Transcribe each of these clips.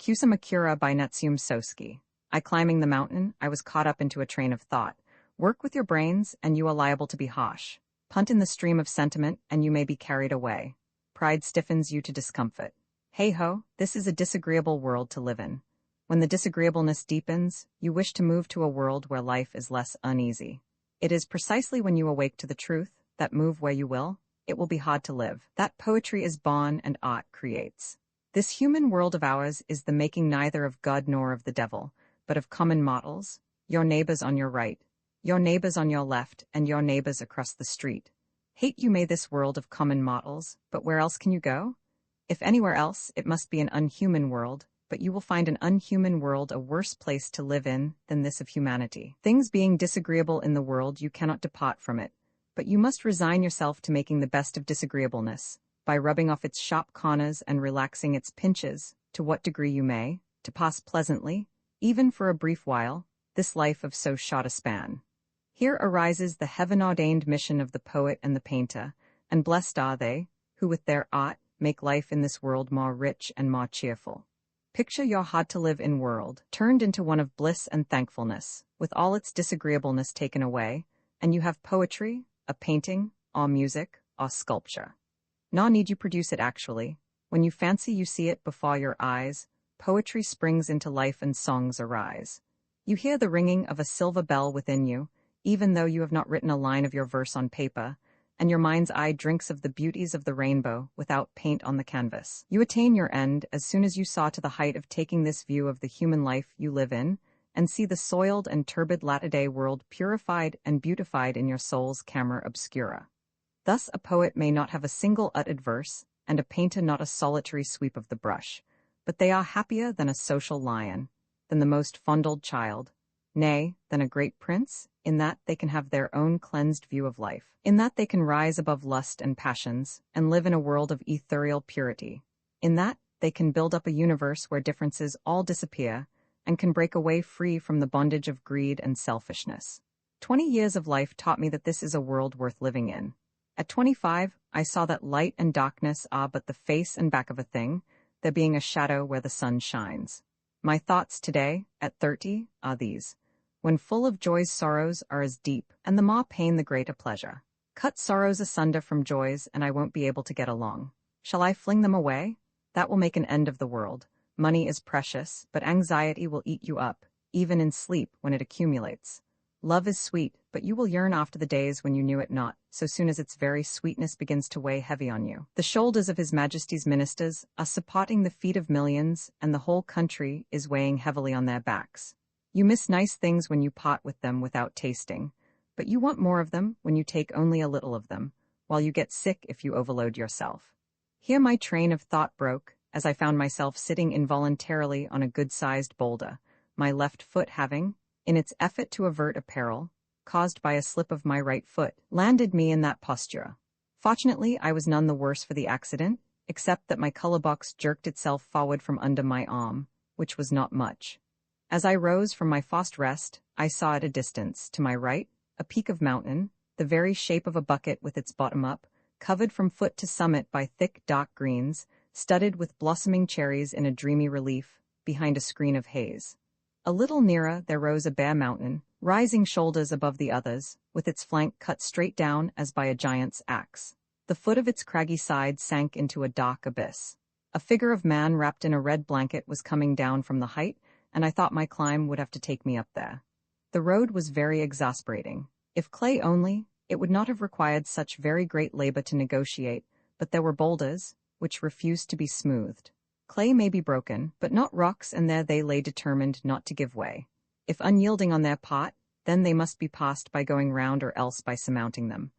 Kusamakura by Natsume Sōseki. I climbing the mountain, I was caught up into a train of thought. Work with your brains, and you are liable to be harsh. Punt in the stream of sentiment, and you may be carried away. Pride stiffens you to discomfort. Hey-ho, this is a disagreeable world to live in. When the disagreeableness deepens, you wish to move to a world where life is less uneasy. It is precisely when you awake to the truth, that move where you will, it will be hard to live. That poetry is born and art creates. This human world of ours is the making neither of God nor of the devil, but of common mortals, your neighbors on your right, your neighbors on your left, and your neighbors across the street. Hate you may this world of common mortals, but where else can you go? If anywhere else, it must be an unhuman world, but you will find an unhuman world a worse place to live in than this of humanity. Things being disagreeable in the world, you cannot depart from it, but you must resign yourself to making the best of disagreeableness, by rubbing off its sharp corners and relaxing its pinches, to what degree you may, to pass pleasantly, even for a brief while, this life of so short a span. Here arises the heaven-ordained mission of the poet and the painter, and blessed are they, who with their art make life in this world more rich and more cheerful. Picture your hard-to-live-in world, turned into one of bliss and thankfulness, with all its disagreeableness taken away, and you have poetry, a painting, or music, or sculpture. Nor need you produce it actually. When you fancy you see it before your eyes, poetry springs into life and songs arise. You hear the ringing of a silver bell within you, even though you have not written a line of your verse on paper, and your mind's eye drinks of the beauties of the rainbow without paint on the canvas. You attain your end as soon as you saw to the height of taking this view of the human life you live in, and see the soiled and turbid latter-day world purified and beautified in your soul's camera obscura. Thus a poet may not have a single uttered verse, and a painter not a solitary sweep of the brush, but they are happier than a social lion, than the most fondled child, nay, than a great prince, in that they can have their own cleansed view of life, in that they can rise above lust and passions, and live in a world of ethereal purity, in that they can build up a universe where differences all disappear, and can break away free from the bondage of greed and selfishness. 20 years of life taught me that this is a world worth living in. At 25, I saw that light and darkness are but the face and back of a thing, there being a shadow where the sun shines. My thoughts today, at 30, are these. When full of joys, sorrows are as deep, and the more pain the greater pleasure. Cut sorrows asunder from joys, and I won't be able to get along. Shall I fling them away? That will make an end of the world. Money is precious, but anxiety will eat you up, even in sleep when it accumulates. Love is sweet, but you will yearn after the days when you knew it not, so soon as its very sweetness begins to weigh heavy on you. The shoulders of His Majesty's ministers are supporting the feet of millions, and the whole country is weighing heavily on their backs. You miss nice things when you part with them without tasting, but you want more of them when you take only a little of them, while you get sick if you overload yourself. Here my train of thought broke, as I found myself sitting involuntarily on a good-sized boulder, my left foot having, in its effort to avert a peril, caused by a slip of my right foot, landed me in that posture. Fortunately, I was none the worse for the accident, except that my color box jerked itself forward from under my arm, which was not much. As I rose from my forced rest, I saw at a distance, to my right, a peak of mountain, the very shape of a bucket with its bottom up, covered from foot to summit by thick dark greens, studded with blossoming cherries in a dreamy relief, behind a screen of haze. A little nearer there rose a bare mountain, rising shoulders above the others, with its flank cut straight down as by a giant's axe. The foot of its craggy side sank into a dark abyss. A figure of man wrapped in a red blanket was coming down from the height, and I thought my climb would have to take me up there. The road was very exasperating. If clay only, it would not have required such very great labor to negotiate, but there were boulders, which refused to be smoothed. Clay may be broken, but not rocks, and there they lay determined not to give way. If unyielding on their part, then they must be passed by going round or else by surmounting them.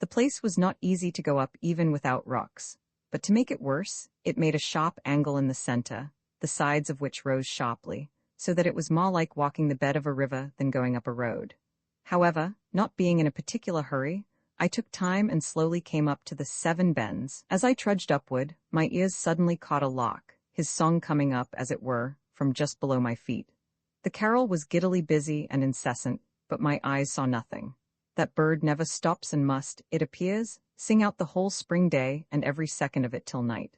The place was not easy to go up even without rocks, but to make it worse, it made a sharp angle in the center, the sides of which rose sharply, so that it was more like walking the bed of a river than going up a road. However, not being in a particular hurry, I took time and slowly came up to the 7 bends. As I trudged upward, my ears suddenly caught a lark, his song coming up, as it were, from just below my feet. The carol was giddily busy and incessant, but my eyes saw nothing. That bird never stops and must, it appears, sing out the whole spring day and every second of it till night.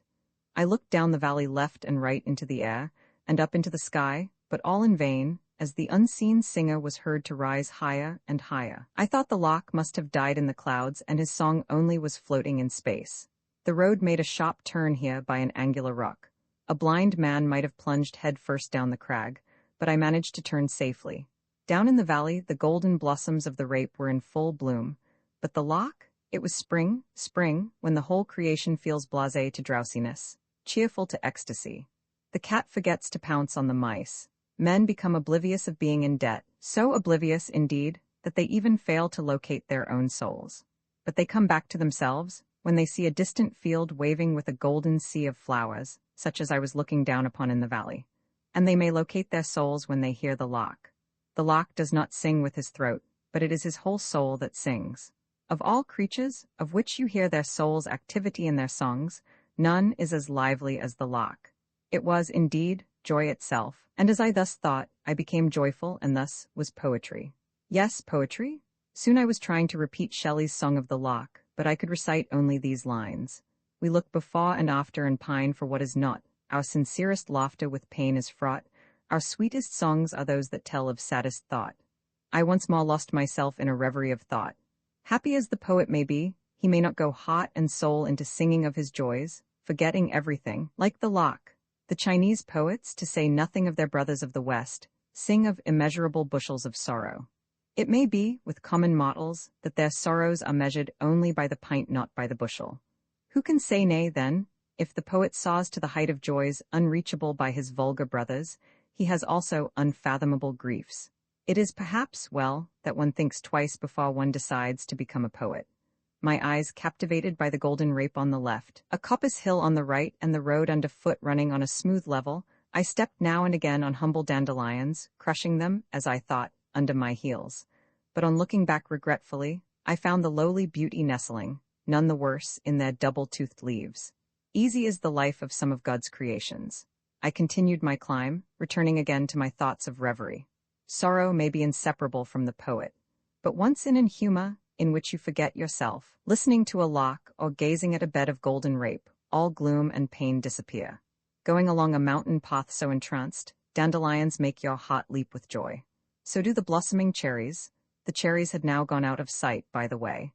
I looked down the valley left and right into the air, and up into the sky, but all in vain, as the unseen singer was heard to rise higher and higher. I thought the loch must have died in the clouds and his song only was floating in space. The road made a sharp turn here by an angular rock. A blind man might have plunged head first down the crag, but I managed to turn safely. Down in the valley, the golden blossoms of the rape were in full bloom, but the loch? It was spring, when the whole creation feels blasé to drowsiness, cheerful to ecstasy. The cat forgets to pounce on the mice. Men become oblivious of being in debt, so oblivious, indeed, that they even fail to locate their own souls. But they come back to themselves when they see a distant field waving with a golden sea of flowers, such as I was looking down upon in the valley. And they may locate their souls when they hear the loch. The loch does not sing with his throat, but it is his whole soul that sings. Of all creatures, of which you hear their soul's activity in their songs, none is as lively as the loch. It was, indeed, joy itself, and as I thus thought, I became joyful, and thus was poetry. Yes, poetry? Soon I was trying to repeat Shelley's Song of the Loch, but I could recite only these lines. We look before and after and pine for what is not. Our sincerest laughter with pain is fraught. Our sweetest songs are those that tell of saddest thought. I once more lost myself in a reverie of thought. Happy as the poet may be, he may not go heart and soul into singing of his joys, forgetting everything, like the loch. The Chinese poets, to say nothing of their brothers of the West, sing of immeasurable bushels of sorrow. It may be, with common mortals, that their sorrows are measured only by the pint, not by the bushel. Who can say nay, then, if the poet soars to the height of joys unreachable by his vulgar brothers, he has also unfathomable griefs. It is perhaps well that one thinks twice before one decides to become a poet. My eyes captivated by the golden rape on the left, a coppice hill on the right, and the road underfoot running on a smooth level, I stepped now and again on humble dandelions, crushing them, as I thought, under my heels. But on looking back regretfully, I found the lowly beauty nestling, none the worse, in their double-toothed leaves. Easy is the life of some of God's creations. I continued my climb, returning again to my thoughts of reverie. Sorrow may be inseparable from the poet, but once in an humor in which you forget yourself, listening to a loch or gazing at a bed of golden rape, all gloom and pain disappear. Going along a mountain path so entranced, dandelions make your heart leap with joy. So do the blossoming cherries. The cherries had now gone out of sight, by the way.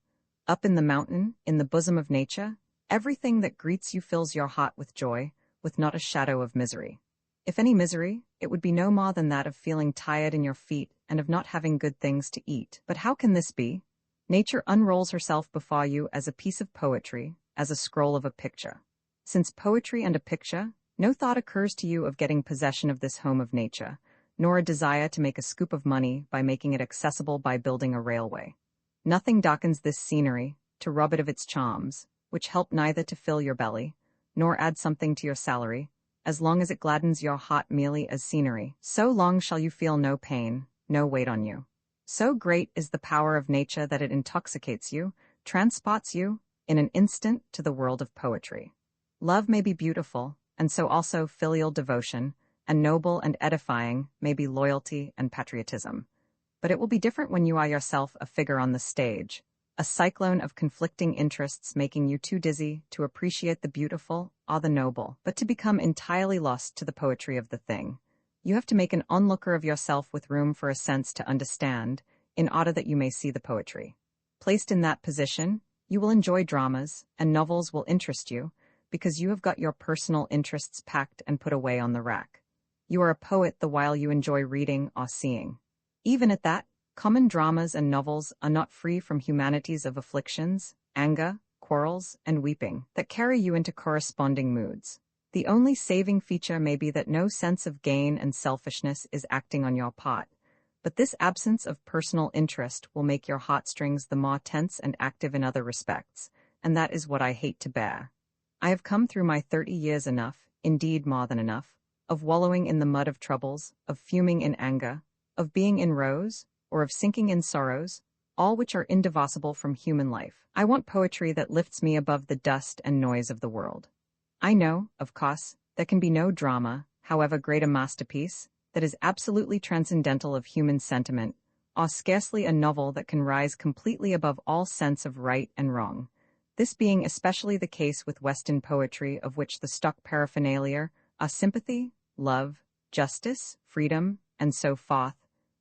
Up in the mountain, in the bosom of nature, everything that greets you fills your heart with joy, with not a shadow of misery. If any misery, it would be no more than that of feeling tired in your feet and of not having good things to eat. But how can this be? Nature unrolls herself before you as a piece of poetry, as a scroll of a picture. Since poetry and a picture, no thought occurs to you of getting possession of this home of nature, nor a desire to make a scoop of money by making it accessible by building a railway. Nothing darkens this scenery, to rob it of its charms, which help neither to fill your belly, nor add something to your salary. As long as it gladdens your heart merely as scenery, so long shall you feel no pain, no weight on you. So great is the power of nature that it intoxicates you, transports you, in an instant, to the world of poetry. Love may be beautiful, and so also filial devotion, and noble and edifying may be loyalty and patriotism. But it will be different when you are yourself a figure on the stage, a cyclone of conflicting interests making you too dizzy to appreciate the beautiful or the noble, but to become entirely lost to the poetry of the thing. You have to make an onlooker of yourself with room for a sense to understand, in order that you may see the poetry. Placed in that position, you will enjoy dramas, and novels will interest you, because you have got your personal interests packed and put away on the rack. You are a poet the while you enjoy reading or seeing. Even at that, common dramas and novels are not free from humanities of afflictions, anger, quarrels, and weeping that carry you into corresponding moods. The only saving feature may be that no sense of gain and selfishness is acting on your part, but this absence of personal interest will make your heartstrings the more tense and active in other respects, and that is what I hate to bear. I have come through my 30 years enough, indeed more than enough, of wallowing in the mud of troubles, of fuming in anger, of being in woes, or of sinking in sorrows, all which are indivisible from human life. I want poetry that lifts me above the dust and noise of the world. I know, of course, there can be no drama, however great a masterpiece, that is absolutely transcendental of human sentiment, or scarcely a novel that can rise completely above all sense of right and wrong. This being especially the case with Western poetry, of which the stock paraphernalia are sympathy, love, justice, freedom, and so forth,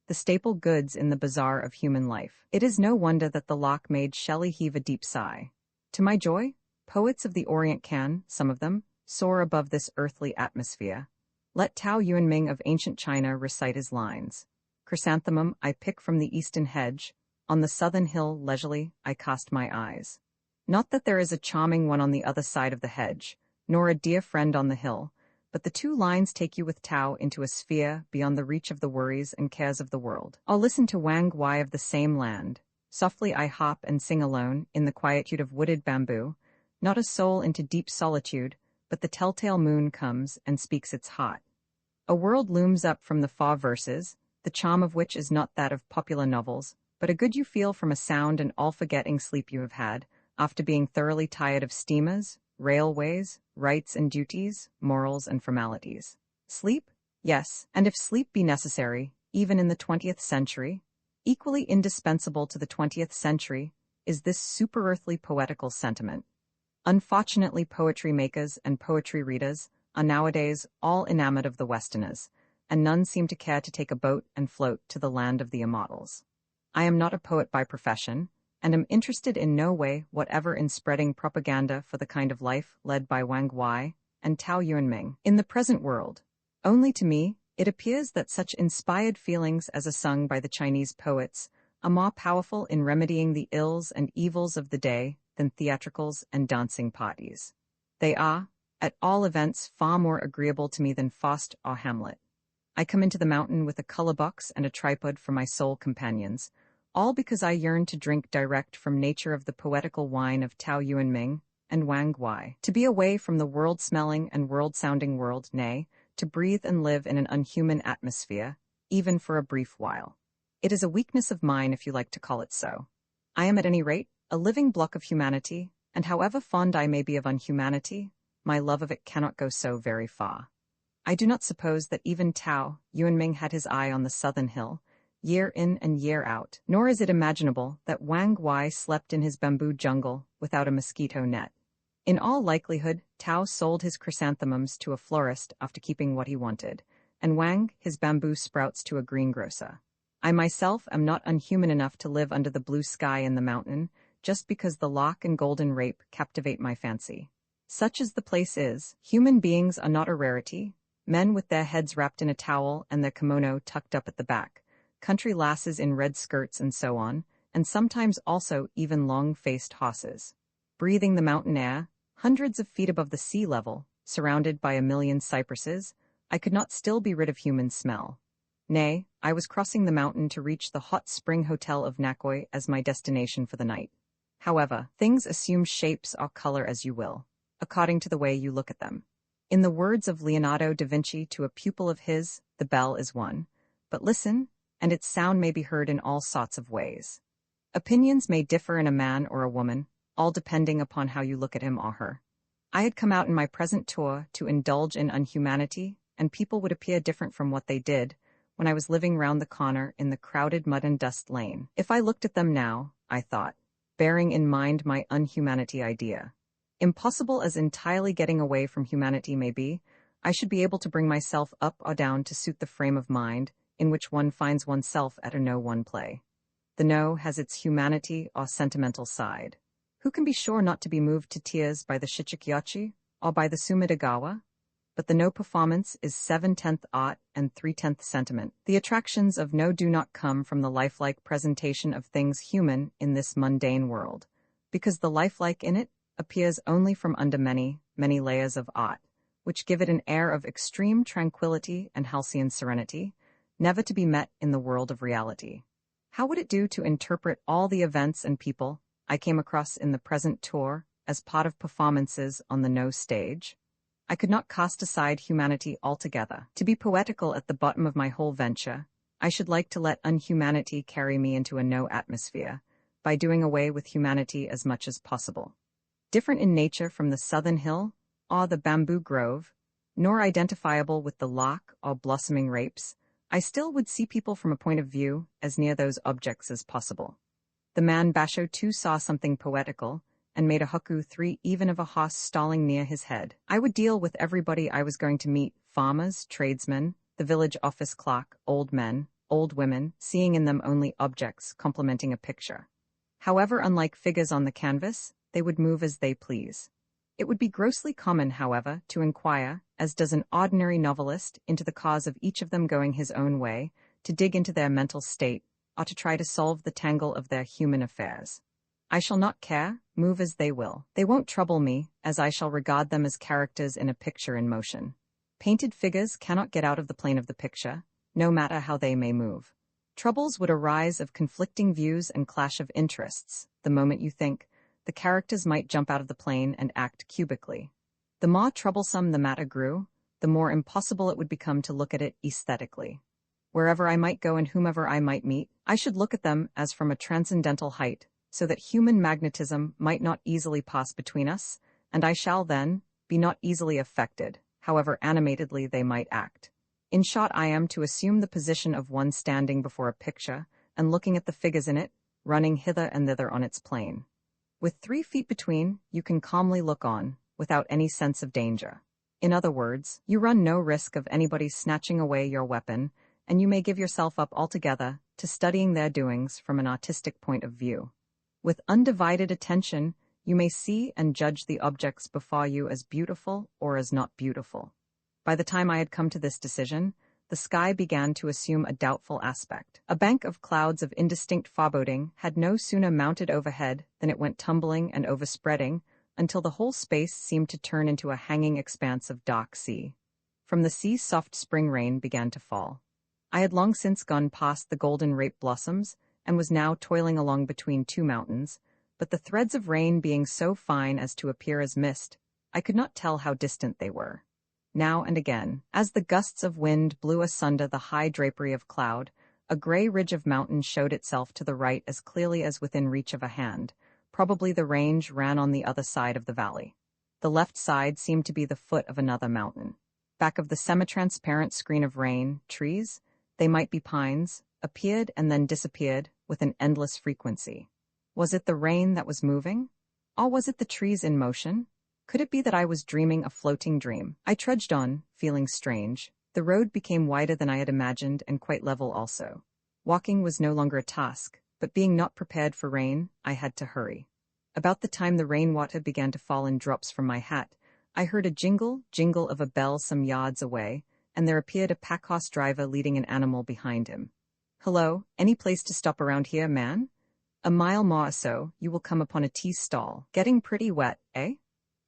the staple goods in the bazaar of human life. It is no wonder that the lock made Shelley heave a deep sigh. To my joy, poets of the Orient can, some of them, soar above this earthly atmosphere. Let Tao Yuanming of ancient China recite his lines. Chrysanthemum I pick from the eastern hedge, on the southern hill leisurely I cast my eyes. Not that there is a charming one on the other side of the hedge, nor a dear friend on the hill, but the two lines take you with Tao into a sphere beyond the reach of the worries and cares of the world. I'll listen to Wang Wai of the same land. Softly I hop and sing alone, in the quietude of wooded bamboo, not a soul into deep solitude, but the telltale moon comes and speaks its heart. A world looms up from the far verses, the charm of which is not that of popular novels, but a good you feel from a sound and all-forgetting sleep you have had, after being thoroughly tired of steamers, railways, rights and duties, morals and formalities. Sleep? Yes, and if sleep be necessary, even in the 20th century, equally indispensable to the 20th century, is this super-earthly poetical sentiment. Unfortunately, poetry makers and poetry readers are nowadays all enamored of the Westerners, and none seem to care to take a boat and float to the land of the immortals. I am not a poet by profession, and am interested in no way whatever in spreading propaganda for the kind of life led by Wang Wai and Tao Yuanming in the present world. Only to me, it appears that such inspired feelings as are sung by the Chinese poets are more powerful in remedying the ills and evils of the day than theatricals and dancing parties. They are, at all events, far more agreeable to me than Faust or Hamlet. I come into the mountain with a color box and a tripod for my sole companions, all because I yearn to drink direct from nature of the poetical wine of Tao Yuanming and Wang Wai, to be away from the world-smelling and world-sounding world, nay, to breathe and live in an unhuman atmosphere, even for a brief while. It is a weakness of mine, if you like to call it so. I am at any rate a living block of humanity, and however fond I may be of unhumanity, my love of it cannot go so very far. I do not suppose that even Tao Yuanming had his eye on the southern hill, year in and year out, nor is it imaginable that Wang Wai slept in his bamboo jungle without a mosquito net. In all likelihood, Tao sold his chrysanthemums to a florist after keeping what he wanted, and Wang his bamboo sprouts to a greengrocer. I myself am not unhuman enough to live under the blue sky in the mountain, just because the lock and golden rape captivate my fancy. Such as the place is, human beings are not a rarity, men with their heads wrapped in a towel and their kimono tucked up at the back, country lasses in red skirts and so on, and sometimes also even long-faced horses. Breathing the mountain air, hundreds of feet above the sea level, surrounded by a million cypresses, I could not still be rid of human smell. Nay, I was crossing the mountain to reach the hot spring hotel of Nakoi as my destination for the night. However, things assume shapes or color as you will, according to the way you look at them. In the words of Leonardo da Vinci to a pupil of his, the bell is one. But listen, and its sound may be heard in all sorts of ways. Opinions may differ in a man or a woman, all depending upon how you look at him or her. I had come out in my present tour to indulge in unhumanity, and people would appear different from what they did when I was living round the corner in the crowded mud and dust lane. If I looked at them now, I thought, bearing in mind my unhumanity idea, impossible as entirely getting away from humanity may be, I should be able to bring myself up or down to suit the frame of mind in which one finds oneself at a no-one play. The no has its humanity or sentimental side. Who can be sure not to be moved to tears by the Shichikyochi or by the Sumidagawa? But the no performance is 7/10 art and 3/10 sentiment. The attractions of no do not come from the lifelike presentation of things human in this mundane world, because the lifelike in it appears only from under many, many layers of art, which give it an air of extreme tranquility and halcyon serenity, never to be met in the world of reality. How would it do to interpret all the events and people I came across in the present tour as part of performances on the no stage? I could not cast aside humanity altogether. To be poetical at the bottom of my whole venture, I should like to let unhumanity carry me into a no atmosphere, by doing away with humanity as much as possible. Different in nature from the southern hill, or the bamboo grove, nor identifiable with the lock or blossoming rapes, I still would see people from a point of view as near those objects as possible. The man Basho too saw something poetical, and made a hokku 3 even of a horse stalling near his head. I would deal with everybody I was going to meet, farmers, tradesmen, the village office clock, old men, old women, seeing in them only objects complementing a picture. However, unlike figures on the canvas, they would move as they please. It would be grossly common, however, to inquire, as does an ordinary novelist, into the cause of each of them going his own way, to dig into their mental state, or to try to solve the tangle of their human affairs. I shall not care, move as they will. They won't trouble me, as I shall regard them as characters in a picture in motion. Painted figures cannot get out of the plane of the picture, no matter how they may move. Troubles would arise of conflicting views and clash of interests. The moment you think, the characters might jump out of the plane and act cubically. The more troublesome the matter grew, the more impossible it would become to look at it aesthetically. Wherever I might go and whomever I might meet, I should look at them as from a transcendental height, so that human magnetism might not easily pass between us, and I shall then be not easily affected, however animatedly they might act. In short, I am to assume the position of one standing before a picture, and looking at the figures in it, running hither and thither on its plane. With 3 feet between, you can calmly look on, without any sense of danger. In other words, you run no risk of anybody snatching away your weapon, and you may give yourself up altogether to studying their doings from an artistic point of view. With undivided attention, you may see and judge the objects before you as beautiful or as not beautiful. By the time I had come to this decision, the sky began to assume a doubtful aspect. A bank of clouds of indistinct foreboding had no sooner mounted overhead than it went tumbling and overspreading, until the whole space seemed to turn into a hanging expanse of dark sea. From the sea soft spring rain began to fall. I had long since gone past the golden rape blossoms, and was now toiling along between 2 mountains, but the threads of rain being so fine as to appear as mist, I could not tell how distant they were. Now and again, as the gusts of wind blew asunder the high drapery of cloud, a gray ridge of mountain showed itself to the right as clearly as within reach of a hand. Probably the range ran on the other side of the valley. The left side seemed to be the foot of another mountain. Back of the semi-transparent screen of rain, trees, they might be pines, appeared and then disappeared with an endless frequency. Was it the rain that was moving? Or was it the trees in motion? Could it be that I was dreaming a floating dream? I trudged on, feeling strange. The road became wider than I had imagined and quite level also. Walking was no longer a task, but being not prepared for rain, I had to hurry. About the time the rainwater began to fall in drops from my hat, I heard a jingle of a bell some yards away, and there appeared a pack-horse driver leading an animal behind him. "Hello, any place to stop around here, man? A mile more or so, you will come upon a tea stall. Getting pretty wet, eh?"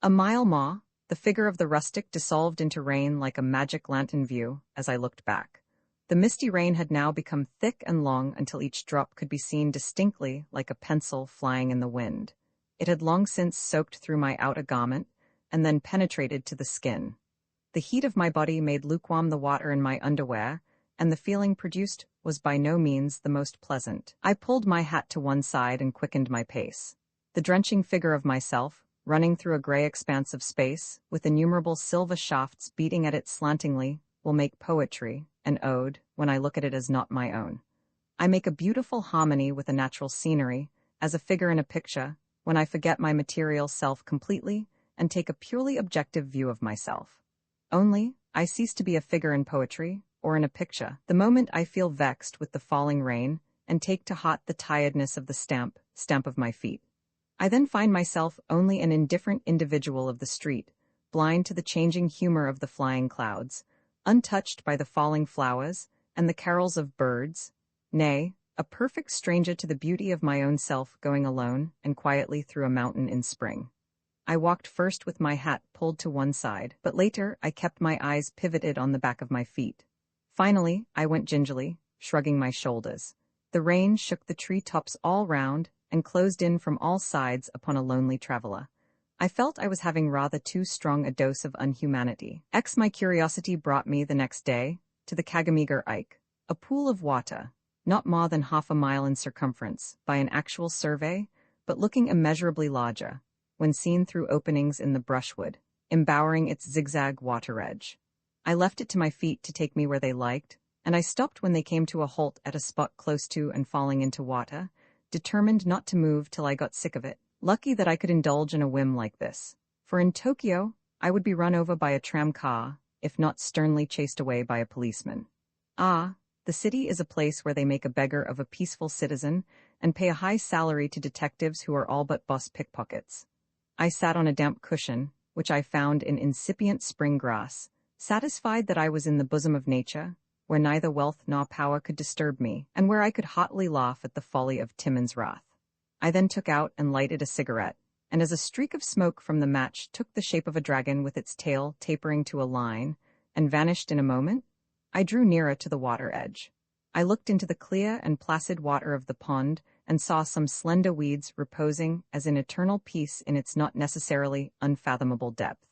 A mile more, the figure of the rustic dissolved into rain like a magic lantern view as I looked back. The misty rain had now become thick and long until each drop could be seen distinctly like a pencil flying in the wind. It had long since soaked through my outer garment and then penetrated to the skin. The heat of my body made lukewarm the water in my underwear, and the feeling produced was by no means the most pleasant. I pulled my hat to one side and quickened my pace. The drenching figure of myself, running through a gray expanse of space, with innumerable silver shafts beating at it slantingly, will make poetry, an ode, when I look at it as not my own. I make a beautiful harmony with the natural scenery, as a figure in a picture, when I forget my material self completely and take a purely objective view of myself. Only, I cease to be a figure in poetry, or in a picture, the moment I feel vexed with the falling rain, and take to heart the tiredness of the stamp of my feet. I then find myself only an indifferent individual of the street, blind to the changing humor of the flying clouds, untouched by the falling flowers and the carols of birds, nay, a perfect stranger to the beauty of my own self going alone and quietly through a mountain in spring. I walked first with my hat pulled to one side, but later I kept my eyes pivoted on the back of my feet. Finally, I went gingerly, shrugging my shoulders. The rain shook the tree tops all round and closed in from all sides upon a lonely traveler. I felt I was having rather too strong a dose of unhumanity. My curiosity brought me the next day to the Kagamegar Ike, a pool of water, not more than half a mile in circumference by an actual survey, but looking immeasurably larger, when seen through openings in the brushwood, embowering its zigzag water edge. I left it to my feet to take me where they liked, and I stopped when they came to a halt at a spot close to and falling into water, determined not to move till I got sick of it. Lucky that I could indulge in a whim like this, for in Tokyo I would be run over by a tram car if not sternly chased away by a policeman. Ah, the city is a place where they make a beggar of a peaceful citizen and pay a high salary to detectives who are all but bus pickpockets. I sat on a damp cushion, which I found in incipient spring grass, satisfied that I was in the bosom of nature, where neither wealth nor power could disturb me, and where I could hotly laugh at the folly of Timon's wrath. I then took out and lighted a cigarette, and as a streak of smoke from the match took the shape of a dragon with its tail tapering to a line, and vanished in a moment, I drew nearer to the water edge. I looked into the clear and placid water of the pond and saw some slender weeds reposing as in eternal peace in its not necessarily unfathomable depth.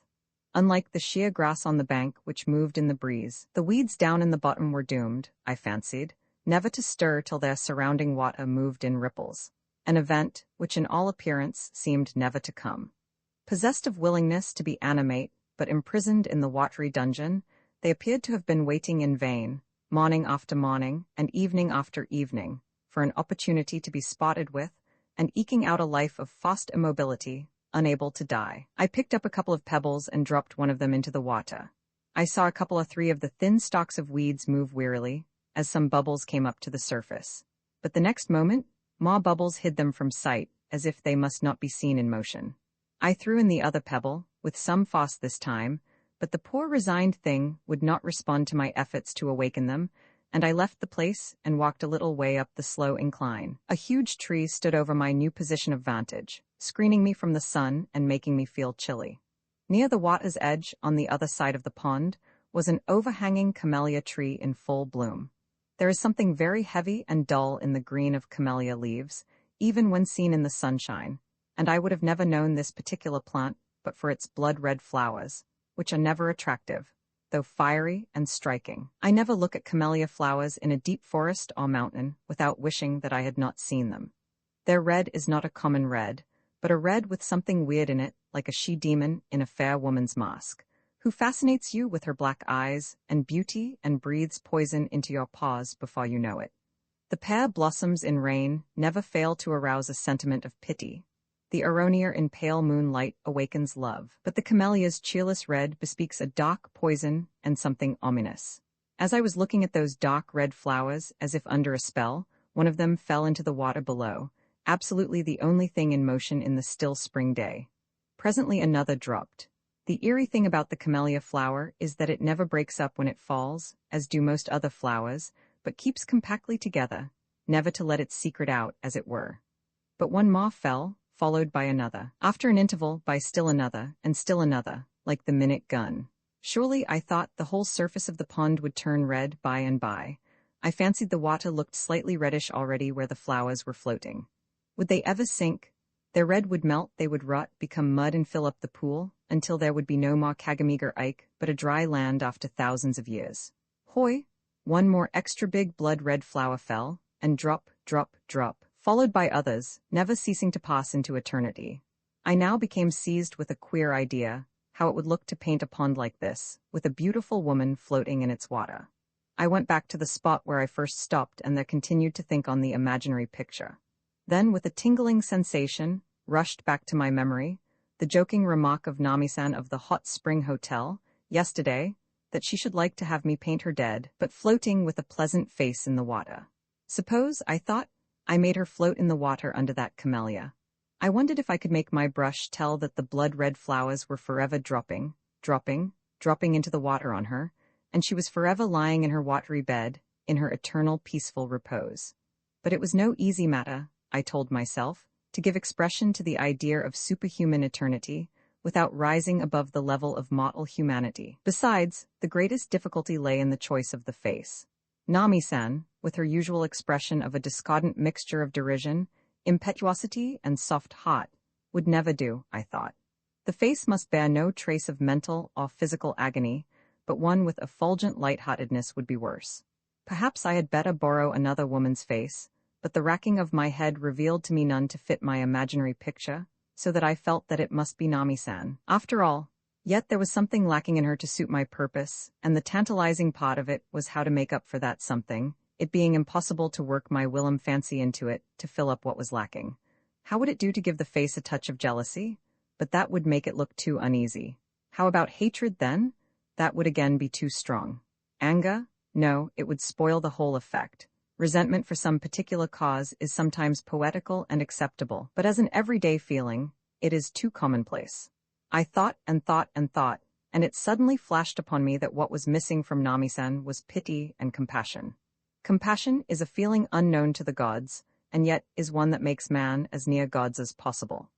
Unlike the sheer grass on the bank which moved in the breeze, the weeds down in the bottom were doomed, I fancied, never to stir till their surrounding water moved in ripples, an event which in all appearance seemed never to come. Possessed of willingness to be animate, but imprisoned in the watery dungeon, they appeared to have been waiting in vain, morning after morning, and evening after evening, for an opportunity to be spotted with, and eking out a life of fast immobility, unable to die. I picked up a couple of pebbles and dropped one of them into the water. I saw a couple or three of the thin stalks of weeds move wearily, as some bubbles came up to the surface. But the next moment, more bubbles hid them from sight, as if they must not be seen in motion. I threw in the other pebble, with some force this time, but the poor resigned thing would not respond to my efforts to awaken them, and I left the place and walked a little way up the slow incline. A huge tree stood over my new position of vantage, screening me from the sun and making me feel chilly. Near the water's edge, on the other side of the pond, was an overhanging camellia tree in full bloom. There is something very heavy and dull in the green of camellia leaves, even when seen in the sunshine, and I would have never known this particular plant but for its blood-red flowers, which are never attractive, though fiery and striking. I never look at camellia flowers in a deep forest or mountain without wishing that I had not seen them. Their red is not a common red, but a red with something weird in it, like a she-demon in a fair woman's mask, who fascinates you with her black eyes and beauty and breathes poison into your paws before you know it. The pear blossoms in rain never fail to arouse a sentiment of pity. The aronia in pale moonlight awakens love, but the camellia's cheerless red bespeaks a dark poison and something ominous. As I was looking at those dark red flowers as if under a spell, one of them fell into the water below, absolutely the only thing in motion in the still spring day. Presently another dropped. The eerie thing about the camellia flower is that it never breaks up when it falls, as do most other flowers, but keeps compactly together, never to let its secret out, as it were. But one more fell, followed by another. After an interval, by still another, and still another, like the minute gun. Surely, I thought, the whole surface of the pond would turn red by and by. I fancied the water looked slightly reddish already where the flowers were floating. Would they ever sink? Their red would melt, they would rot, become mud and fill up the pool, until there would be no more Kagameager Ike, but a dry land after thousands of years. Hoi! One more extra big blood-red flower fell, and drop, drop, drop, followed by others, never ceasing to pass into eternity. I now became seized with a queer idea, how it would look to paint a pond like this, with a beautiful woman floating in its water. I went back to the spot where I first stopped and there continued to think on the imaginary picture. Then, with a tingling sensation, rushed back to my memory, the joking remark of Nami-san of the Hot Spring Hotel, yesterday, that she should like to have me paint her dead, but floating with a pleasant face in the water. Suppose, I thought, I made her float in the water under that camellia. I wondered if I could make my brush tell that the blood-red flowers were forever dropping, dropping, dropping into the water on her, and she was forever lying in her watery bed, in her eternal peaceful repose. But it was no easy matter, I told myself, to give expression to the idea of superhuman eternity, without rising above the level of mortal humanity. Besides, the greatest difficulty lay in the choice of the face. Nami-san, with her usual expression of a discordant mixture of derision, impetuosity, and soft heart, would never do, I thought. The face must bear no trace of mental or physical agony, but one with effulgent lightheartedness would be worse. Perhaps I had better borrow another woman's face, but the racking of my head revealed to me none to fit my imaginary picture, so that I felt that it must be Nami-san. After all, yet there was something lacking in her to suit my purpose, and the tantalizing part of it was how to make up for that something, it being impossible to work my whilom fancy into it to fill up what was lacking. How would it do to give the face a touch of jealousy? But that would make it look too uneasy. How about hatred then? That would again be too strong. Anger? No, it would spoil the whole effect. Resentment for some particular cause is sometimes poetical and acceptable, but as an everyday feeling, it is too commonplace. I thought and thought and thought, and it suddenly flashed upon me that what was missing from Nami-san was pity and compassion. Compassion is a feeling unknown to the gods, and yet is one that makes man as near gods as possible.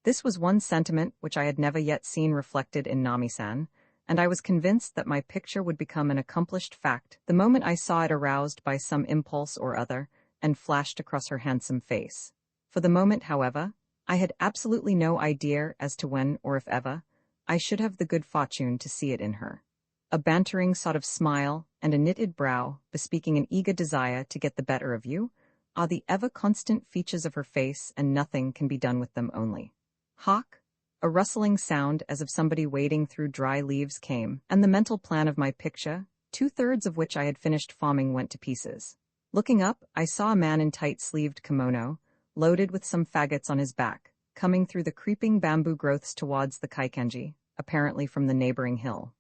This was one sentiment which I had never yet seen reflected in Nami-san, and I was convinced that my picture would become an accomplished fact the moment I saw it aroused by some impulse or other and flashed across her handsome face. For the moment, however, I had absolutely no idea as to when or if ever I should have the good fortune to see it in her. A bantering sort of smile and a knitted brow, bespeaking an eager desire to get the better of you, are the ever-constant features of her face, and nothing can be done with them only. Hark! A rustling sound as of somebody wading through dry leaves came, and the mental plan of my picture, 2/3 of which I had finished forming, went to pieces. Looking up, I saw a man in tight-sleeved kimono, loaded with some faggots on his back, coming through the creeping bamboo growths towards the Kaikenji, apparently from the neighboring hill.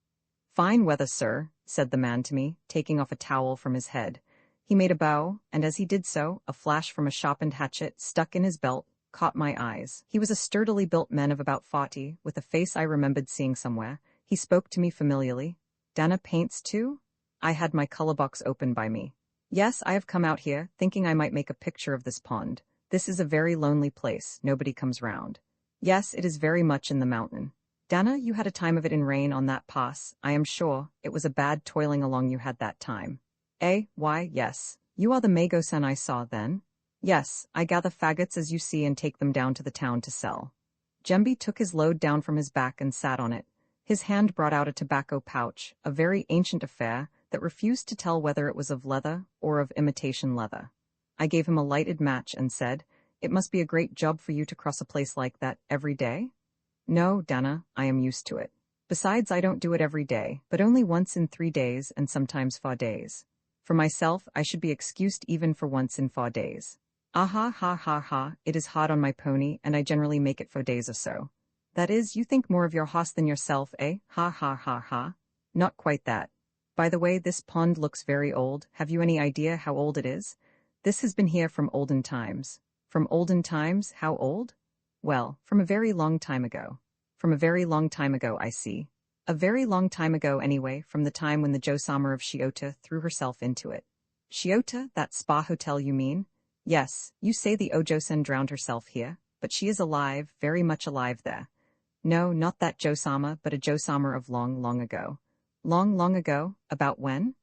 "Fine weather, sir," said the man to me, taking off a towel from his head. He made a bow, and as he did so, a flash from a sharpened hatchet stuck in his belt caught my eyes. He was a sturdily built man of about 40, with a face I remembered seeing somewhere. He spoke to me familiarly. "Dana paints too?" I had my color box open by me. "Yes, I have come out here, thinking I might make a picture of this pond. This is a very lonely place, nobody comes round." "Yes, it is very much in the mountain." "Dana, you had a time of it in rain on that pass, I am sure. It was a bad toiling along you had that time." "Eh, why, yes. You are the Mago-san I saw, then?" "Yes, I gather faggots as you see and take them down to the town to sell." Jembi took his load down from his back and sat on it. His hand brought out a tobacco pouch, a very ancient affair that refused to tell whether it was of leather or of imitation leather. I gave him a lighted match and said, "It must be a great job for you to cross a place like that every day?" "No, Dana, I am used to it. Besides, I don't do it every day, but only once in 3 days and sometimes 4 days. For myself, I should be excused even for once in 4 days. Ha ha, it is hard on my pony, and I generally make it for days or so." "That is, you think more of your horse than yourself, eh? Ha. "Not quite that. By the way, this pond looks very old. Have you any idea how old it is?" "This has been here from olden times." "From olden times? How old?" "Well, from a very long time ago." "From a very long time ago, I see. A very long time ago anyway, from the time when the Jo-sama of Shiota threw herself into it." "Shiota, that spa hotel you mean?" "Yes, you say the Ojo-sen drowned herself here, but she is alive, very much alive there." "No, not that Jo-sama, but a Jo-sama of long, long ago." "Long, long ago? About when?"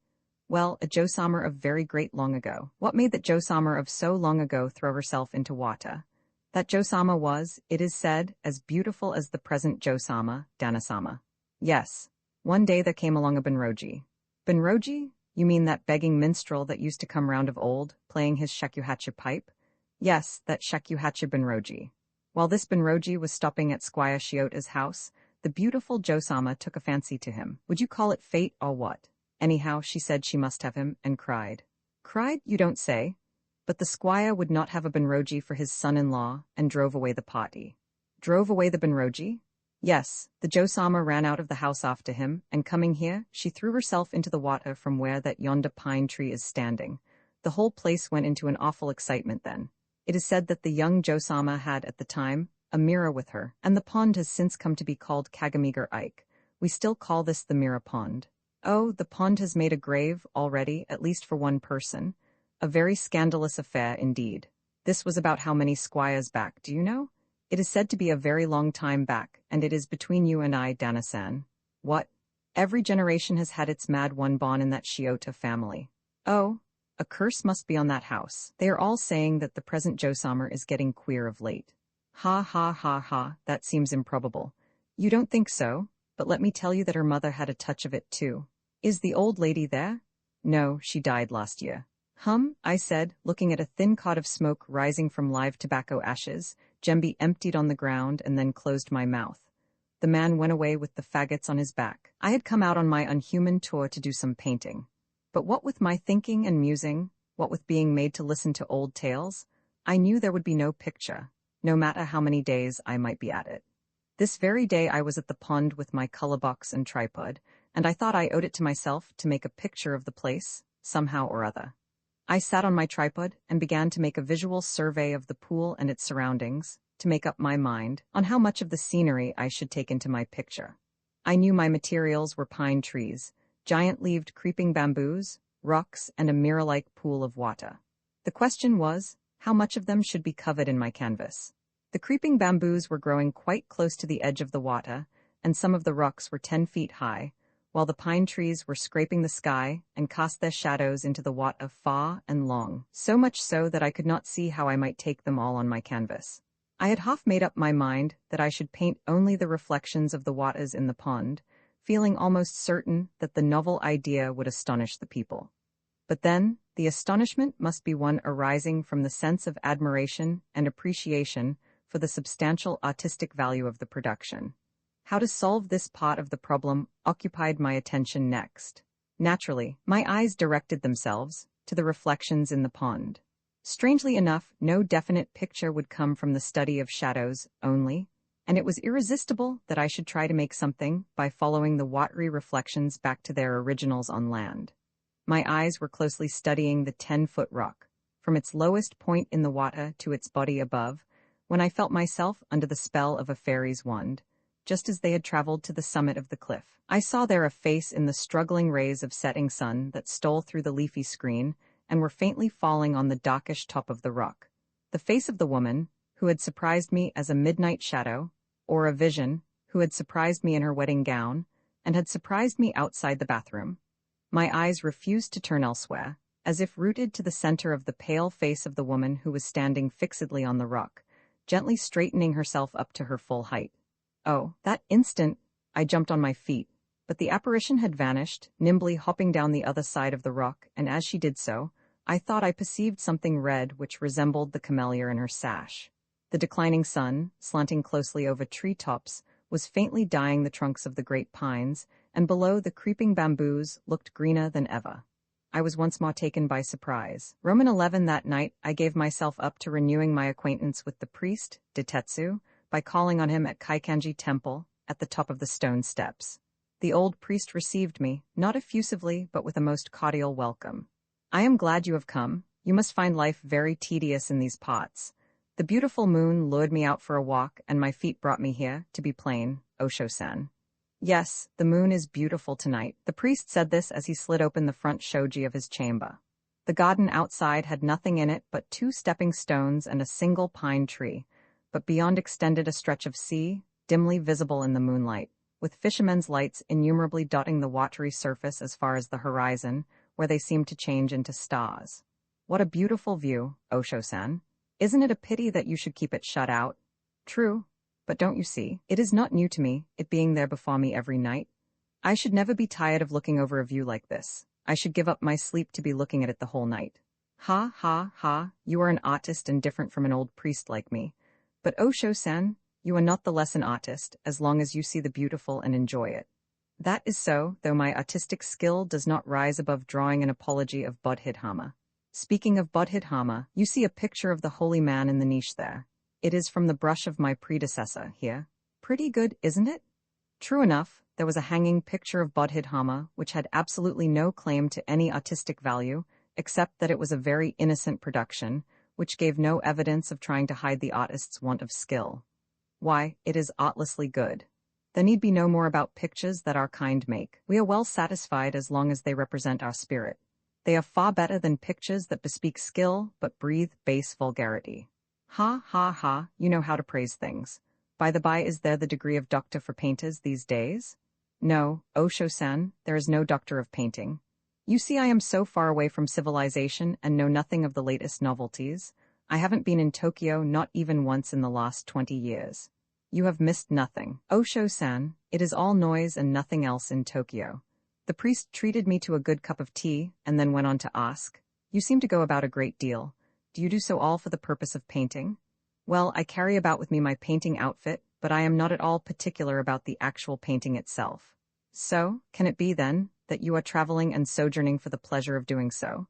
"Well, a Jo-sama of very great long ago." "What made that Jo-sama of so long ago throw herself into water?" "That Jo-sama was, it is said, as beautiful as the present Jo-sama, Dana-sama." "Yes. One day there came along a Benroji." "Benroji? You mean that begging minstrel that used to come round of old, playing his shakuhachi pipe?" "Yes, that shakuhachi Benroji. While this Benroji was stopping at Squire Shiota's house, the beautiful Jo-sama took a fancy to him. Would you call it fate or what? Anyhow, she said she must have him, and cried." "Cried, you don't say?" "But the squire would not have a Benroji for his son-in-law, and drove away the party." "Drove away the Benroji?" "Yes, the Jo-sama ran out of the house after him, and coming here, she threw herself into the water from where that yonder pine tree is standing. The whole place went into an awful excitement then. It is said that the young Jo-sama had, at the time, a mirror with her, and the pond has since come to be called Kagamigar Ike. We still call this the Mirror Pond." "Oh, the pond has made a grave, already, at least for one person. A very scandalous affair, indeed. This was about how many squires back, do you know? It is said to be a very long time back, and it is between you and I, Dana-san." "What?" "Every generation has had its mad one born in that Shiota family." "Oh, a curse must be on that house. They are all saying that the present Jo-sama is getting queer of late." Ha, that seems improbable." "You don't think so? But let me tell you that her mother had a touch of it too." "Is the old lady there?" "No, she died last year." I said, looking at a thin cloud of smoke rising from live tobacco ashes. Jembi emptied on the ground and then closed my mouth. The man went away with the faggots on his back. I had come out on my unhuman tour to do some painting. But what with my thinking and musing, what with being made to listen to old tales, I knew there would be no picture, no matter how many days I might be at it. This very day I was at the pond with my color box and tripod, and I thought I owed it to myself to make a picture of the place, somehow or other. I sat on my tripod and began to make a visual survey of the pool and its surroundings, to make up my mind on how much of the scenery I should take into my picture. I knew my materials were pine trees, giant-leaved creeping bamboos, rocks, and a mirror-like pool of water. The question was, how much of them should be covered in my canvas? The creeping bamboos were growing quite close to the edge of the water, and some of the rocks were 10 feet high, while the pine trees were scraping the sky and cast their shadows into the water far and long, so much so that I could not see how I might take them all on my canvas. I had half made up my mind that I should paint only the reflections of the waters in the pond, feeling almost certain that the novel idea would astonish the people. But then, the astonishment must be one arising from the sense of admiration and appreciation for the substantial artistic value of the production. How to solve this part of the problem occupied my attention next. Naturally, my eyes directed themselves to the reflections in the pond. Strangely enough, no definite picture would come from the study of shadows only, and it was irresistible that I should try to make something by following the watery reflections back to their originals on land. My eyes were closely studying the 10-foot rock, from its lowest point in the water to its body above, when I felt myself under the spell of a fairy's wand, just as they had traveled to the summit of the cliff. I saw there a face in the struggling rays of setting sun that stole through the leafy screen and were faintly falling on the darkish top of the rock. The face of the woman, who had surprised me as a midnight shadow, or a vision, who had surprised me in her wedding gown, and had surprised me outside the bathroom. My eyes refused to turn elsewhere, as if rooted to the center of the pale face of the woman who was standing fixedly on the rock, gently straightening herself up to her full height. Oh, that instant, I jumped on my feet, but the apparition had vanished, nimbly hopping down the other side of the rock, and as she did so, I thought I perceived something red which resembled the camellia in her sash. The declining sun, slanting closely over tree-tops, was faintly dyeing the trunks of the great pines, and below the creeping bamboos looked greener than ever. I was once more taken by surprise. Roman 11 that night, I gave myself up to renewing my acquaintance with the priest, Ditetsu, by calling on him at Kaikanji Temple, at the top of the stone steps. The old priest received me, not effusively, but with a most cordial welcome. "I am glad you have come. You must find life very tedious in these parts. The beautiful moon lured me out for a walk, and my feet brought me here, to be plain, Osho-san." "Yes, the moon is beautiful tonight." The priest said this as he slid open the front shoji of his chamber. The garden outside had nothing in it but 2 stepping stones and a single pine tree, but beyond extended a stretch of sea, dimly visible in the moonlight, with fishermen's lights innumerably dotting the watery surface as far as the horizon, where they seemed to change into stars. "What a beautiful view, Osho-san. Isn't it a pity that you should keep it shut out?" "True. But don't you see, it is not new to me, it being there before me every night. I should never be tired of looking over a view like this. I should give up my sleep to be looking at it the whole night." "Ha, ha, ha, you are an artist and different from an old priest like me. But Osho-san, you are not the less an artist, as long as you see the beautiful and enjoy it." "That is so, though my artistic skill does not rise above drawing an apology of Bodhidharma. Speaking of Bodhidharma, you see a picture of the holy man in the niche there. It is from the brush of my predecessor here. Pretty good, isn't it?" True enough, there was a hanging picture of Bodhidharma which had absolutely no claim to any artistic value, except that it was a very innocent production, which gave no evidence of trying to hide the artist's want of skill. Why, it is artlessly good. There need be no more about pictures that our kind make. We are well satisfied as long as they represent our spirit. They are far better than pictures that bespeak skill but breathe base vulgarity. Ha, ha, ha, you know how to praise things. By the by, is there the degree of doctor for painters these days? No, Osho-san, there is no doctor of painting. You see, I am so far away from civilization and know nothing of the latest novelties. I haven't been in Tokyo not even once in the last 20 years. You have missed nothing. Osho-san, it is all noise and nothing else in Tokyo. The priest treated me to a good cup of tea and then went on to ask, "You seem to go about a great deal. Do you do so all for the purpose of painting?" "Well, I carry about with me my painting outfit, but I am not at all particular about the actual painting itself." "So, can it be, then, that you are traveling and sojourning for the pleasure of doing so?"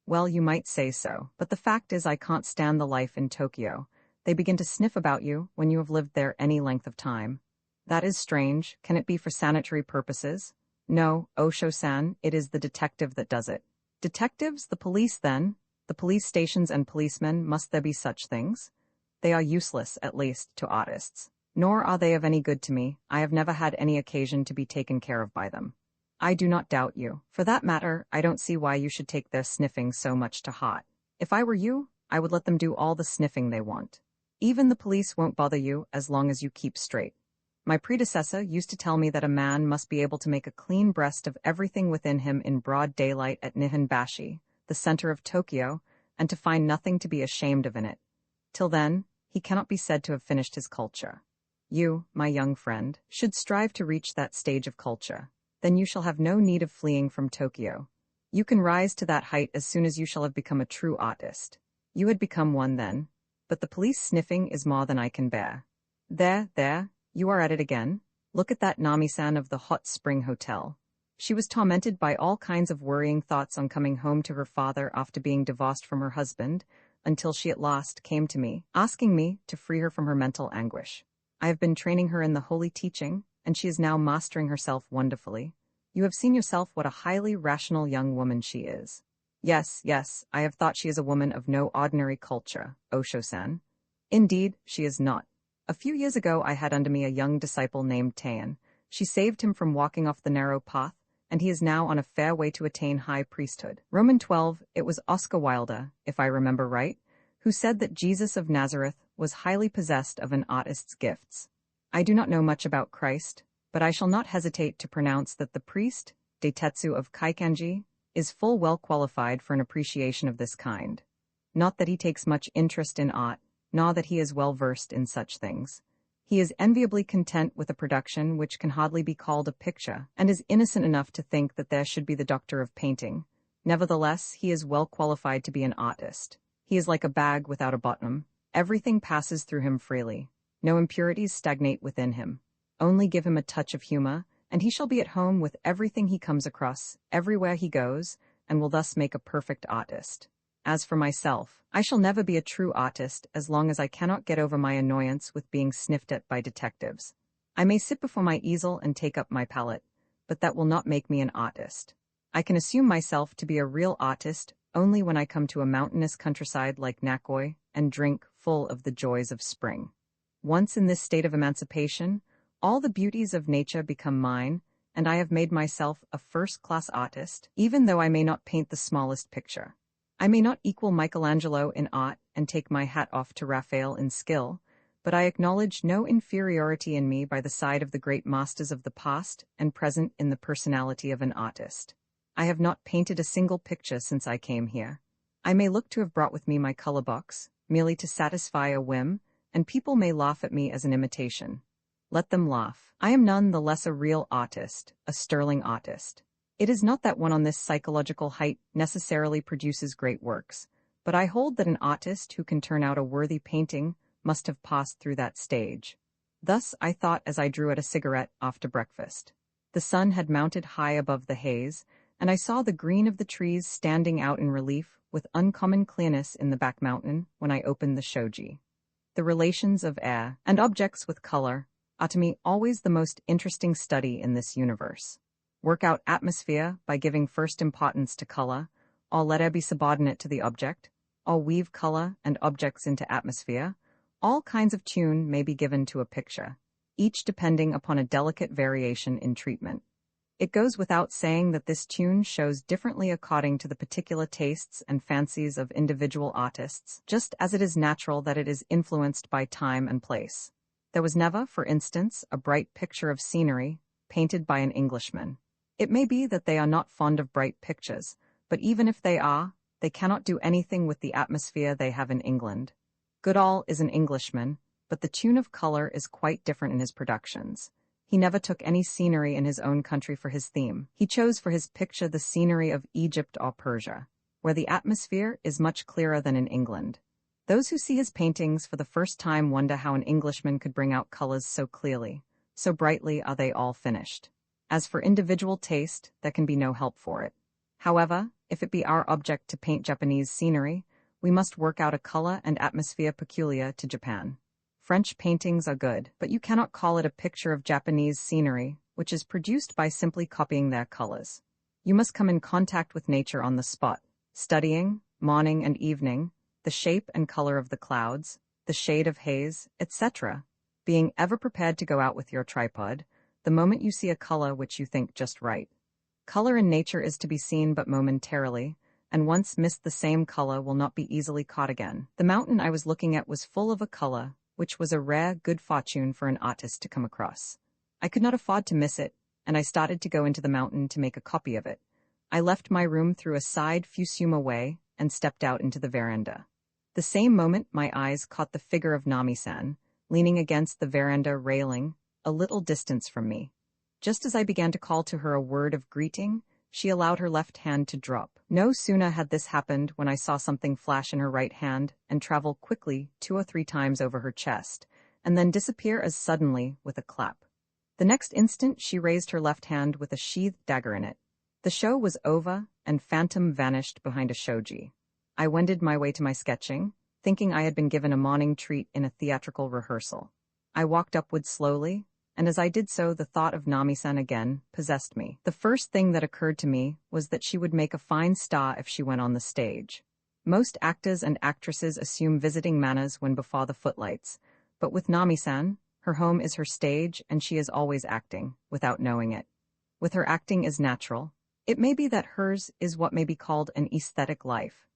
"Well, you might say so, but the fact is I can't stand the life in Tokyo. They begin to sniff about you when you have lived there any length of time." "That is strange. Can it be for sanitary purposes?" No, Osho-san, it is the detective that does it. Detectives, the police then? The police stations and policemen, must there be such things? They are useless, at least, to artists. Nor are they of any good to me. I have never had any occasion to be taken care of by them. I do not doubt you. For that matter, I don't see why you should take their sniffing so much to heart. If I were you, I would let them do all the sniffing they want. Even the police won't bother you as long as you keep straight. My predecessor used to tell me that a man must be able to make a clean breast of everything within him in broad daylight at Nihonbashi, the center of Tokyo, and to find nothing to be ashamed of in it. Till then, he cannot be said to have finished his culture. You, my young friend, should strive to reach that stage of culture. Then you shall have no need of fleeing from Tokyo. You can rise to that height as soon as you shall have become a true artist. You had become one then, but the police sniffing is more than I can bear. There, you are at it again. Look at that Nami-san of the Hot Spring Hotel. She was tormented by all kinds of worrying thoughts on coming home to her father after being divorced from her husband, until she at last came to me, asking me to free her from her mental anguish. I have been training her in the holy teaching, and she is now mastering herself wonderfully. You have seen yourself what a highly rational young woman she is. Yes, I have thought she is a woman of no ordinary culture, Osho-san. Indeed, she is not. A few years ago I had under me a young disciple named Taian. She saved him from walking off the narrow path, and he is now on a fair way to attain high priesthood. Roman 12, it was Oscar Wilde, if I remember right, who said that Jesus of Nazareth was highly possessed of an artist's gifts. I do not know much about Christ, but I shall not hesitate to pronounce that the priest, Deitetsu of Kaikanji, is full well qualified for an appreciation of this kind. Not that he takes much interest in art, nor that he is well versed in such things. He is enviably content with a production which can hardly be called a picture, and is innocent enough to think that there should be the doctor of painting. Nevertheless, he is well qualified to be an artist. He is like a bag without a bottom. Everything passes through him freely. No impurities stagnate within him. Only give him a touch of humor, and he shall be at home with everything he comes across, everywhere he goes, and will thus make a perfect artist. As for myself, I shall never be a true artist as long as I cannot get over my annoyance with being sniffed at by detectives. I may sit before my easel and take up my palette, but that will not make me an artist. I can assume myself to be a real artist only when I come to a mountainous countryside like Nakoi and drink full of the joys of spring. Once in this state of emancipation, all the beauties of nature become mine, and I have made myself a first-class artist, even though I may not paint the smallest picture. I may not equal Michelangelo in art and take my hat off to Raphael in skill, but I acknowledge no inferiority in me by the side of the great masters of the past and present in the personality of an artist. I have not painted a single picture since I came here. I may look to have brought with me my color box, merely to satisfy a whim, and people may laugh at me as an imitation. Let them laugh. I am none the less a real artist, a sterling artist. It is not that one on this psychological height necessarily produces great works, but I hold that an artist who can turn out a worthy painting must have passed through that stage. Thus I thought as I drew at a cigarette after breakfast. The sun had mounted high above the haze, and I saw the green of the trees standing out in relief with uncommon clearness in the back mountain when I opened the shoji. The relations of air and objects with color are to me always the most interesting study in this universe. Work out atmosphere by giving first importance to color, or let air be subordinate to the object, or weave color and objects into atmosphere. All kinds of tune may be given to a picture, each depending upon a delicate variation in treatment. It goes without saying that this tune shows differently according to the particular tastes and fancies of individual artists, just as it is natural that it is influenced by time and place. There was never, for instance, a bright picture of scenery painted by an Englishman. It may be that they are not fond of bright pictures, but even if they are, they cannot do anything with the atmosphere they have in England. Goodall is an Englishman, but the tune of color is quite different in his productions. He never took any scenery in his own country for his theme. He chose for his picture the scenery of Egypt or Persia, where the atmosphere is much clearer than in England. Those who see his paintings for the first time wonder how an Englishman could bring out colors so clearly. So brightly are they all finished. As for individual taste, there can be no help for it. However, if it be our object to paint Japanese scenery, we must work out a color and atmosphere peculiar to Japan. French paintings are good, but you cannot call it a picture of Japanese scenery, which is produced by simply copying their colors. You must come in contact with nature on the spot, studying, morning and evening, the shape and color of the clouds, the shade of haze, etc., being ever prepared to go out with your tripod, the moment you see a color which you think just right. Color in nature is to be seen but momentarily, and once missed the same color will not be easily caught again. The mountain I was looking at was full of a color, which was a rare good fortune for an artist to come across. I could not afford to miss it, and I started to go into the mountain to make a copy of it. I left my room through a side fusuma way and stepped out into the veranda. The same moment my eyes caught the figure of Nami-san, leaning against the veranda railing, a little distance from me. Just as I began to call to her a word of greeting, she allowed her left hand to drop. No sooner had this happened when I saw something flash in her right hand and travel quickly 2 or 3 times over her chest, and then disappear as suddenly with a clap. The next instant she raised her left hand with a sheathed dagger in it. The show was over, and Phantom vanished behind a shoji. I wended my way to my sketching, thinking I had been given a morning treat in a theatrical rehearsal. I walked upward slowly, and as I did so the thought of Nami-san again possessed me. The first thing that occurred to me was that she would make a fine star if she went on the stage. Most actors and actresses assume visiting manners when before the footlights, but with Nami-san, her home is her stage and she is always acting, without knowing it. With her acting is natural. It may be that hers is what may be called an aesthetic life.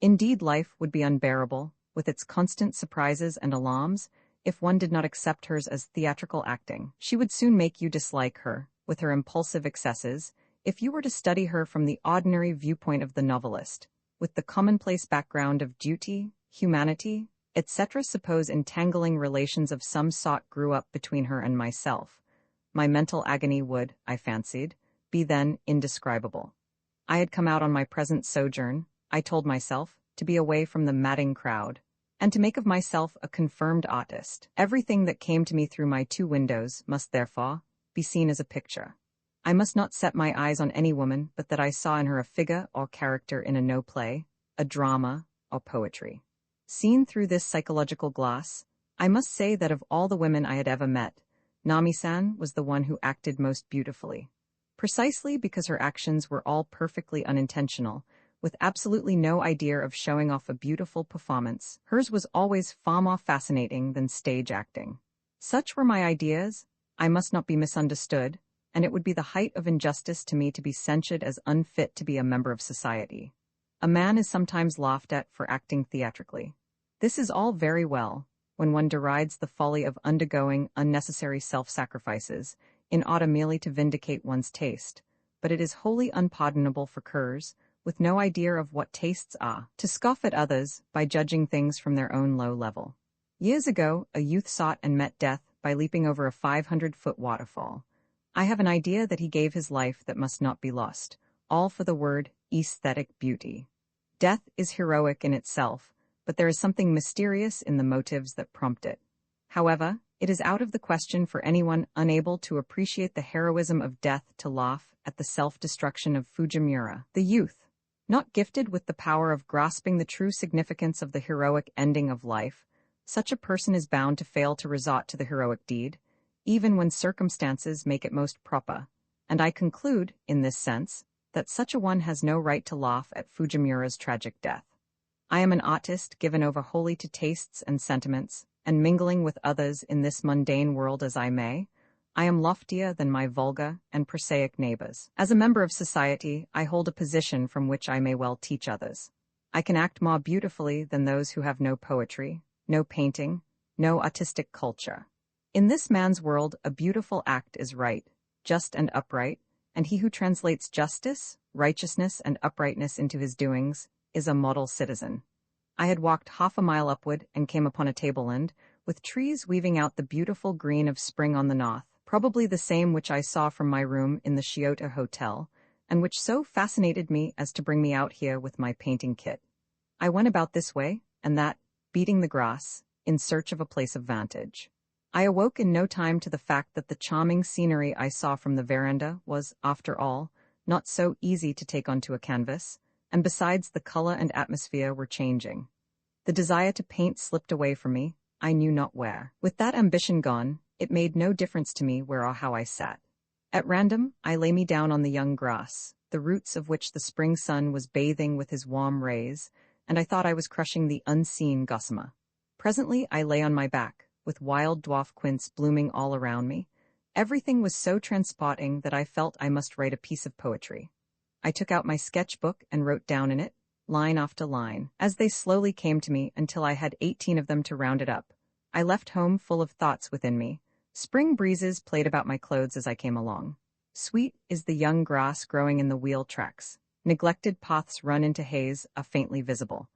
Indeed, life would be unbearable, with its constant surprises and alarms, if one did not accept hers as theatrical acting. She would soon make you dislike her, with her impulsive excesses, if you were to study her from the ordinary viewpoint of the novelist, with the commonplace background of duty, humanity, etc. Suppose entangling relations of some sort grew up between her and myself. My mental agony would, I fancied, be then indescribable. I had come out on my present sojourn, I told myself, to be away from the madding crowd, and to make of myself a confirmed artist. Everything that came to me through my 2 windows must, therefore, be seen as a picture. I must not set my eyes on any woman but that I saw in her a figure or character in a no play, a drama, or poetry. Seen through this psychological glass, I must say that of all the women I had ever met, Nami-san was the one who acted most beautifully. Precisely because her actions were all perfectly unintentional, with absolutely no idea of showing off a beautiful performance, hers was always far more fascinating than stage acting. Such were my ideas. I must not be misunderstood, and it would be the height of injustice to me to be censured as unfit to be a member of society. A man is sometimes laughed at for acting theatrically. This is all very well, when one derides the folly of undergoing unnecessary self-sacrifices, in order merely to vindicate one's taste, but it is wholly unpardonable for curs, with no idea of what tastes are, to scoff at others by judging things from their own low level. Years ago, a youth sought and met death by leaping over a 500-foot waterfall. I have an idea that he gave his life that must not be lost, all for the word aesthetic beauty. Death is heroic in itself, but there is something mysterious in the motives that prompt it. However, it is out of the question for anyone unable to appreciate the heroism of death to laugh at the self-destruction of Fujimura, the youth. Not gifted with the power of grasping the true significance of the heroic ending of life, such a person is bound to fail to resort to the heroic deed, even when circumstances make it most proper, and I conclude, in this sense, that such a one has no right to laugh at Fujimura's tragic death. I am an artist given over wholly to tastes and sentiments, and mingling with others in this mundane world as I may, I am loftier than my vulgar and prosaic neighbors. As a member of society, I hold a position from which I may well teach others. I can act more beautifully than those who have no poetry, no painting, no artistic culture. In this man's world, a beautiful act is right, just and upright, and he who translates justice, righteousness, and uprightness into his doings is a model citizen. I had walked half a mile upward and came upon a tableland, with trees weaving out the beautiful green of spring on the north, probably the same which I saw from my room in the Shiota Hotel, and which so fascinated me as to bring me out here with my painting kit. I went about this way and that, beating the grass, in search of a place of vantage. I awoke in no time to the fact that the charming scenery I saw from the veranda was, after all, not so easy to take onto a canvas, and besides the color and atmosphere were changing. The desire to paint slipped away from me, I knew not where. With that ambition gone, it made no difference to me where or how I sat. At random, I lay me down on the young grass, the roots of which the spring sun was bathing with his warm rays, and I thought I was crushing the unseen gossamer. Presently I lay on my back, with wild dwarf quince blooming all around me. Everything was so transporting that I felt I must write a piece of poetry. I took out my sketchbook and wrote down in it, line after line, as they slowly came to me until I had 18 of them to round it up. I left home full of thoughts within me. Spring breezes played about my clothes as I came along. Sweet is the young grass growing in the wheel tracks. Neglected paths run into haze are faintly visible.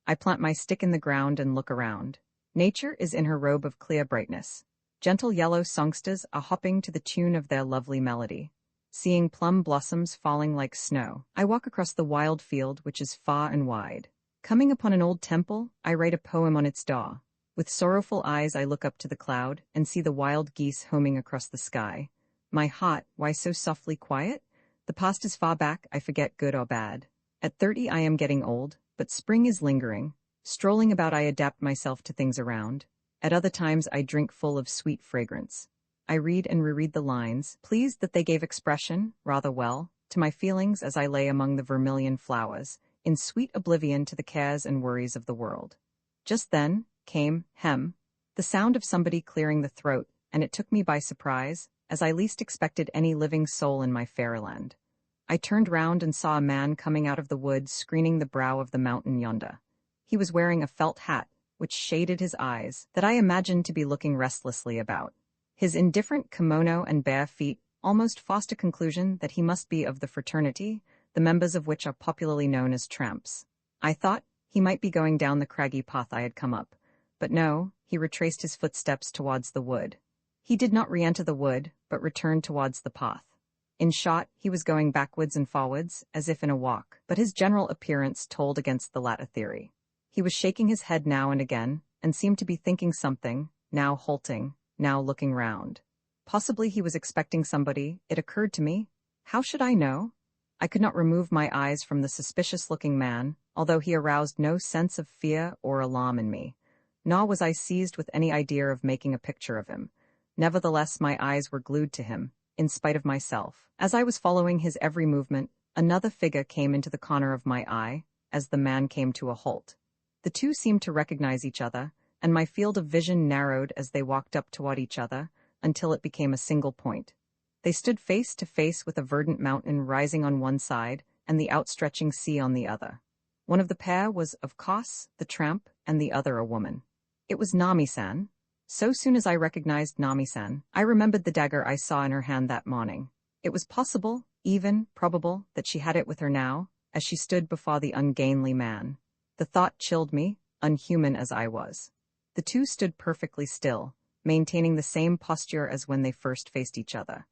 I plant my stick in the ground and look around. Nature is in her robe of clear brightness. Gentle yellow songsters are hopping to the tune of their lovely melody. Seeing plum blossoms falling like snow, I walk across the wild field which is far and wide. Coming upon an old temple, I write a poem on its door. With sorrowful eyes I look up to the cloud and see the wild geese homing across the sky. My heart, why so softly quiet? The past is far back, I forget good or bad. At 30 I am getting old, but spring is lingering. Strolling about I adapt myself to things around. At other times I drink full of sweet fragrance. I read and reread the lines, pleased that they gave expression, rather well, to my feelings as I lay among the vermilion flowers, in sweet oblivion to the cares and worries of the world. Just then came, the sound of somebody clearing the throat, and it took me by surprise, as I least expected any living soul in my fairyland. I turned round and saw a man coming out of the woods screening the brow of the mountain yonder. He was wearing a felt hat, which shaded his eyes, that I imagined to be looking restlessly about. His indifferent kimono and bare feet almost forced a conclusion that he must be of the fraternity, the members of which are popularly known as tramps. I thought he might be going down the craggy path I had come up, but no, he retraced his footsteps towards the wood. He did not re-enter the wood, but returned towards the path. In short, he was going backwards and forwards, as if in a walk, but his general appearance told against the latter theory. He was shaking his head now and again, and seemed to be thinking something, now halting, now looking round. Possibly he was expecting somebody, it occurred to me. How should I know? I could not remove my eyes from the suspicious-looking man, although he aroused no sense of fear or alarm in me. Nor was I seized with any idea of making a picture of him. Nevertheless, my eyes were glued to him, in spite of myself. As I was following his every movement, another figure came into the corner of my eye, as the man came to a halt. The two seemed to recognize each other, and my field of vision narrowed as they walked up toward each other, until it became a single point. They stood face to face with a verdant mountain rising on one side, and the outstretching sea on the other. One of the pair was, of course, the tramp, and the other a woman. It was Nami-san. So soon as I recognized Nami-san, I remembered the dagger I saw in her hand that morning. It was possible, even probable, that she had it with her now, as she stood before the ungainly man. The thought chilled me, unhuman as I was. The two stood perfectly still, maintaining the same posture as when they first faced each other.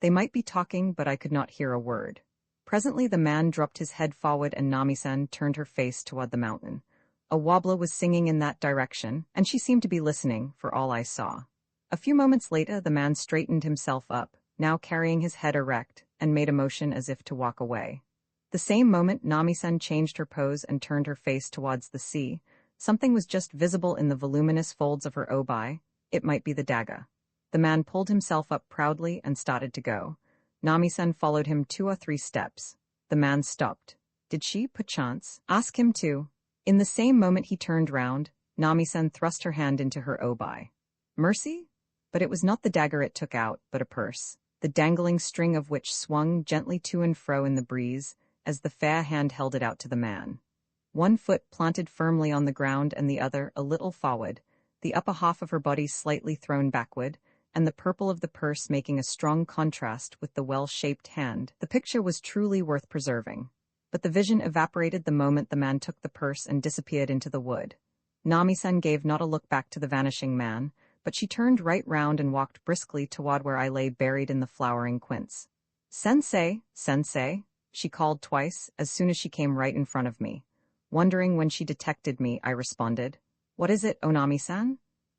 They might be talking, but I could not hear a word. Presently the man dropped his head forward and Nami-san turned her face toward the mountain. A wobbler was singing in that direction, and she seemed to be listening, for all I saw. A few moments later the man straightened himself up, now carrying his head erect, and made a motion as if to walk away. The same moment Nami-san changed her pose and turned her face towards the sea. Something was just visible in the voluminous folds of her obi. It might be the dagger. The man pulled himself up proudly and started to go. Nami-san followed him 2 or 3 steps. The man stopped. Did she, perchance, ask him to? In the same moment he turned round. Nami-san thrust her hand into her obi. Mercy? But it was not the dagger it took out, but a purse, the dangling string of which swung gently to and fro in the breeze, as the fair hand held it out to the man. One foot planted firmly on the ground and the other a little forward, the upper half of her body slightly thrown backward, and the purple of the purse making a strong contrast with the well-shaped hand. The picture was truly worth preserving. But the vision evaporated the moment the man took the purse and disappeared into the wood. Nami-san gave not a look back to the vanishing man, but she turned right round and walked briskly toward where I lay buried in the flowering quince. Sensei, sensei, she called twice, as soon as she came right in front of me. Wondering when she detected me, I responded, What is it, Onami-san?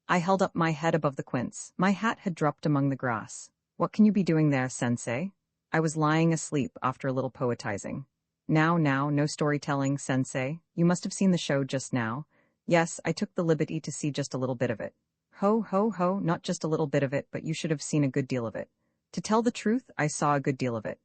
I held up my head above the quince. My hat had dropped among the grass. What can you be doing there, sensei? I was lying asleep after a little poetizing. Now, no storytelling, sensei. You must have seen the show just now. Yes, I took the liberty to see just a little bit of it. Ho, not just a little bit of it, but you should have seen a good deal of it. To tell the truth, I saw a good deal of it.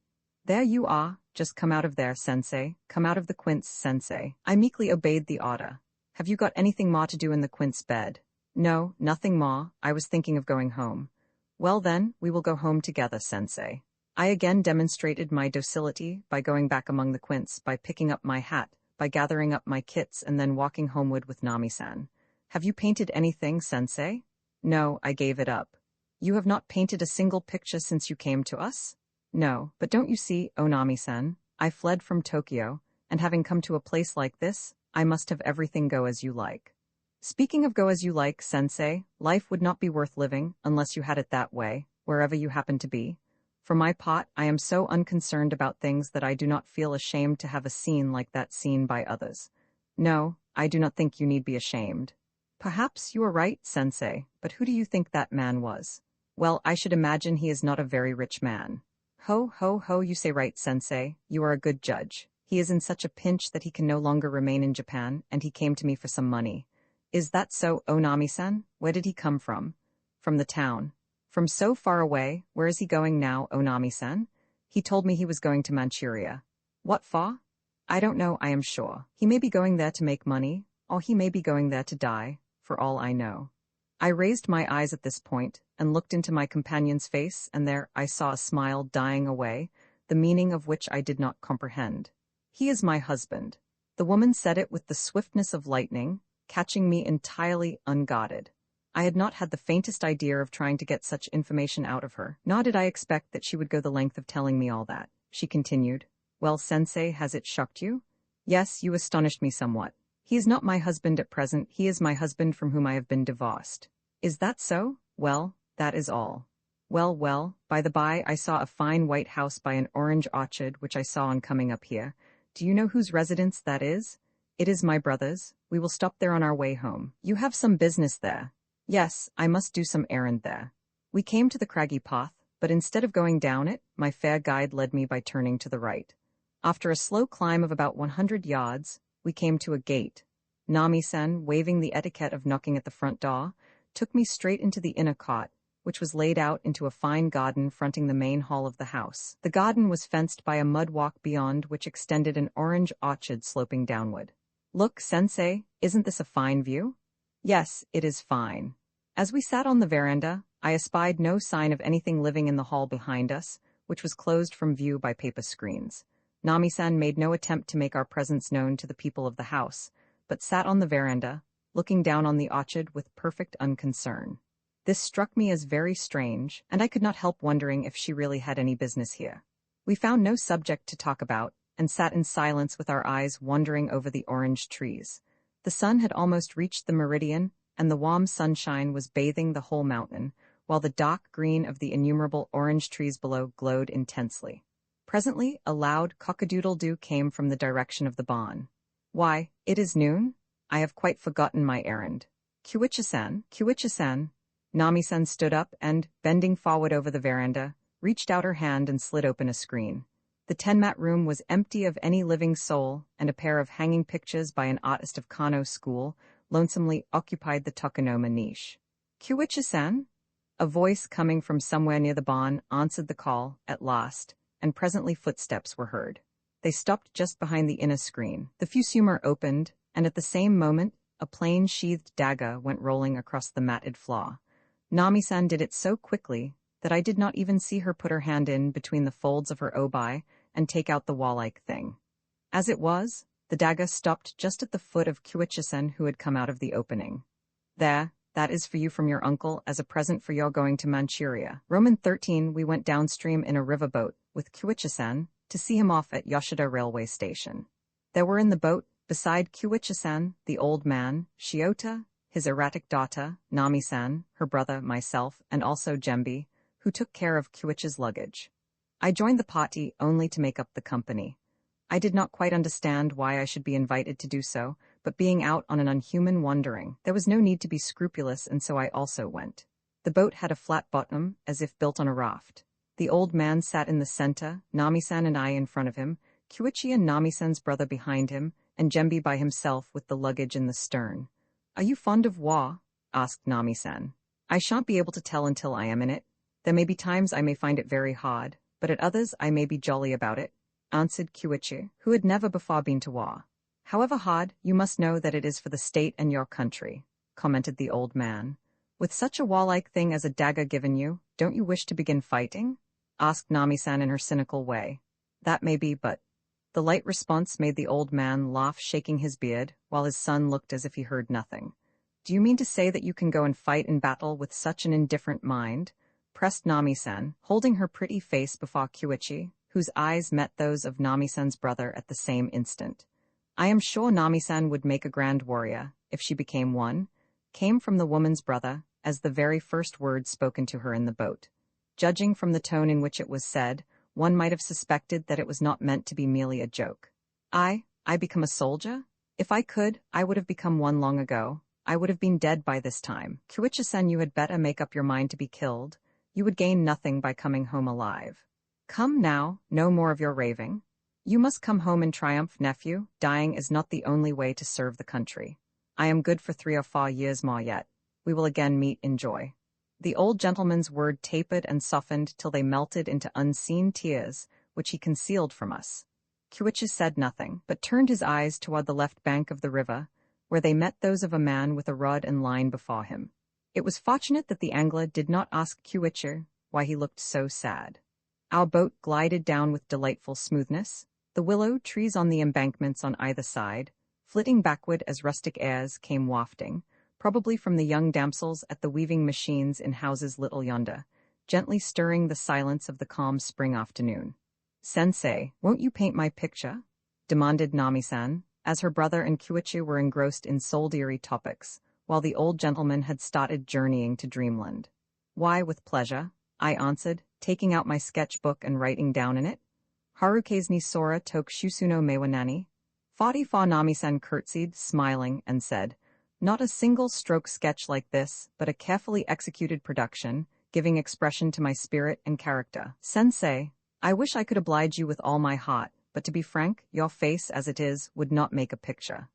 There you are, just come out of there, sensei, come out of the quince, sensei. I meekly obeyed the order. Have you got anything more to do in the quince bed? No, nothing more, I was thinking of going home. Well then, we will go home together, sensei. I again demonstrated my docility by going back among the quince, by picking up my hat, by gathering up my kits and then walking homeward with Nami-san. Have you painted anything, sensei? No, I gave it up. You have not painted a single picture since you came to us? No, but don't you see, Nami-san, I fled from Tokyo, and having come to a place like this, I must have everything go as you like. Speaking of go as you like, sensei, life would not be worth living unless you had it that way, wherever you happen to be. For my part, I am so unconcerned about things that I do not feel ashamed to have a scene like that seen by others. No, I do not think you need be ashamed. Perhaps you are right, sensei, but who do you think that man was? Well, I should imagine he is not a very rich man. Ho, ho, ho, you say right, sensei, you are a good judge. He is in such a pinch that he can no longer remain in Japan, and he came to me for some money. Is that so, Onami-san? Where did he come from? From the town. From so far away, where is he going now, Onami-san? He told me he was going to Manchuria. What for? I don't know, I am sure. He may be going there to make money, or he may be going there to die, for all I know. I raised my eyes at this point, and looked into my companion's face, and there I saw a smile dying away, the meaning of which I did not comprehend. He is my husband. The woman said it with the swiftness of lightning, catching me entirely unguarded. I had not had the faintest idea of trying to get such information out of her, nor did I expect that she would go the length of telling me all that. She continued, Well, sensei, has it shocked you? Yes, you astonished me somewhat. He is not my husband at present, he is my husband from whom I have been divorced. Is that so? Well, that is all. Well, by the by, I saw a fine white house by an orange orchard which I saw on coming up here. Do you know whose residence that is? It is my brother's. We will stop there on our way home. You have some business there. Yes, I must do some errand there. We came to the craggy path, but instead of going down it, my fair guide led me by turning to the right. After a slow climb of about 100 yards, we came to a gate. Nami-san, waving the etiquette of knocking at the front door, took me straight into the inner court, which was laid out into a fine garden fronting the main hall of the house. The garden was fenced by a mud walk beyond which extended an orange orchard sloping downward. Look, sensei, isn't this a fine view? Yes, it is fine. As we sat on the veranda, I espied no sign of anything living in the hall behind us, which was closed from view by paper screens. Nami-san made no attempt to make our presence known to the people of the house, but sat on the veranda, looking down on the orchard with perfect unconcern. This struck me as very strange, and I could not help wondering if she really had any business here. We found no subject to talk about, and sat in silence with our eyes wandering over the orange trees. The sun had almost reached the meridian, and the warm sunshine was bathing the whole mountain, while the dark green of the innumerable orange trees below glowed intensely. Presently, a loud cock-a-doodle-doo came from the direction of the barn. Why, it is noon? I have quite forgotten my errand. Kuichi-san, Kuichi-san. Nami-san stood up and, bending forward over the veranda, reached out her hand and slid open a screen. The 10-mat room was empty of any living soul, and a pair of hanging pictures by an artist of Kano school lonesomely occupied the tokonoma niche. Kuichi-san? A voice coming from somewhere near the barn answered the call, at last, and presently footsteps were heard. They stopped just behind the inner screen. The fusumer opened, and at the same moment, a plain sheathed dagger went rolling across the matted floor. Nami-san did it so quickly that I did not even see her put her hand in between the folds of her obi and take out the wall-like thing. As it was, the dagger stopped just at the foot of Kuichi-san, who had come out of the opening. There, that is for you from your uncle as a present for your going to Manchuria. Roman 13, we went downstream in a riverboat with Kuichi-san to see him off at Yoshida railway station. There were in the boat, beside Kuichi-san, the old man, Shiota, his erratic daughter, Nami-san, her brother, myself, and also Jembi, who took care of Kuichi's luggage. I joined the party only to make up the company. I did not quite understand why I should be invited to do so, but being out on an unhuman wandering, there was no need to be scrupulous, and so I also went. The boat had a flat bottom, as if built on a raft. The old man sat in the center, Nami-san and I in front of him, Kuichi and Nami-san's brother behind him, and Jembi by himself with the luggage in the stern. "Are you fond of war?" asked Nami-san. "I shan't be able to tell until I am in it. There may be times I may find it very hard, but at others I may be jolly about it, answered Kyuichi, who had never before been to war. However hard, you must know that it is for the state and your country, commented the old man. With such a warlike thing as a dagger given you, don't you wish to begin fighting? Asked Nami-san in her cynical way. That may be, but... The light response made the old man laugh, shaking his beard, while his son looked as if he heard nothing. Do you mean to say that you can go and fight in battle with such an indifferent mind? Pressed Nami-san, holding her pretty face before Kyuichi, whose eyes met those of Nami-san's brother at the same instant. I am sure Nami-san would make a grand warrior, if she became one, came from the woman's brother, as the very first word spoken to her in the boat. Judging from the tone in which it was said, one might have suspected that it was not meant to be merely a joke. I become a soldier? If I could, I would have become one long ago. I would have been dead by this time. Kyuichi-san, you had better make up your mind to be killed. You would gain nothing by coming home alive. Come now, no more of your raving. You must come home in triumph, nephew. Dying is not the only way to serve the country. I am good for 3 or 4 years more yet. We will again meet in joy. The old gentleman's word tapered and softened till they melted into unseen tears, which he concealed from us. Kyuichi said nothing, but turned his eyes toward the left bank of the river, where they met those of a man with a rod and line before him. It was fortunate that the angler did not ask Kyuichi why he looked so sad. Our boat glided down with delightful smoothness, the willow trees on the embankments on either side, flitting backward as rustic airs came wafting, probably from the young damsels at the weaving machines in houses little yonder, gently stirring the silence of the calm spring afternoon. Sensei, won't you paint my picture? Demanded Nami-san, as her brother and Kyuichi were engrossed in soul-deary topics, while the old gentleman had started journeying to dreamland. Why, with pleasure, I answered, taking out my sketchbook and writing down in it. Harukaze ni sora toku shusuno mewa nani? 44 Nami-san curtsied, smiling, and said, not a single stroke sketch like this, but a carefully executed production, giving expression to my spirit and character. Sensei, I wish I could oblige you with all my heart, but to be frank, your face as it is would not make a picture.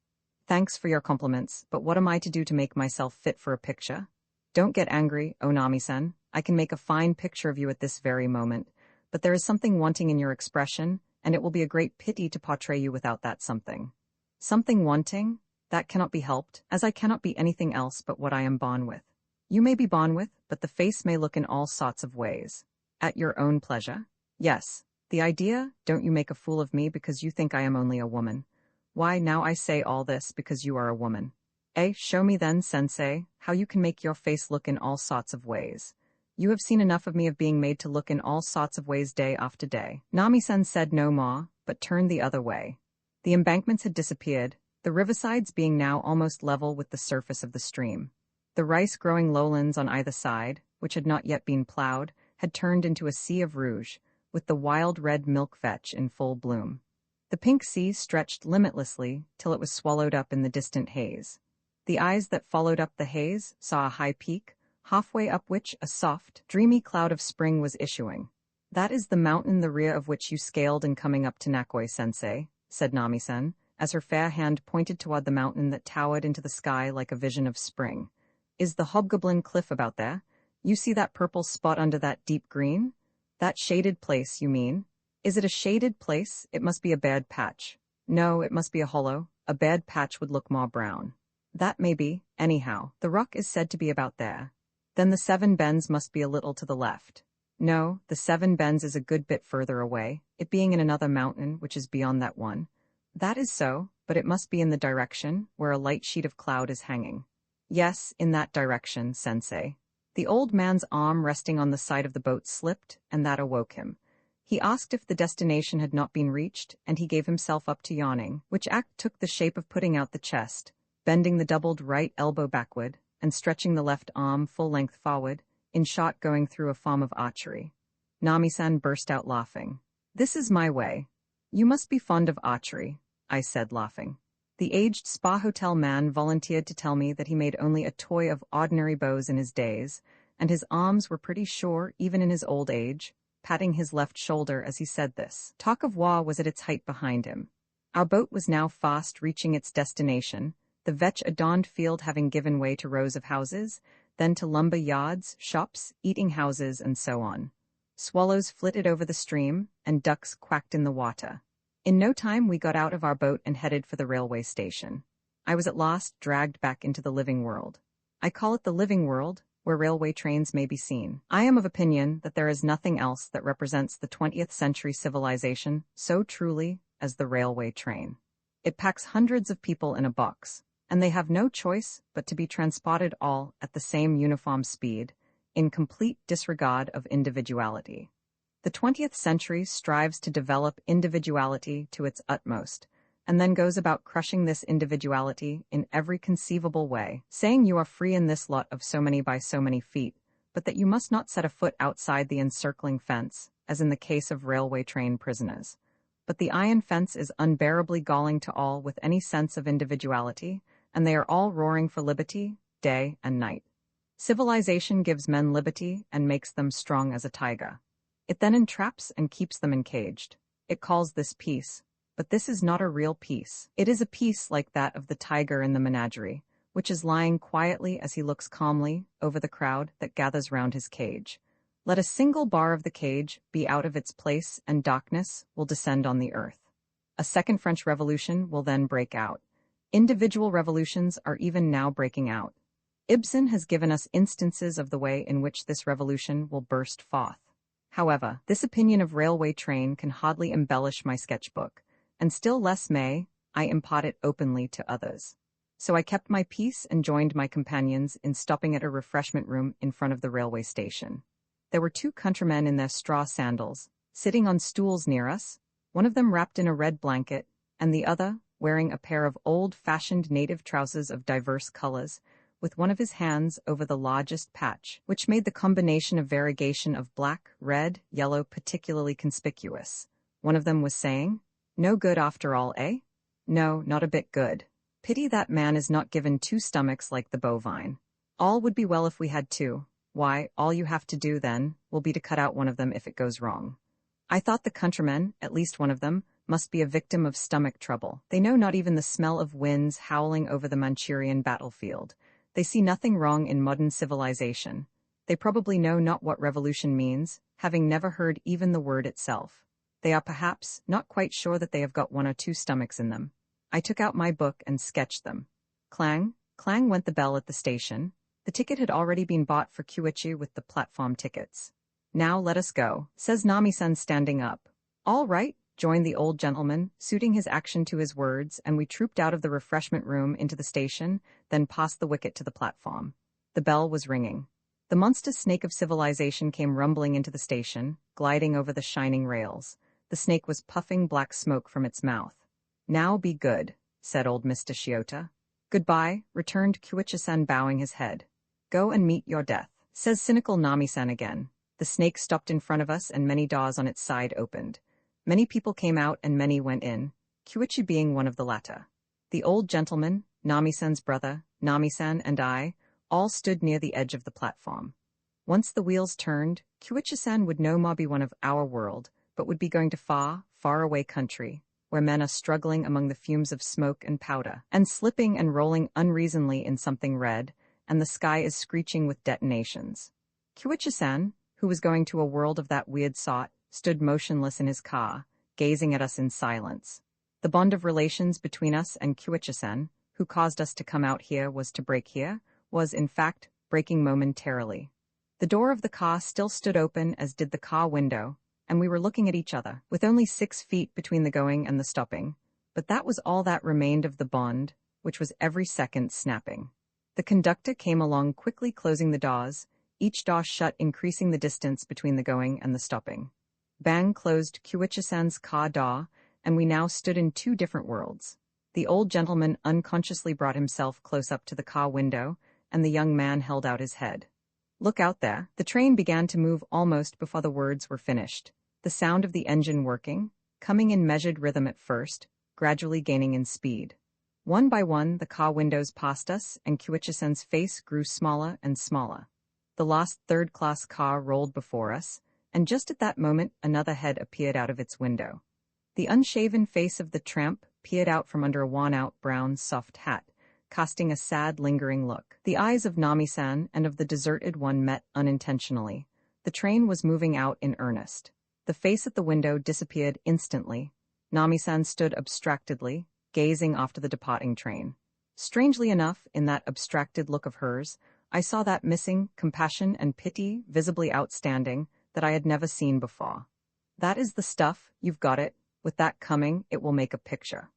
Thanks for your compliments, but what am I to do to make myself fit for a picture? Don't get angry, O Nami-san. I can make a fine picture of you at this very moment, but there is something wanting in your expression, and it will be a great pity to portray you without that something. Something wanting? That cannot be helped, as I cannot be anything else but what I am born with. You may be born with, but the face may look in all sorts of ways. At your own pleasure? Yes. The idea, don't you make a fool of me because you think I am only a woman. Why, now I say all this because you are a woman. Show me then, sensei, how you can make your face look in all sorts of ways. You have seen enough of me of being made to look in all sorts of ways day after day. Nami-san said no more, but turned the other way. The embankments had disappeared, the riversides being now almost level with the surface of the stream. The rice-growing lowlands on either side, which had not yet been plowed, had turned into a sea of rouge, with the wild red milk vetch in full bloom. The pink sea stretched limitlessly till it was swallowed up in the distant haze. The eyes that followed up the haze saw a high peak, halfway up which a soft, dreamy cloud of spring was issuing. That is the mountain the rear of which you scaled in coming up to Nakoi-sensei, said Nami-san, as her fair hand pointed toward the mountain that towered into the sky like a vision of spring. Is the Hobgoblin Cliff about there? You see that purple spot under that deep green? That shaded place, you mean? Is it a shaded place? It must be a bared patch. No, it must be a hollow. A bared patch would look more brown. That may be. Anyhow, the rock is said to be about there. Then the 7 Bends must be a little to the left. No, the 7 Bends is a good bit further away, it being in another mountain which is beyond that one. That is so, but it must be in the direction where a light sheet of cloud is hanging. Yes, in that direction, sensei. The old man's arm resting on the side of the boat slipped, and that awoke him. He asked if the destination had not been reached, and he gave himself up to yawning, which act took the shape of putting out the chest, bending the doubled right elbow backward, and stretching the left arm full length forward, in shot going through a form of archery. Nami-san burst out laughing. This is my way. You must be fond of archery, I said, laughing. The aged spa hotel man volunteered to tell me that he made only a toy of ordinary bows in his days, and his arms were pretty sure even in his old age, patting his left shoulder as he said this. Talk of war was at its height behind him. Our boat was now fast reaching its destination, the vetch-adorned field having given way to rows of houses, then to lumber yards, shops, eating houses, and so on. Swallows flitted over the stream, and ducks quacked in the water. In no time we got out of our boat and headed for the railway station. I was at last dragged back into the living world. I call it the living world, where railway trains may be seen. I am of opinion that there is nothing else that represents the 20th century civilization so truly as the railway train. It packs hundreds of people in a box, and they have no choice but to be transported all at the same uniform speed, in complete disregard of individuality. The 20th century strives to develop individuality to its utmost, and then goes about crushing this individuality in every conceivable way, saying you are free in this lot of so many by so many feet, but that you must not set a foot outside the encircling fence, as in the case of railway train prisoners. But the iron fence is unbearably galling to all with any sense of individuality, and they are all roaring for liberty, day and night. Civilization gives men liberty and makes them strong as a tiger. It then entraps and keeps them encaged. It calls this peace. But this is not a real peace. It is a peace like that of the tiger in the menagerie, which is lying quietly as he looks calmly over the crowd that gathers round his cage. Let a single bar of the cage be out of its place and darkness will descend on the earth. A second French Revolution will then break out. Individual revolutions are even now breaking out. Ibsen has given us instances of the way in which this revolution will burst forth. However, this opinion of railway train can hardly embellish my sketchbook, and still less may I impart it openly to others. So I kept my peace and joined my companions in stopping at a refreshment room in front of the railway station. There were two countrymen in their straw sandals, sitting on stools near us, one of them wrapped in a red blanket, and the other wearing a pair of old-fashioned native trousers of diverse colors, with one of his hands over the largest patch, which made the combination of variegation of black, red, yellow particularly conspicuous. One of them was saying, "No good after all, eh? No, not a bit good. Pity that man is not given two stomachs like the bovine. All would be well if we had two. Why, all you have to do, then, will be to cut out one of them if it goes wrong." I thought the countrymen, at least one of them, must be a victim of stomach trouble. They know not even the smell of winds howling over the Manchurian battlefield. They see nothing wrong in modern civilization. They probably know not what revolution means, having never heard even the word itself. They are perhaps not quite sure that they have got one or two stomachs in them. I took out my book and sketched them. Clang, clang went the bell at the station. The ticket had already been bought for Kyuichi with the platform tickets. "Now let us go," says Nami-san standing up. "All right," joined the old gentleman, suiting his action to his words, and we trooped out of the refreshment room into the station, then past the wicket to the platform. The bell was ringing. The monster snake of civilization came rumbling into the station, gliding over the shining rails. The snake was puffing black smoke from its mouth. "Now be good," said old Mr. Shiota. "Goodbye," returned Kyuichi-san, bowing his head. "Go and meet your death," says cynical Nami-san again. The snake stopped in front of us and many doors on its side opened. Many people came out and many went in, Kyuichi being one of the latter. The old gentleman, Nami-san's brother, Nami-san, and I all stood near the edge of the platform. Once the wheels turned, Kyuichi-san would no more be one of our world, but would be going to far, far away country, where men are struggling among the fumes of smoke and powder, and slipping and rolling unreasonably in something red, and the sky is screeching with detonations. Kyuichi-san, who was going to a world of that weird sort, stood motionless in his car, gazing at us in silence. The bond of relations between us and Kyuichi-san, who caused us to come out here was to break here, was, in fact, breaking momentarily. The door of the car still stood open, as did the car window, and we were looking at each other, with only 6 feet between the going and the stopping. But that was all that remained of the bond, which was every second snapping. The conductor came along quickly, closing the doors, each door shut, increasing the distance between the going and the stopping. Bang closed Kyuichi-san's car door, and we now stood in two different worlds. The old gentleman unconsciously brought himself close up to the car window, and the young man held out his head. "Look out there." The train began to move almost before the words were finished. The sound of the engine working, coming in measured rhythm at first, gradually gaining in speed. One by one, the car windows passed us, and Kyuichi-san's face grew smaller and smaller. The last third-class car rolled before us, and just at that moment another head appeared out of its window. The unshaven face of the tramp peered out from under a worn-out brown soft hat, casting a sad, lingering look. The eyes of Nami-san and of the deserted one met unintentionally. The train was moving out in earnest. The face at the window disappeared instantly. Nami-san stood abstractedly, gazing after the departing train. Strangely enough, in that abstracted look of hers, I saw that missing compassion and pity visibly outstanding that I had never seen before. "That is the stuff, you've got it. With that coming, it will make a picture."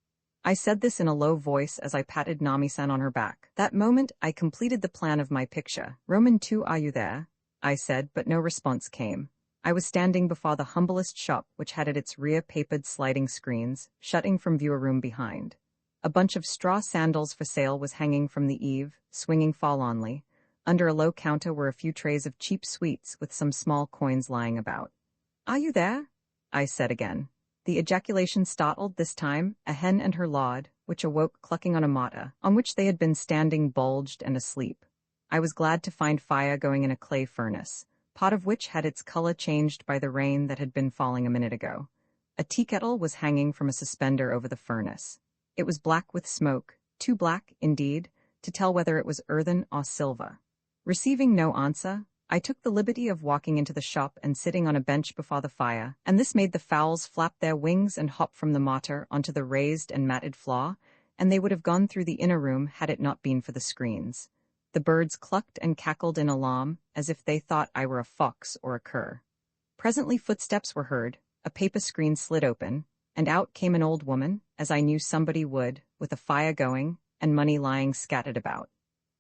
I said this in a low voice as I patted Nami-san on her back. That moment, I completed the plan of my picture. "Roman 2, are you there?" I said, but no response came. I was standing before the humblest shop, which had at its rear papered sliding screens, shutting from view a room behind. A bunch of straw sandals for sale was hanging from the eave, swinging forlornly. Under a low counter were a few trays of cheap sweets with some small coins lying about. "Are you there?" I said again. The ejaculation startled, this time, a hen and her lord, which awoke clucking on a matta, on which they had been standing bulged and asleep. I was glad to find fire going in a clay furnace, part of which had its color changed by the rain that had been falling a minute ago. A tea kettle was hanging from a suspender over the furnace. It was black with smoke, too black, indeed, to tell whether it was earthen or silver. Receiving no answer, I took the liberty of walking into the shop and sitting on a bench before the fire, and this made the fowls flap their wings and hop from the matter onto the raised and matted floor, and they would have gone through the inner room had it not been for the screens. The birds clucked and cackled in alarm, as if they thought I were a fox or a cur. Presently footsteps were heard, a paper screen slid open, and out came an old woman, as I knew somebody would, with a fire going, and money lying scattered about.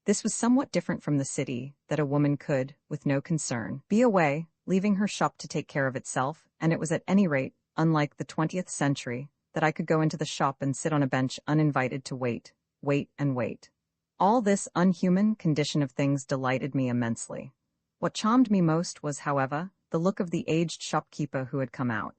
This was somewhat different from the city, that a woman could, with no concern, be away, leaving her shop to take care of itself, and it was at any rate, unlike the 20th century, that I could go into the shop and sit on a bench uninvited to wait and wait. All this unhuman condition of things delighted me immensely. What charmed me most was, however, the look of the aged shopkeeper who had come out.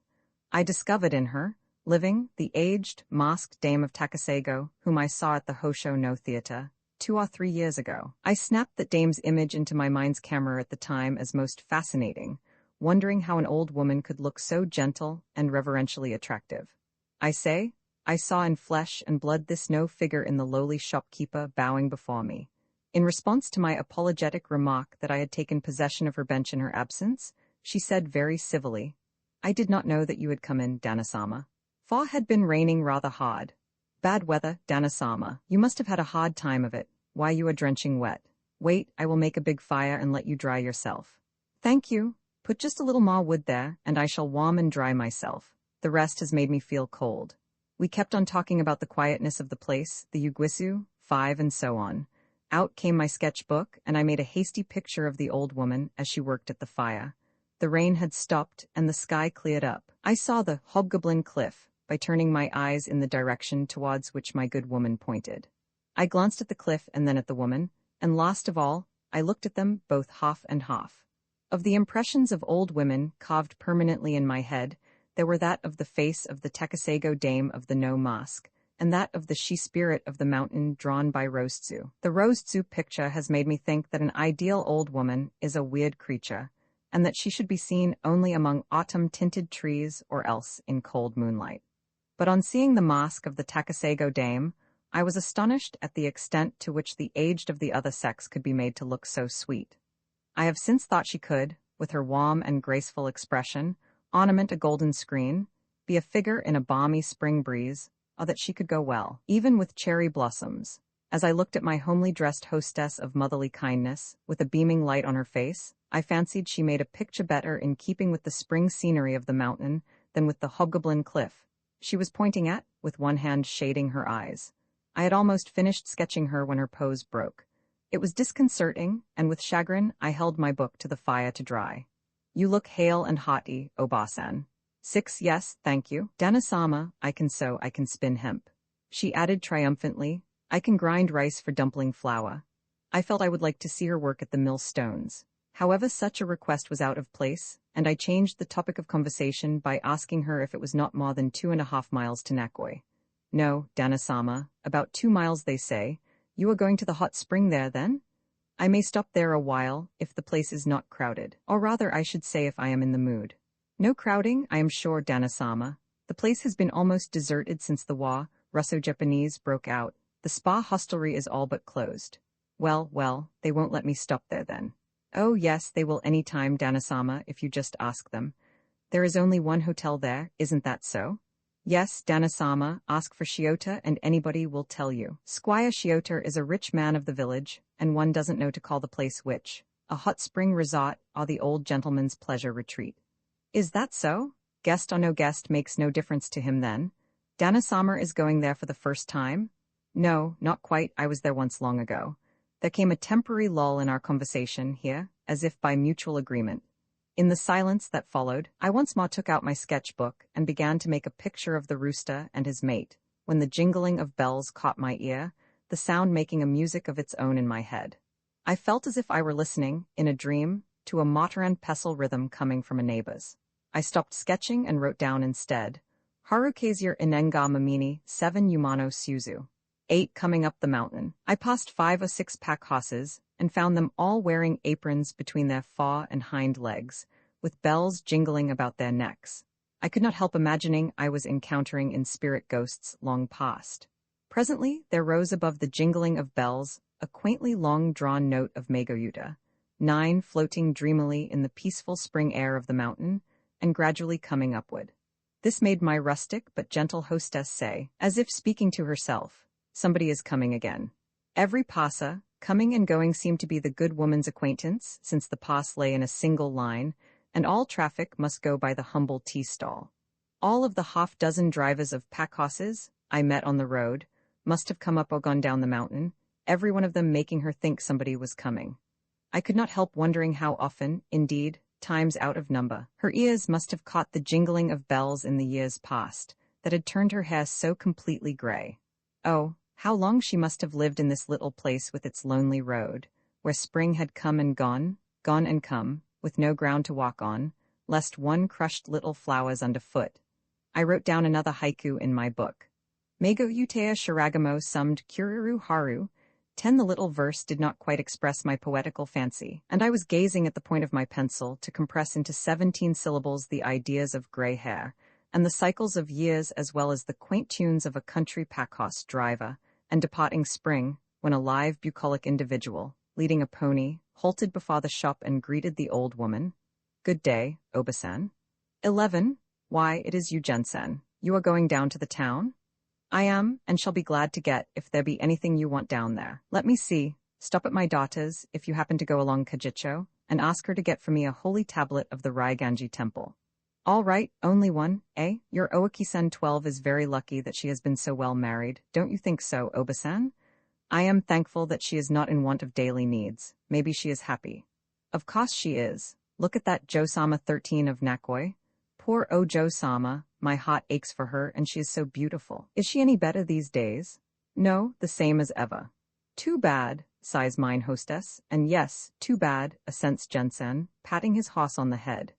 I discovered in her, living, the aged, masked dame of Takasago, whom I saw at the Hosho no Theatre 2 or 3 years ago. I snapped that dame's image into my mind's camera at the time as most fascinating, wondering how an old woman could look so gentle and reverentially attractive. I saw in flesh and blood this no figure in the lowly shopkeeper bowing before me. In response to my apologetic remark that I had taken possession of her bench in her absence, she said very civilly, "I did not know that you had come in, Dana-sama." For had been raining rather hard. "Bad weather, Dana-sama. You must have had a hard time of it. Why, you are drenching wet. Wait, I will make a big fire and let you dry yourself." "Thank you. Put just a little more wood there, and I shall warm and dry myself. The rest has made me feel cold." We kept on talking about the quietness of the place, the Yuguisu, 5, and so on. Out came my sketchbook, and I made a hasty picture of the old woman as she worked at the fire. The rain had stopped, and the sky cleared up. I saw the Hobgoblin Cliff by turning my eyes in the direction towards which my good woman pointed. I glanced at the cliff and then at the woman, and last of all, I looked at them both half and half. Of the impressions of old women carved permanently in my head, there were that of the face of the Takasago dame of the no mask, and that of the she-spirit of the mountain drawn by Rosetsu. The Rosetsu picture has made me think that an ideal old woman is a weird creature, and that she should be seen only among autumn-tinted trees or else in cold moonlight. But on seeing the mask of the Takasago dame, I was astonished at the extent to which the aged of the other sex could be made to look so sweet. I have since thought she could, with her warm and graceful expression, ornament a golden screen, be a figure in a balmy spring breeze, or that she could go well, even with cherry blossoms. As I looked at my homely dressed hostess of motherly kindness, with a beaming light on her face, I fancied she made a picture better in keeping with the spring scenery of the mountain than with the Hobgoblin Cliff she was pointing at, with one hand shading her eyes. I had almost finished sketching her when her pose broke. It was disconcerting, and with chagrin I held my book to the fire to dry. "You look hale and haughty, Oba-san." 6 Yes, thank you. "Dana-sama, I can sew, I can spin hemp." She added triumphantly, "I can grind rice for dumpling flour." I felt I would like to see her work at the mill stones. However, such a request was out of place, and I changed the topic of conversation by asking her if it was not more than 2.5 miles to Nakoi. "No, Dana-sama, about 2 miles they say. You are going to the hot spring there, then?" "I may stop there a while, if the place is not crowded. Or rather, I should say if I am in the mood." "No crowding, I am sure, Dana-sama. The place has been almost deserted since the war, Russo-Japanese, broke out. The spa hostelry is all but closed. Well, well, they won't let me stop there then. Oh yes, they will any time, Danasama, if you just ask them. There is only one hotel there, isn't that so? Yes, Danasama, ask for Shiota and anybody will tell you. Squire Shiota is a rich man of the village, and one doesn't know to call the place which. A hot spring resort or the old gentleman's pleasure retreat. Is that so? Guest or no guest makes no difference to him then. Danasama is going there for the first time? No, not quite, I was there once long ago. There came a temporary lull in our conversation here, as if by mutual agreement. In the silence that followed, I once more took out my sketchbook and began to make a picture of the rooster and his mate, when the jingling of bells caught my ear, the sound making a music of its own in my head. I felt as if I were listening, in a dream, to a Motoran pestle rhythm coming from a neighbor's. I stopped sketching and wrote down instead, Harukazir Inenga Mamini 7 Umano Suzu. 8 coming up the mountain. I passed 5 or 6 pack horses, and found them all wearing aprons between their fore and hind legs, with bells jingling about their necks. I could not help imagining I was encountering in spirit ghosts long past. Presently there rose above the jingling of bells a quaintly long-drawn note of Megoyuta, 9 floating dreamily in the peaceful spring air of the mountain, and gradually coming upward. This made my rustic but gentle hostess say, as if speaking to herself, somebody is coming again. Every passer, coming and going, seemed to be the good woman's acquaintance, since the pass lay in a single line, and all traffic must go by the humble tea stall. All of the half-dozen drivers of pack horses I met on the road must have come up or gone down the mountain, every one of them making her think somebody was coming. I could not help wondering how often, indeed, times out of number, her ears must have caught the jingling of bells in the years past, that had turned her hair so completely gray. Oh, how long she must have lived in this little place with its lonely road, where spring had come and gone, gone and come, with no ground to walk on, lest one crushed little flowers underfoot. I wrote down another haiku in my book. Meigo Utea Shiragamo summed Kuriru Haru. 10 The little verse did not quite express my poetical fancy, and I was gazing at the point of my pencil to compress into 17 syllables the ideas of gray hair, and the cycles of years as well as the quaint tunes of a country pack-horse driver, and departing spring, when a live bucolic individual, leading a pony, halted before the shop and greeted the old woman. Good day, Obasan. 11. Why, it is you, Jensen. You are going down to the town? I am, and shall be glad to get, if there be anything you want down there. Let me see. Stop at my daughter's, if you happen to go along Kajicho, and ask her to get for me a holy tablet of the Raiganji temple. All right, only one, eh? Your Oaki-san 12 is very lucky that she has been so well married, don't you think so, Obasan? I am thankful that she is not in want of daily needs. Maybe she is happy. Of course she is. Look at that Jo-sama 13 of Nakoi. Poor Jo-sama, my heart aches for her, and she is so beautiful. Is she any better these days? No, the same as ever. Too bad, sighs mine hostess, and yes, too bad, assents Jensen, patting his horse on the head.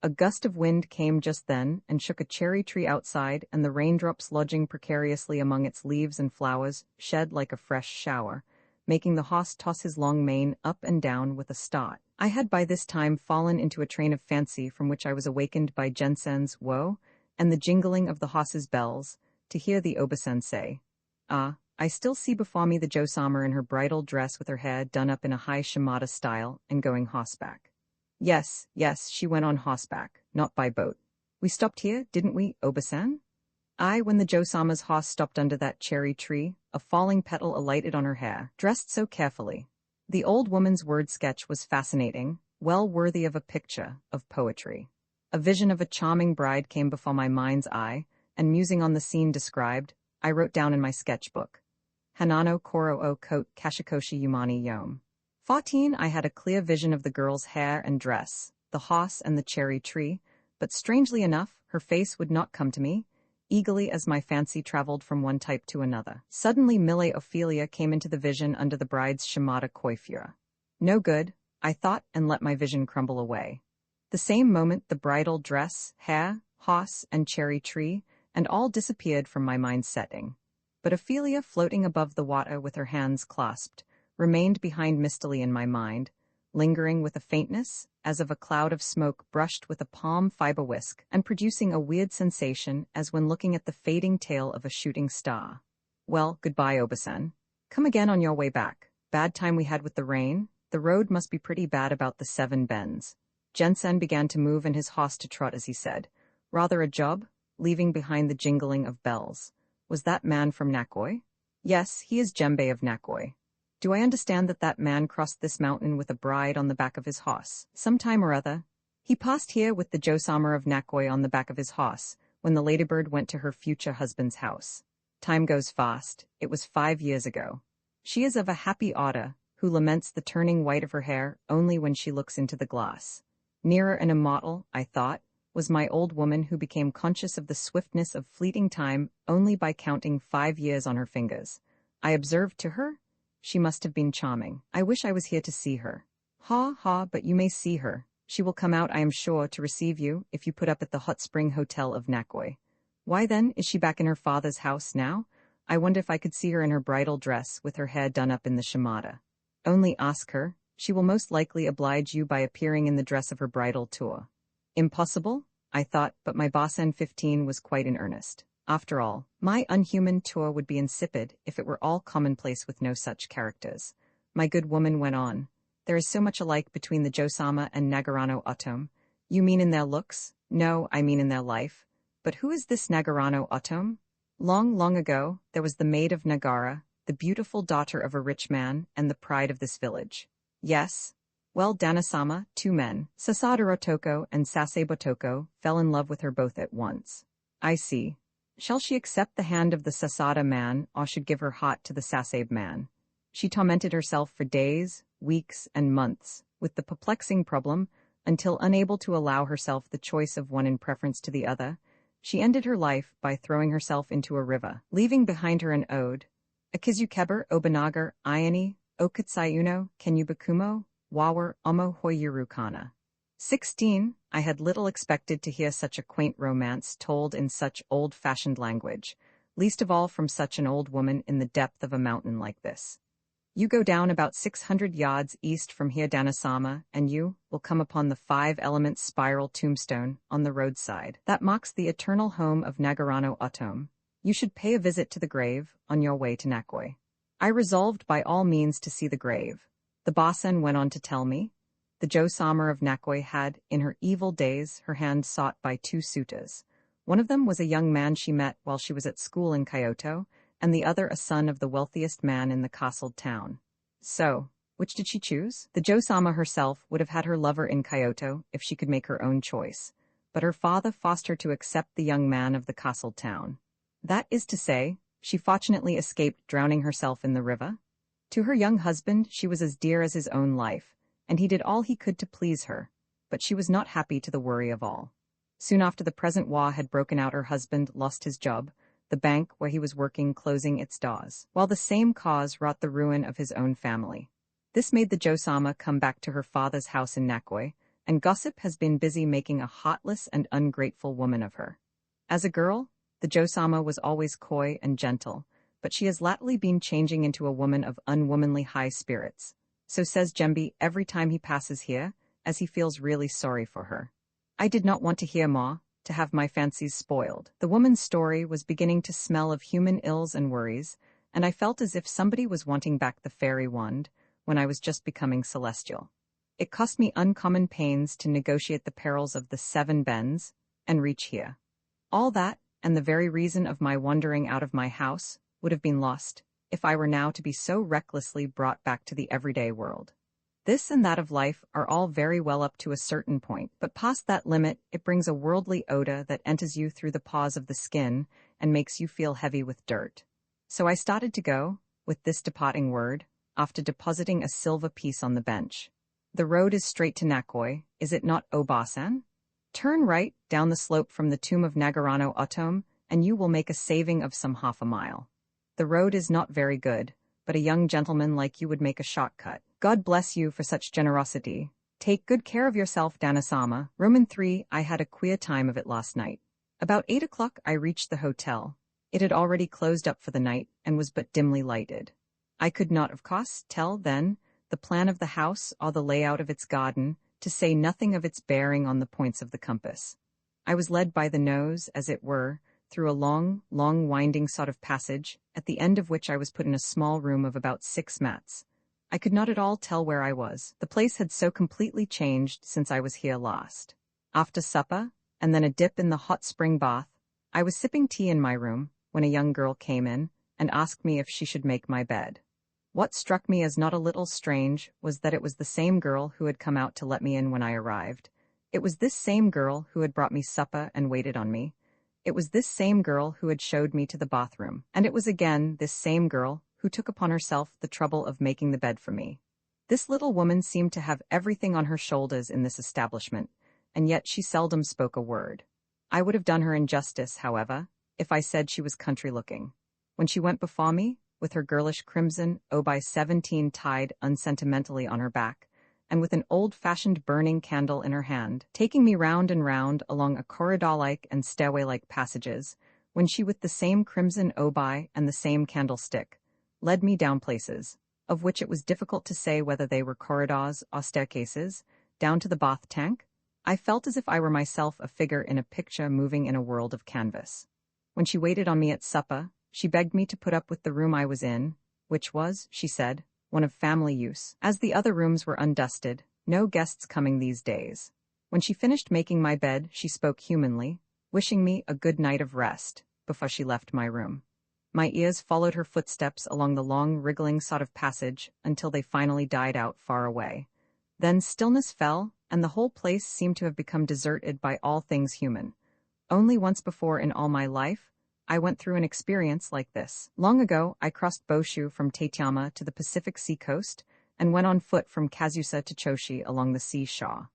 A gust of wind came just then and shook a cherry tree outside, and the raindrops lodging precariously among its leaves and flowers shed like a fresh shower, making the horse toss his long mane up and down with a start. I had by this time fallen into a train of fancy from which I was awakened by Jensen's woe and the jingling of the horse's bells, to hear the Obasan say, "Ah, I still see before me the Jo-sama in her bridal dress with her hair done up in a high Shimada style and going horseback." Yes, yes, she went on horseback, not by boat. We stopped here, didn't we, Obasan? Aye, when the Jo-sama's horse stopped under that cherry tree, a falling petal alighted on her hair, dressed so carefully. The old woman's word sketch was fascinating, well worthy of a picture, of poetry. A vision of a charming bride came before my mind's eye, and musing on the scene described, I wrote down in my sketchbook, Hanano Koro o Kote Kashikoshi Yumani Yome. 14. I had a clear vision of the girl's hair and dress, the horse and the cherry tree, but strangely enough, her face would not come to me, eagerly as my fancy traveled from one type to another. Suddenly Mille Ophelia came into the vision under the bride's Shimada coiffure. No good, I thought, and let my vision crumble away. The same moment the bridal dress, hair, horse, and cherry tree, and all disappeared from my mind's setting. But Ophelia, floating above the water with her hands clasped, remained behind mistily in my mind, lingering with a faintness, as of a cloud of smoke brushed with a palm fiber whisk, and producing a weird sensation as when looking at the fading tail of a shooting star. Well, goodbye, Obasan. Come again on your way back. Bad time we had with the rain. The road must be pretty bad about the 7 bends. Jensen began to move in his horse to trot as he said, rather a job, leaving behind the jingling of bells. Was that man from Nakoi? Yes, he is Jembe of Nakoi. Do I understand that that man crossed this mountain with a bride on the back of his horse, some time or other? He passed here with the Josama of Nakoi on the back of his horse, when the ladybird went to her future husband's house. Time goes fast. It was 5 years ago. She is of a happy order, who laments the turning white of her hair only when she looks into the glass. Nearer and immortal, I thought, was my old woman who became conscious of the swiftness of fleeting time only by counting 5 years on her fingers. I observed to her, she must have been charming. I wish I was here to see her. Ha ha, but you may see her. She will come out, I am sure, to receive you if you put up at the Hot Spring Hotel of Nakoi. Why then, is she back in her father's house now? I wonder if I could see her in her bridal dress with her hair done up in the shimada. Only ask her. She will most likely oblige you by appearing in the dress of her bridal tour. Impossible? I thought, but my boss N15 was quite in earnest. After all, my unhuman tour would be insipid if it were all commonplace with no such characters. My good woman went on. There is so much alike between the Josama and Nagarano Otome. You mean in their looks? No, I mean in their life. But who is this Nagarano Otome? Long, long ago, there was the maid of Nagara, the beautiful daughter of a rich man, and the pride of this village. Yes. Well, Danasama, 2 men, Sasada Otoko and Sasebo Toko, fell in love with her both at once. I see. Shall she accept the hand of the Sasada man, or should give her heart to the Sasabe man? She tormented herself for days, weeks, and months, with the perplexing problem, until unable to allow herself the choice of one in preference to the other, she ended her life by throwing herself into a river, leaving behind her an ode. Akizukeber, Obanagar, Iani, Okutsayuno, Kenyubakumo, Wawer, Omo Hoyuru Kana. 16. I had little expected to hear such a quaint romance told in such old-fashioned language, least of all from such an old woman in the depth of a mountain like this. You go down about 600 yards east from here, Danasama, and you will come upon the 5-element spiral tombstone on the roadside. That marks the eternal home of Nagarano Otome. You should pay a visit to the grave on your way to Nakoi. I resolved by all means to see the grave. The bossen went on to tell me, the Josama of Nakoi had, in her evil days, her hand sought by 2 suitors. One of them was a young man she met while she was at school in Kyoto, and the other a son of the wealthiest man in the castled town. So, which did she choose? The Josama herself would have had her lover in Kyoto if she could make her own choice, but her father forced her to accept the young man of the castled town. That is to say, she fortunately escaped drowning herself in the river. To her young husband she was as dear as his own life, and he did all he could to please her, but she was not happy to the worry of all. Soon after the present war had broken out, her husband lost his job, the bank where he was working closing its doors, while the same cause wrought the ruin of his own family. This made the Josama come back to her father's house in Nakoi, and gossip has been busy making a heartless and ungrateful woman of her. As a girl, the Josama was always coy and gentle, but she has latterly been changing into a woman of unwomanly high spirits. So says Jembe every time he passes here, as he feels really sorry for her. I did not want to hear more, to have my fancies spoiled. The woman's story was beginning to smell of human ills and worries, and I felt as if somebody was wanting back the fairy wand, when I was just becoming celestial. It cost me uncommon pains to negotiate the perils of the 7 bends, and reach here. All that, and the very reason of my wandering out of my house, would have been lost, if I were now to be so recklessly brought back to the everyday world. This and that of life are all very well up to a certain point, but past that limit it brings a worldly odor that enters you through the pores of the skin and makes you feel heavy with dirt. So I started to go, with this departing word, after depositing a silver piece on the bench. The road is straight to Nakoi, is it not, Obasan? Turn right, down the slope from the tomb of Nagarano Otome, and you will make a saving of some half a mile. The road is not very good, but a young gentleman like you would make a shortcut. God bless you for such generosity. Take good care of yourself, Danasama. Roman 3. I had a queer time of it last night. About 8 o'clock I reached the hotel. It had already closed up for the night and was but dimly lighted. I could not, of course, tell then the plan of the house or the layout of its garden, to say nothing of its bearing on the points of the compass. I was led by the nose, as it were, through a long, winding sort of passage, at the end of which I was put in a small room of about 6 mats. I could not at all tell where I was. The place had so completely changed since I was here last. After supper, and then a dip in the hot spring bath, I was sipping tea in my room, when a young girl came in, and asked me if she should make my bed. What struck me as not a little strange was that it was the same girl who had come out to let me in when I arrived. It was this same girl who had brought me supper and waited on me. It was this same girl who had showed me to the bathroom, and it was again this same girl who took upon herself the trouble of making the bed for me. This little woman seemed to have everything on her shoulders in this establishment, and yet she seldom spoke a word. I would have done her injustice, however, if I said she was country-looking. When she went before me, with her girlish crimson by 17 tied unsentimentally on her back, and with an old-fashioned burning candle in her hand, taking me round and round along a corridor-like and stairway-like passages, when she with the same crimson obi and the same candlestick, led me down places, of which it was difficult to say whether they were corridors or staircases, down to the bath tank, I felt as if I were myself a figure in a picture moving in a world of canvas. When she waited on me at supper, she begged me to put up with the room I was in, which was, she said, one of family use, as the other rooms were undusted, no guests coming these days. When she finished making my bed, she spoke humanly, wishing me a good night of rest, before she left my room. My ears followed her footsteps along the long, wriggling sort of passage until they finally died out far away. Then stillness fell, and the whole place seemed to have become deserted by all things human. Only once before in all my life, I went through an experience like this. Long ago, I crossed Boshu from Tateyama to the Pacific Sea coast, and went on foot from Kazusa to Choshi along the seashore.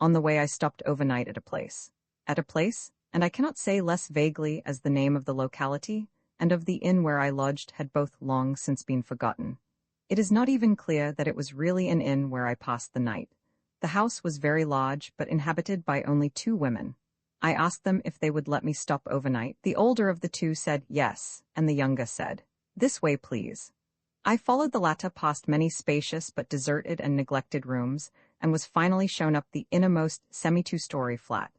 On the way I stopped overnight at a place. And I cannot say less vaguely as the name of the locality, and of the inn where I lodged had both long since been forgotten. It is not even clear that it was really an inn where I passed the night. The house was very large, but inhabited by only 2 women. I asked them if they would let me stop overnight. The older of the 2 said yes, and the younger said, "This way, please." I followed the latter past many spacious but deserted and neglected rooms, and was finally shown up the innermost semi-2-story flat.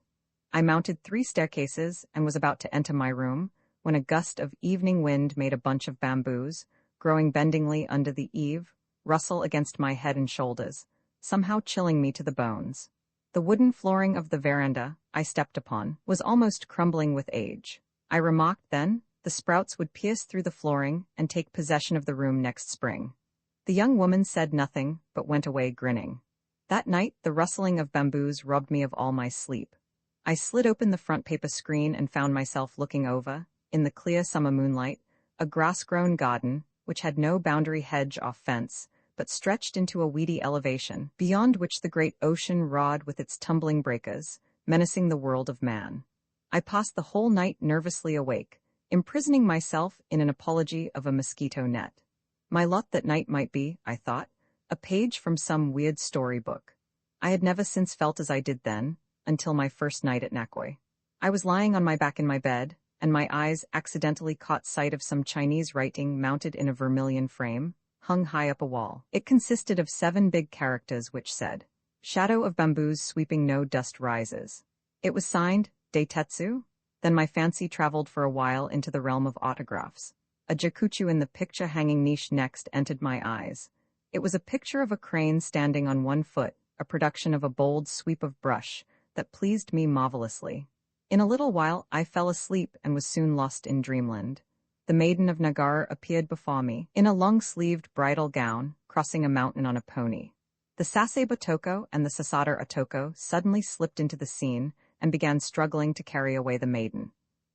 I mounted 3 staircases and was about to enter my room, when a gust of evening wind made a bunch of bamboos, growing bendingly under the eave, rustle against my head and shoulders, somehow chilling me to the bones. The wooden flooring of the veranda I stepped upon was almost crumbling with age. I remarked then, the sprouts would pierce through the flooring and take possession of the room next spring. The young woman said nothing, but went away grinning. That night the rustling of bamboos robbed me of all my sleep. I slid open the front paper screen and found myself looking over, in the clear summer moonlight, a grass-grown garden, which had no boundary hedge or fence, but stretched into a weedy elevation, beyond which the great ocean roared with its tumbling breakers, menacing the world of man. I passed the whole night nervously awake, imprisoning myself in an apology of a mosquito net. My lot that night might be, I thought, a page from some weird storybook. I had never since felt as I did then, until my first night at Nakoi. I was lying on my back in my bed, and my eyes accidentally caught sight of some Chinese writing mounted in a vermilion frame, hung high up a wall. It consisted of 7 big characters which said, "Shadow of bamboos sweeping, no dust rises." It was signed, Deitetsu. Then my fancy traveled for a while into the realm of autographs. A jakuchu in the picture-hanging niche next entered my eyes. It was a picture of a crane standing on 1 foot, a production of a bold sweep of brush, that pleased me marvelously. In a little while I fell asleep and was soon lost in dreamland. The maiden of Nagar appeared before me, in a long-sleeved bridal gown, crossing a mountain on a pony. The Sasei Batoko and the Sasada Otoko suddenly slipped into the scene and began struggling to carry away the maiden.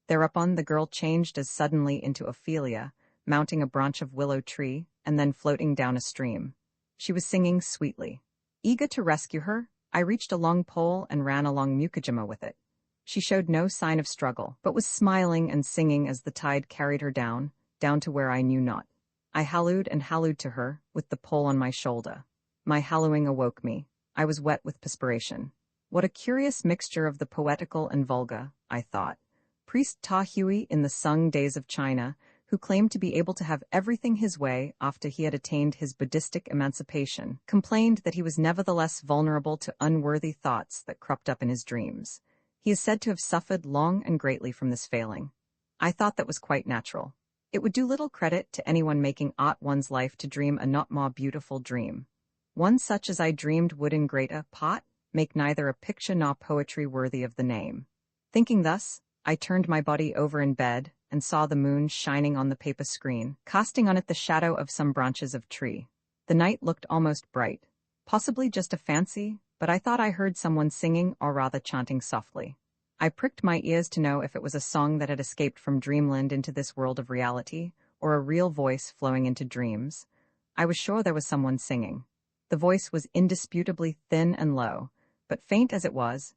Thereupon the girl changed as suddenly into Ophelia, mounting a branch of willow tree, and then floating down a stream. She was singing sweetly. Eager to rescue her, I reached a long pole and ran along Mukajima with it. She showed no sign of struggle, but was smiling and singing as the tide carried her down to where I knew not. I hallooed and hallooed to her, with the pole on my shoulder. My hallooing awoke me. I was wet with perspiration. What a curious mixture of the poetical and vulgar, I thought. Priest Ta Hui in the Sung days of China, who claimed to be able to have everything his way after he had attained his Buddhistic emancipation, complained that he was nevertheless vulnerable to unworthy thoughts that cropped up in his dreams. He is said to have suffered long and greatly from this failing. I thought that was quite natural. It would do little credit to anyone making aught one's life to dream a not more beautiful dream. One such as I dreamed would in greater part make neither a picture nor poetry worthy of the name. Thinking thus, I turned my body over in bed and saw the moon shining on the paper screen, casting on it the shadow of some branches of tree. The night looked almost bright. Possibly just a fancy, but I thought I heard someone singing or rather chanting softly. I pricked my ears to know if it was a song that had escaped from dreamland into this world of reality, or a real voice flowing into dreams. I was sure there was someone singing. The voice was indisputably thin and low, but faint as it was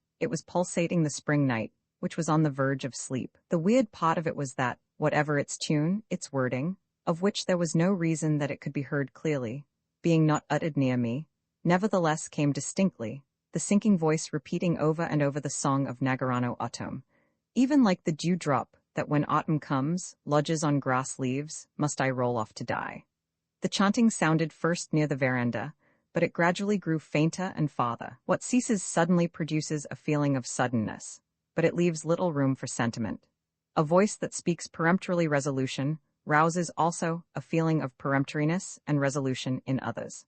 pulsating the spring night, which was on the verge of sleep. The weird part of it was that, whatever its tune, its wording, of which there was no reason that it could be heard clearly, being not uttered near me, nevertheless came distinctly, the sinking voice repeating over and over the song of Nagorano autumn. Even like the dewdrop that when autumn comes, lodges on grass leaves, must I roll off to die. The chanting sounded first near the veranda, but it gradually grew fainter and farther. What ceases suddenly produces a feeling of suddenness, but it leaves little room for sentiment. A voice that speaks peremptorily resolution rouses also a feeling of peremptoriness and resolution in others.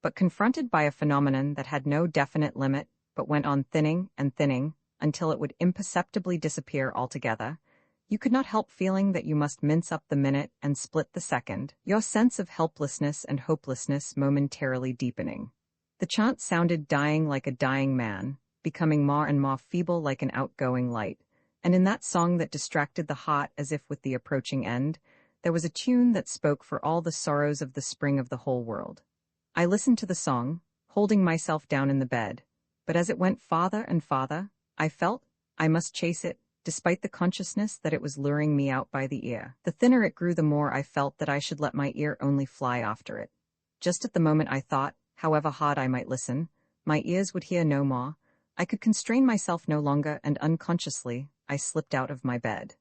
But confronted by a phenomenon that had no definite limit, but went on thinning and thinning until it would imperceptibly disappear altogether, you could not help feeling that you must mince up the minute and split the second, your sense of helplessness and hopelessness momentarily deepening. The chant sounded dying like a dying man, becoming more and more feeble like an outgoing light, and in that song that distracted the heart as if with the approaching end, there was a tune that spoke for all the sorrows of the spring of the whole world. I listened to the song, holding myself down in the bed, but as it went farther and farther, I felt I must chase it, despite the consciousness that it was luring me out by the ear. The thinner it grew, the more I felt that I should let my ear only fly after it. Just at the moment I thought, however hard I might listen, my ears would hear no more, I could constrain myself no longer, and unconsciously, I slipped out of my bed.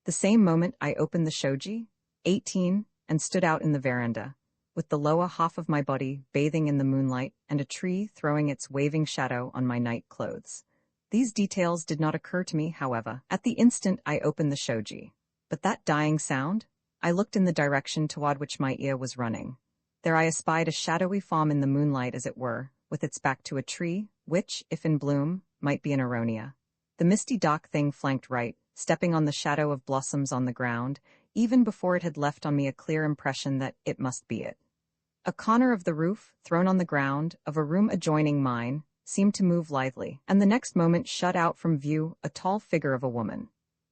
The same moment I opened the shoji, 18, and stood out in the veranda, with the lower half of my body bathing in the moonlight and a tree throwing its waving shadow on my night clothes. These details did not occur to me, however, at the instant I opened the shoji. But that dying sound? I looked in the direction toward which my ear was running. There I espied a shadowy form in the moonlight, as it were, with its back to a tree, which, if in bloom, might be an aronia. The misty dark thing flanked right, stepping on the shadow of blossoms on the ground, even before it had left on me a clear impression that it must be it. A corner of the roof, thrown on the ground, of a room adjoining mine, seemed to move lithely, and the next moment shut out from view a tall figure of a woman.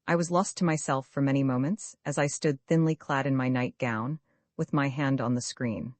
I was lost to myself for many moments, as I stood thinly clad in my nightgown, with my hand on the screen.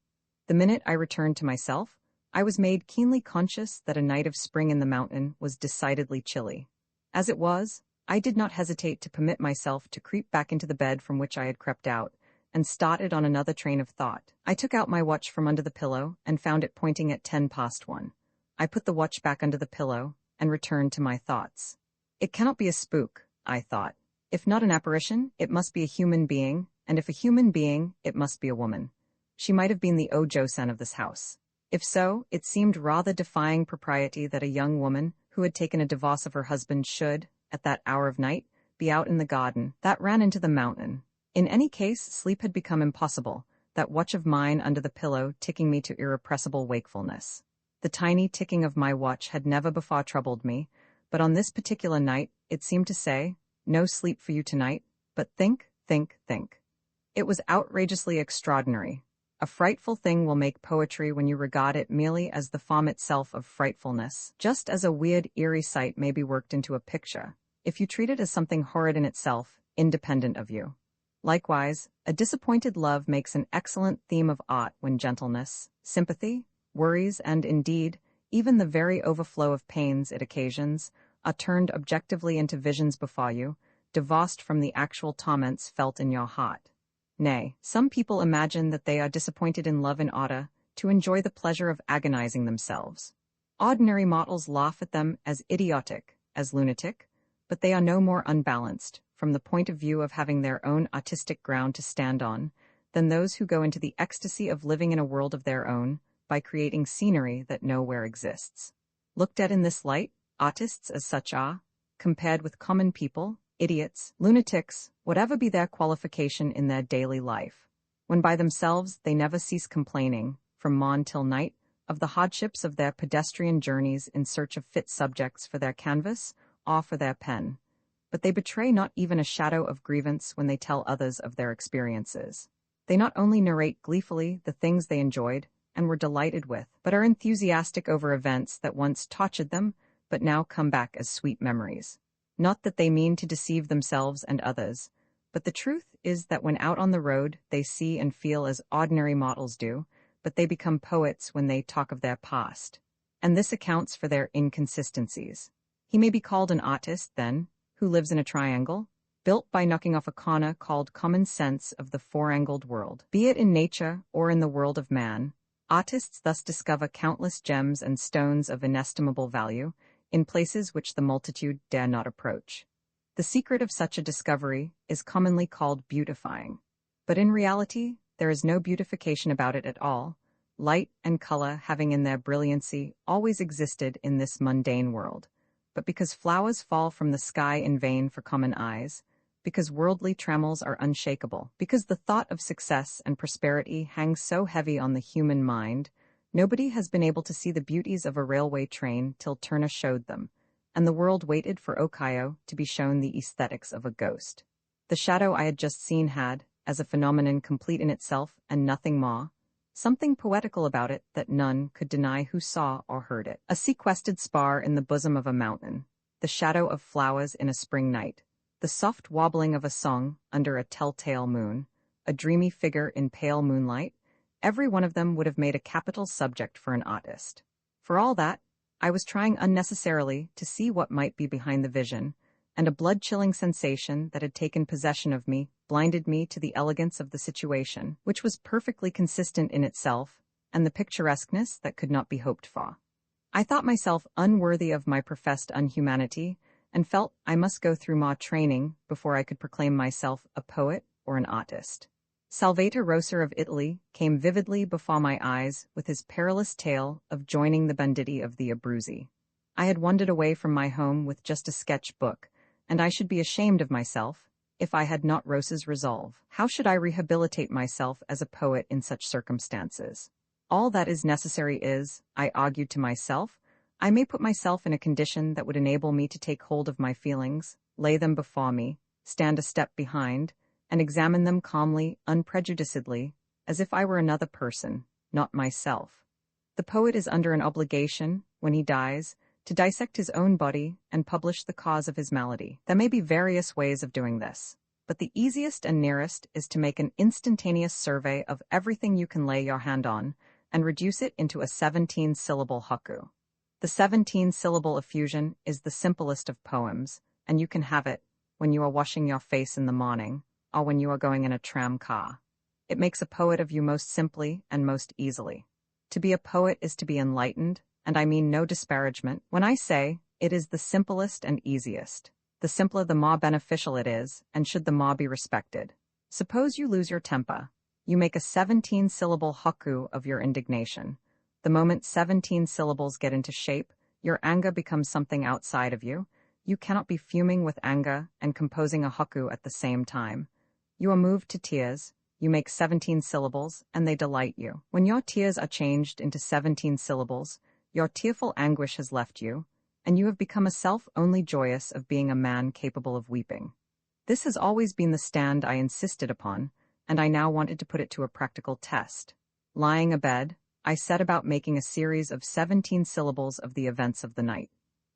The minute I returned to myself, I was made keenly conscious that a night of spring in the mountain was decidedly chilly. As it was, I did not hesitate to permit myself to creep back into the bed from which I had crept out, and started on another train of thought. I took out my watch from under the pillow and found it pointing at 1:10. I put the watch back under the pillow and returned to my thoughts. It cannot be a spook, I thought. If not an apparition, it must be a human being, and if a human being, it must be a woman. She might have been the Ojo-san of this house. If so, it seemed rather defying propriety that a young woman, who had taken a divorce of her husband, should, at that hour of night, be out in the garden that ran into the mountain. In any case, sleep had become impossible, that watch of mine under the pillow ticking me to irrepressible wakefulness. The tiny ticking of my watch had never before troubled me, but on this particular night it seemed to say, "No sleep for you tonight, but think, think, think." It was outrageously extraordinary. A frightful thing will make poetry when you regard it merely as the form itself of frightfulness, just as a weird, eerie sight may be worked into a picture, if you treat it as something horrid in itself, independent of you. Likewise, a disappointed love makes an excellent theme of art when gentleness, sympathy, worries, and indeed, even the very overflow of pains it occasions, are turned objectively into visions before you, divorced from the actual torments felt in your heart. Nay, some people imagine that they are disappointed in love in order to enjoy the pleasure of agonizing themselves. Ordinary mortals laugh at them as idiotic, as lunatic, but they are no more unbalanced, from the point of view of having their own artistic ground to stand on, than those who go into the ecstasy of living in a world of their own, by creating scenery that nowhere exists. Looked at in this light, artists as such are, compared with common people, idiots, lunatics, whatever be their qualification in their daily life. When by themselves they never cease complaining, from morn till night, of the hardships of their pedestrian journeys in search of fit subjects for their canvas or for their pen. But they betray not even a shadow of grievance when they tell others of their experiences. They not only narrate gleefully the things they enjoyed and were delighted with, but are enthusiastic over events that once tortured them, but now come back as sweet memories. Not that they mean to deceive themselves and others, but the truth is that when out on the road they see and feel as ordinary mortals do, but they become poets when they talk of their past. And this accounts for their inconsistencies. He may be called an artist, then, who lives in a triangle, built by knocking off a corner called common sense of the four-angled world. Be it in nature or in the world of man, artists thus discover countless gems and stones of inestimable value, in places which the multitude dare not approach. The secret of such a discovery is commonly called beautifying. But in reality, there is no beautification about it at all. Light and color having in their brilliancy always existed in this mundane world. But because flowers fall from the sky in vain for common eyes, because worldly trammels are unshakable, because the thought of success and prosperity hangs so heavy on the human mind, nobody has been able to see the beauties of a railway train till Turner showed them, and the world waited for Okayo to be shown the aesthetics of a ghost. The shadow I had just seen had, as a phenomenon complete in itself and nothing more, something poetical about it that none could deny who saw or heard it. A sequestered spar in the bosom of a mountain, the shadow of flowers in a spring night, the soft wobbling of a song under a telltale moon, a dreamy figure in pale moonlight, every one of them would have made a capital subject for an artist. For all that, I was trying unnecessarily to see what might be behind the vision, and a blood-chilling sensation that had taken possession of me blinded me to the elegance of the situation, which was perfectly consistent in itself, and the picturesqueness that could not be hoped for. I thought myself unworthy of my professed unhumanity, and felt I must go through more training before I could proclaim myself a poet or an artist. Salvator Rosa of Italy came vividly before my eyes with his perilous tale of joining the banditti of the Abruzzi. I had wandered away from my home with just a sketch book, and I should be ashamed of myself if I had not Rosa's resolve. How should I rehabilitate myself as a poet in such circumstances? All that is necessary is, I argued to myself, I may put myself in a condition that would enable me to take hold of my feelings, lay them before me, stand a step behind, and examine them calmly, unprejudicedly, as if I were another person, not myself. The poet is under an obligation, when he dies, to dissect his own body and publish the cause of his malady. There may be various ways of doing this, but the easiest and nearest is to make an instantaneous survey of everything you can lay your hand on and reduce it into a 17-syllable haiku. The 17-syllable effusion is the simplest of poems, and you can have it when you are washing your face in the morning, or when you are going in a tram car. It makes a poet of you most simply and most easily. To be a poet is to be enlightened, and I mean no disparagement when I say it is the simplest and easiest. The simpler the more beneficial it is, and should the more be respected. Suppose you lose your temper. You make a 17-syllable haiku of your indignation. The moment 17 syllables get into shape, your anger becomes something outside of you. You cannot be fuming with anger and composing a haiku at the same time. You are moved to tears, you make 17 syllables, and they delight you. When your tears are changed into 17 syllables, your tearful anguish has left you, and you have become a self only joyous of being a man capable of weeping. This has always been the stand I insisted upon, and I now wanted to put it to a practical test. Lying abed, I set about making a series of 17 syllables of the events of the night.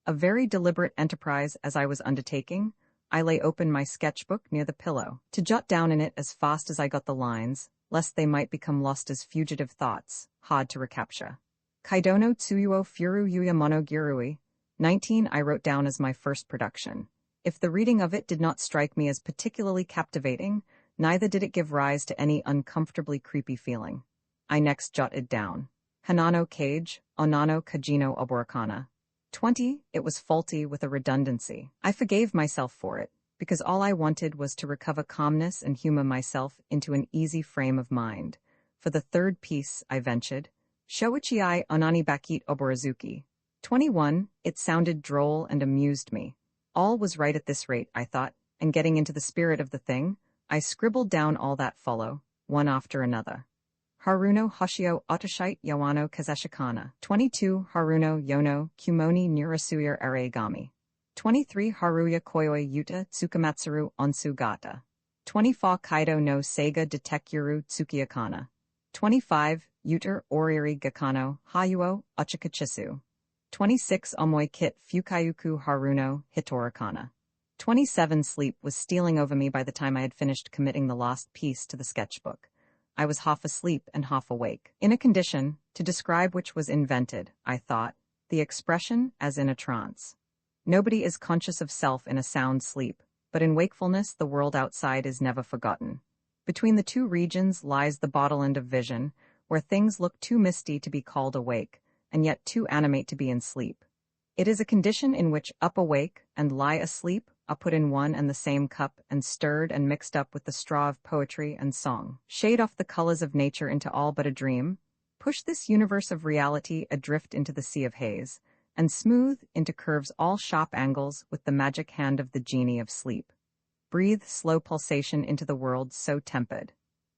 A very deliberate enterprise as I was undertaking, I lay open my sketchbook near the pillow, to jot down in it as fast as I got the lines, lest they might become lost as fugitive thoughts, hard to recapture. Kaidono Tsuyuo Furu Yuya Mono Girui, 19 I wrote down as my first production. If the reading of it did not strike me as particularly captivating, neither did it give rise to any uncomfortably creepy feeling. I next jotted down. Hanano Cage, Onano Kajino Oborakana. 20, it was faulty with a redundancy. I forgave myself for it, because all I wanted was to recover calmness and humor myself into an easy frame of mind. For the third piece, I ventured, Shoichi Onani Bakit Obораzuki. 21, it sounded droll and amused me. All was right at this rate, I thought, and getting into the spirit of the thing, I scribbled down all that follow, one after another. Haruno Hoshio Otashite Yawano Kazeshikana. 22 Haruno Yono Kumoni Nirasuyer Areigami. 23 Haruya Koyoi Yuta Tsukumatsuru Onsu Gata. 24 Kaido no Seiga Detekuru Tsukiyakana. 25 Yuter Oriri Gakano Hayuo Ochikachisu. 26 Omoi Kit Fukayuku Haruno Hitorakana. 27 Sleep was stealing over me by the time I had finished committing the last piece to the sketchbook. I was half asleep and half awake, in a condition to describe which was invented, I thought, the expression as in a trance. Nobody is conscious of self in a sound sleep, but in wakefulness the world outside is never forgotten. Between the two regions lies the bottle-end of vision, where things look too misty to be called awake, and yet too animate to be in sleep. It is a condition in which up awake and lie asleep are put in one and the same cup and stirred and mixed up with the straw of poetry and song. Shade off the colors of nature into all but a dream, push this universe of reality adrift into the sea of haze, and smooth into curves all sharp angles with the magic hand of the genie of sleep. Breathe slow pulsation into the world so tempered.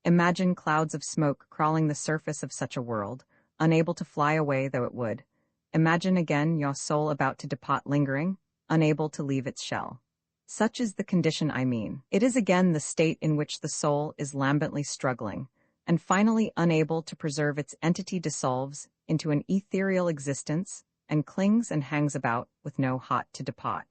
Imagine clouds of smoke crawling the surface of such a world, unable to fly away though it would. Imagine again your soul about to depart lingering, unable to leave its shell. Such is the condition I mean. It is again the state in which the soul is lambently struggling, and finally unable to preserve its entity dissolves into an ethereal existence, and clings and hangs about with no heart to depart.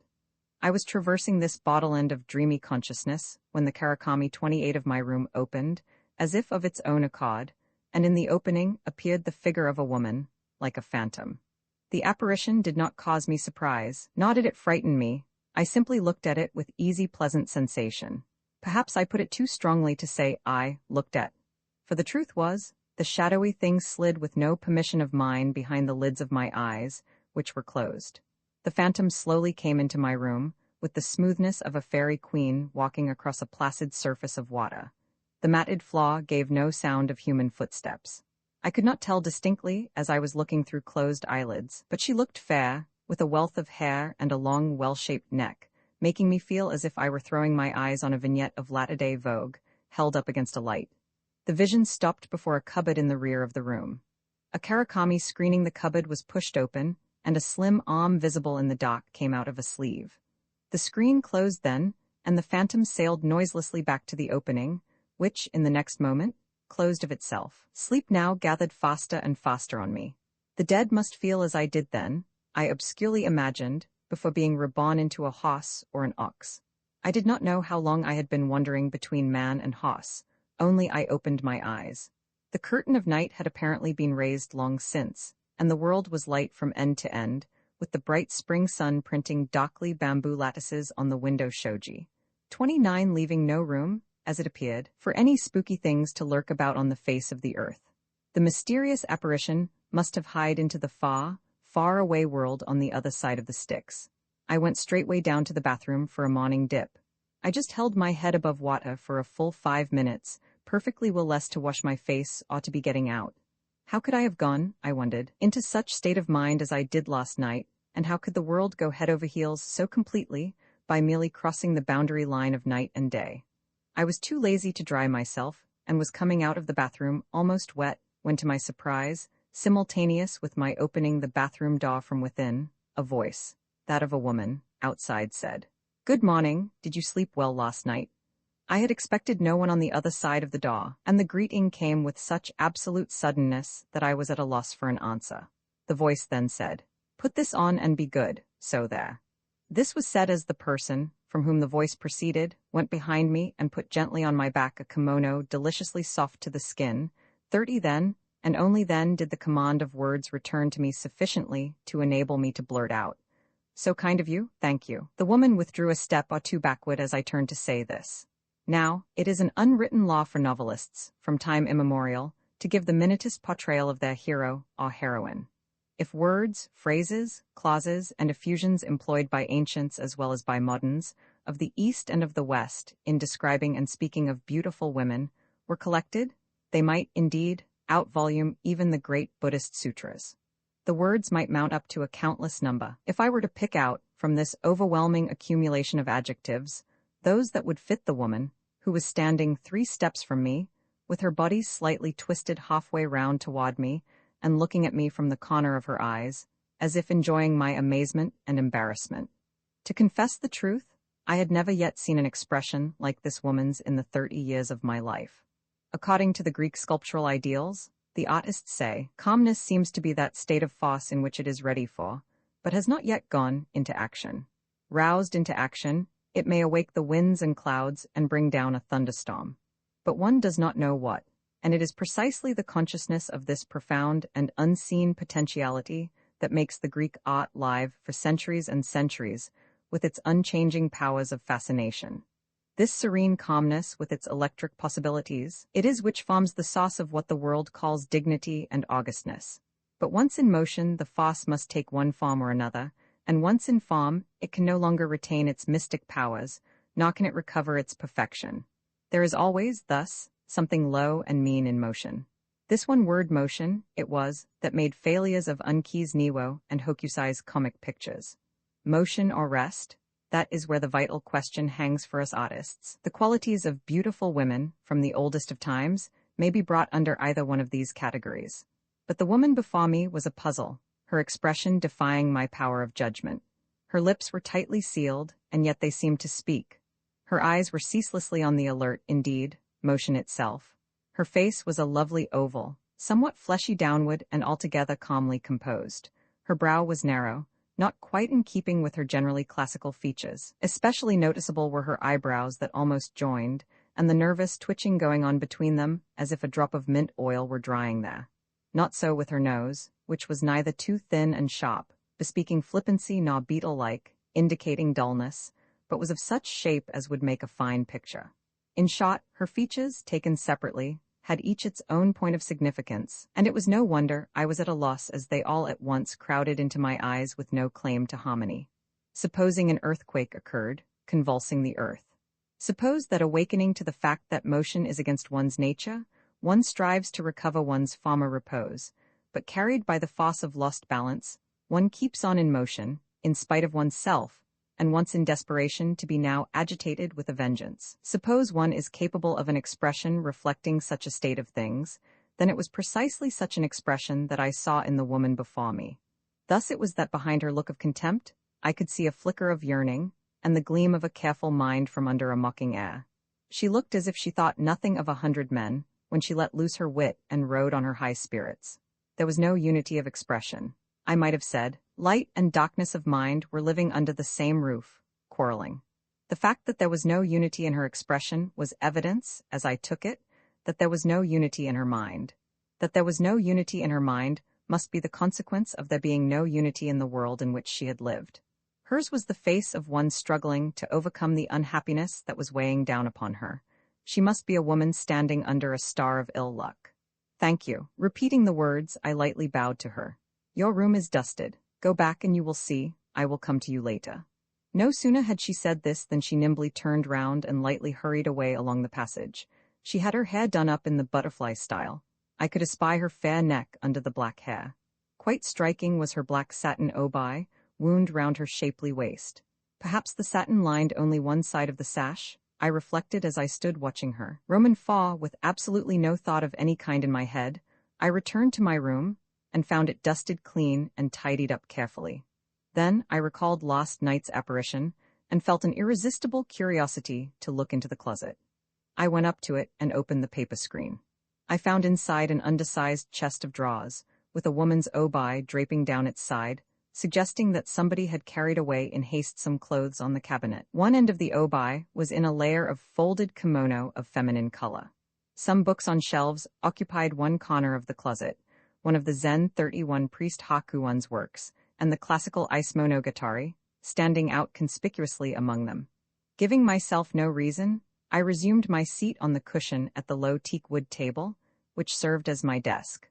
I was traversing this bottle-end of dreamy consciousness when the Karakami 28 of my room opened, as if of its own accord, and in the opening appeared the figure of a woman, like a phantom. The apparition did not cause me surprise, nor did it frighten me. I simply looked at it with easy, pleasant sensation. Perhaps I put it too strongly to say I looked at. For the truth was, the shadowy thing slid with no permission of mine behind the lids of my eyes, which were closed. The phantom slowly came into my room, with the smoothness of a fairy queen walking across a placid surface of water. The matted floor gave no sound of human footsteps. I could not tell distinctly as I was looking through closed eyelids, but she looked fair, with a wealth of hair and a long, well-shaped neck, making me feel as if I were throwing my eyes on a vignette of latter-day Vogue, held up against a light. The vision stopped before a cupboard in the rear of the room. A Karakami screening the cupboard was pushed open, and a slim arm visible in the dark came out of a sleeve. The screen closed then, and the phantom sailed noiselessly back to the opening, which, in the next moment, closed of itself. Sleep now gathered faster and faster on me. The dead must feel as I did then, I obscurely imagined, before being reborn into a horse or an ox. I did not know how long I had been wandering between man and horse, only I opened my eyes. The curtain of night had apparently been raised long since, and the world was light from end to end, with the bright spring sun printing darkly bamboo lattices on the window shoji. 29 leaving no room, as it appeared, for any spooky things to lurk about on the face of the earth. The mysterious apparition must have hied into the far away world on the other side of the sticks. I went straightway down to the bathroom for a morning dip. I just held my head above water for a full 5 minutes, perfectly well less to wash my face or to be getting out. How could I have gone, I wondered, into such state of mind as I did last night, and how could the world go head over heels so completely by merely crossing the boundary line of night and day? I was too lazy to dry myself, and was coming out of the bathroom almost wet, when to my surprise, simultaneous with my opening the bathroom door from within, a voice, that of a woman, outside said, "Good morning, did you sleep well last night?" I had expected no one on the other side of the door, and the greeting came with such absolute suddenness that I was at a loss for an answer. The voice then said, "Put this on and be good, so there." This was said as the person, from whom the voice proceeded, went behind me and put gently on my back a kimono deliciously soft to the skin. 30 then, and only then did the command of words return to me sufficiently to enable me to blurt out, "So kind of you, thank you." The woman withdrew a step or two backward as I turned to say this. Now, it is an unwritten law for novelists, from time immemorial, to give the minutest portrayal of their hero or heroine. If words, phrases, clauses, and effusions employed by ancients as well as by moderns, of the East and of the West, in describing and speaking of beautiful women, were collected, they might, indeed, outvolume even the great Buddhist sutras. The words might mount up to a countless number. If I were to pick out, from this overwhelming accumulation of adjectives, those that would fit the woman, who was standing 3 steps from me, with her body slightly twisted halfway round toward me, and looking at me from the corner of her eyes, as if enjoying my amazement and embarrassment. To confess the truth, I had never yet seen an expression like this woman's in the 30 years of my life. According to the Greek sculptural ideals, the artists say, calmness seems to be that state of force in which it is ready for, but has not yet gone into action. Roused into action, it may awake the winds and clouds and bring down a thunderstorm. But one does not know what, and it is precisely the consciousness of this profound and unseen potentiality that makes the Greek art live for centuries and centuries, with its unchanging powers of fascination. This serene calmness with its electric possibilities, it is which forms the source of what the world calls dignity and augustness. But once in motion, the force must take one form or another, and once in form, it can no longer retain its mystic powers, nor can it recover its perfection. There is always, thus, something low and mean in motion. This one word motion, it was, that made failures of Unki's Niwo and Hokusai's comic pictures. Motion or rest, that is where the vital question hangs for us artists. The qualities of beautiful women, from the oldest of times, may be brought under either one of these categories. But the woman before me was a puzzle, her expression defying my power of judgment. Her lips were tightly sealed, and yet they seemed to speak. Her eyes were ceaselessly on the alert, indeed, motion itself. Her face was a lovely oval, somewhat fleshy downward and altogether calmly composed. Her brow was narrow, not quite in keeping with her generally classical features. Especially noticeable were her eyebrows that almost joined, and the nervous twitching going on between them, as if a drop of mint oil were drying there. Not so with her nose, which was neither too thin and sharp, bespeaking flippancy nor beetle-like, indicating dullness, but was of such shape as would make a fine picture. In short, her features, taken separately, had each its own point of significance, and it was no wonder I was at a loss as they all at once crowded into my eyes with no claim to harmony. Supposing an earthquake occurred, convulsing the earth. Suppose that awakening to the fact that motion is against one's nature, one strives to recover one's former repose, but carried by the force of lost balance, one keeps on in motion, in spite of oneself, and wants in desperation to be now agitated with a vengeance. Suppose one is capable of an expression reflecting such a state of things, then it was precisely such an expression that I saw in the woman before me. Thus it was that behind her look of contempt, I could see a flicker of yearning, and the gleam of a careful mind from under a mocking air. She looked as if she thought nothing of 100 men, when she let loose her wit and rode on her high spirits. There was no unity of expression. I might have said, light and darkness of mind were living under the same roof, quarreling. The fact that there was no unity in her expression was evidence, as I took it, that there was no unity in her mind. That there was no unity in her mind must be the consequence of there being no unity in the world in which she had lived. Hers was the face of one struggling to overcome the unhappiness that was weighing down upon her. She must be a woman standing under a star of ill luck. Thank you. Repeating the words, I lightly bowed to her. Your room is dusted. Go back and you will see. I will come to you later. No sooner had she said this than she nimbly turned round and lightly hurried away along the passage. She had her hair done up in the butterfly style. I could espy her fair neck under the black hair. Quite striking was her black satin obi, wound round her shapely waist. Perhaps the satin lined only one side of the sash, I reflected as I stood watching her. Roman faw, with absolutely no thought of any kind in my head, I returned to my room, and found it dusted clean and tidied up carefully. Then I recalled last night's apparition, and felt an irresistible curiosity to look into the closet. I went up to it and opened the paper screen. I found inside an undersized chest of drawers, with a woman's obi draping down its side, suggesting that somebody had carried away in haste some clothes on the cabinet. One end of the obi was in a layer of folded kimono of feminine color. Some books on shelves occupied one corner of the closet, one of the Zen 31 priest Hakuon's works, and the classical Ice Monogatari, standing out conspicuously among them. Giving myself no reason, I resumed my seat on the cushion at the low teak wood table, which served as my desk.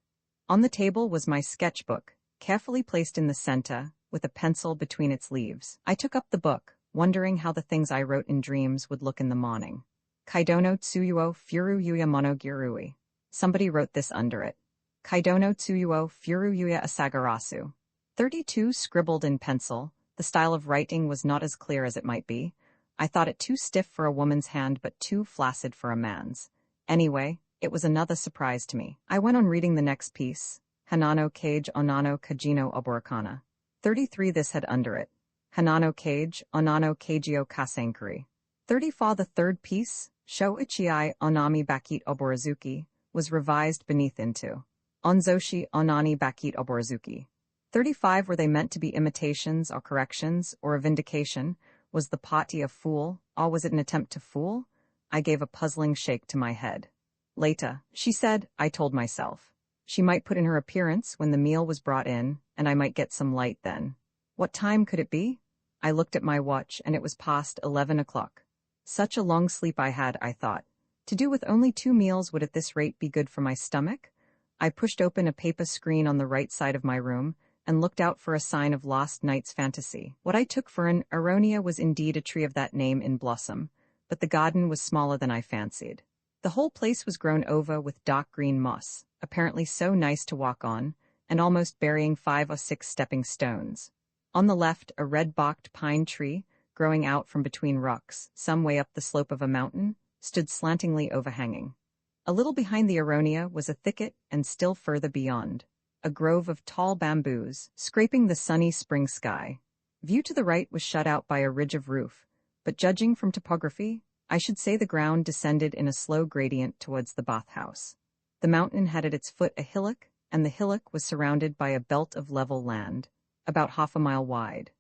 On the table was my sketchbook, carefully placed in the center, with a pencil between its leaves. I took up the book, wondering how the things I wrote in dreams would look in the morning. Kaidono tsuyuo furu yuya monogirui. Somebody wrote this under it. Kaidono tsuyuo furu yuya asagarasu. 32 scribbled in pencil. The style of writing was not as clear as it might be. I thought it too stiff for a woman's hand but too flaccid for a man's. Anyway, it was another surprise to me. I went on reading the next piece. Hanano Kage Onano Kajino Oborakana. 33 This had under it. Hanano Kage Onano Kagio Kasankari. 34 The third piece, Sho Ichiai Onami Bakit Obораzuki, was revised beneath into Onzoshi Onani Bakit Obораzuki. 35 Were they meant to be imitations or corrections or a vindication? Was the pati a fool, or was it an attempt to fool? I gave a puzzling shake to my head. Later, she said, I told myself. She might put in her appearance when the meal was brought in, and I might get some light then. What time could it be? I looked at my watch, and it was past 11 o'clock. Such a long sleep I had, I thought. To do with only 2 meals would at this rate be good for my stomach? I pushed open a paper screen on the right side of my room, and looked out for a sign of last night's fantasy. What I took for an aronia was indeed a tree of that name in blossom, but the garden was smaller than I fancied. The whole place was grown over with dark green moss, apparently so nice to walk on, and almost burying 5 or 6 stepping stones. On the left, a red-barked pine tree, growing out from between rocks, some way up the slope of a mountain, stood slantingly overhanging. A little behind the aronia was a thicket, and still further beyond, a grove of tall bamboos, scraping the sunny spring sky. View to the right was shut out by a ridge of roof, but judging from topography, I should say the ground descended in a slow gradient towards the bathhouse. The mountain had at its foot a hillock, and the hillock was surrounded by a belt of level land, about half a mile wide.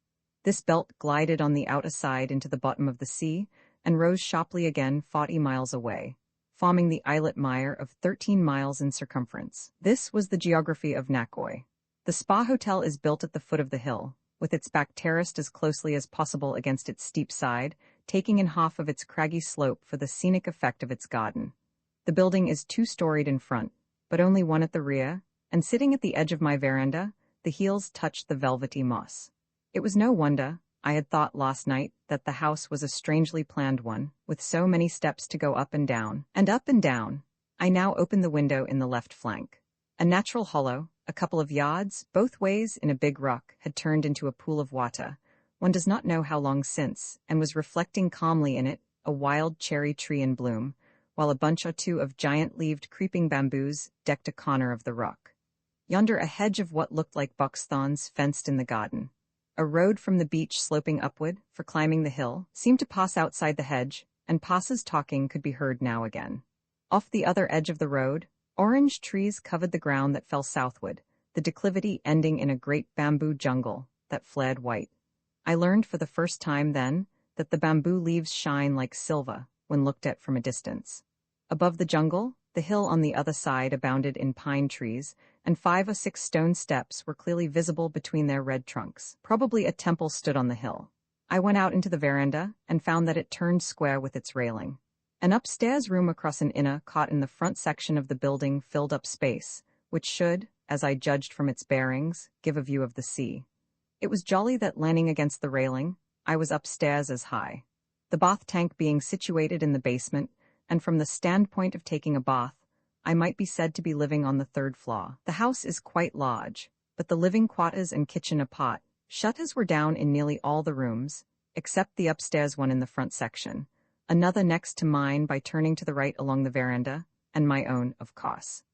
This belt glided on the outer side into the bottom of the sea, and rose sharply again 40 miles away, forming the islet mire of 13 miles in circumference. This was the geography of Nakoi. The spa hotel is built at the foot of the hill, with its back terraced as closely as possible against its steep side, taking in half of its craggy slope for the scenic effect of its garden. The building is 2-storied in front, but only 1 at the rear, and sitting at the edge of my veranda, the heels touched the velvety moss. It was no wonder, I had thought last night, that the house was a strangely planned one, with so many steps to go up and down, and up and down. I now opened the window in the left flank. A natural hollow, a couple of yards, both ways in a big rock, had turned into a pool of water, one does not know how long since, and was reflecting calmly in it, a wild cherry tree in bloom, while a bunch or 2 of giant-leaved creeping bamboos decked a corner of the rock. Yonder a hedge of what looked like boxthorns fenced in the garden. A road from the beach sloping upward, for climbing the hill, seemed to pass outside the hedge, and passers talking could be heard now again. Off the other edge of the road, orange trees covered the ground that fell southward, the declivity ending in a great bamboo jungle that flared white. I learned for the first time then that the bamboo leaves shine like silver when looked at from a distance. Above the jungle, the hill on the other side abounded in pine trees, and 5 or 6 stone steps were clearly visible between their red trunks. Probably a temple stood on the hill. I went out into the veranda and found that it turned square with its railing. An upstairs room across an inner caught in the front section of the building filled up space, which should, as I judged from its bearings, give a view of the sea. It was jolly that, leaning against the railing, I was upstairs as high. The bath tank being situated in the basement, and from the standpoint of taking a bath, I might be said to be living on the 3rd floor. The house is quite large, but the living quarters and kitchen apart. Shutters were down in nearly all the rooms, except the upstairs one in the front section, another next to mine by turning to the right along the veranda, and my own, of course.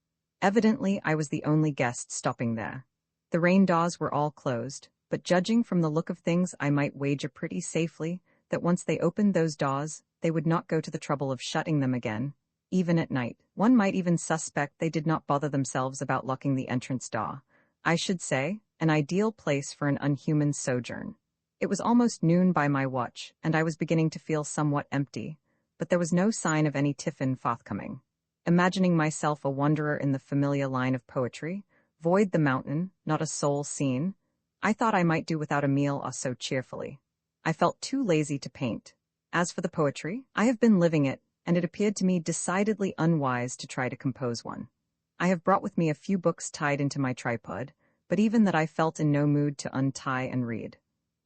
Evidently, I was the only guest stopping there. The rain doors were all closed, but judging from the look of things, I might wager pretty safely that once they opened those doors, they would not go to the trouble of shutting them again, even at night. One might even suspect they did not bother themselves about locking the entrance door. I should say, an ideal place for an unhuman sojourn. It was almost noon by my watch, and I was beginning to feel somewhat empty, but there was no sign of any tiffin forthcoming. Imagining myself a wanderer in the familiar line of poetry, void the mountain, not a soul seen, I thought I might do without a meal or so cheerfully. I felt too lazy to paint. As for the poetry, I have been living it, and it appeared to me decidedly unwise to try to compose one. I have brought with me a few books tied into my tripod, but even that I felt in no mood to untie and read.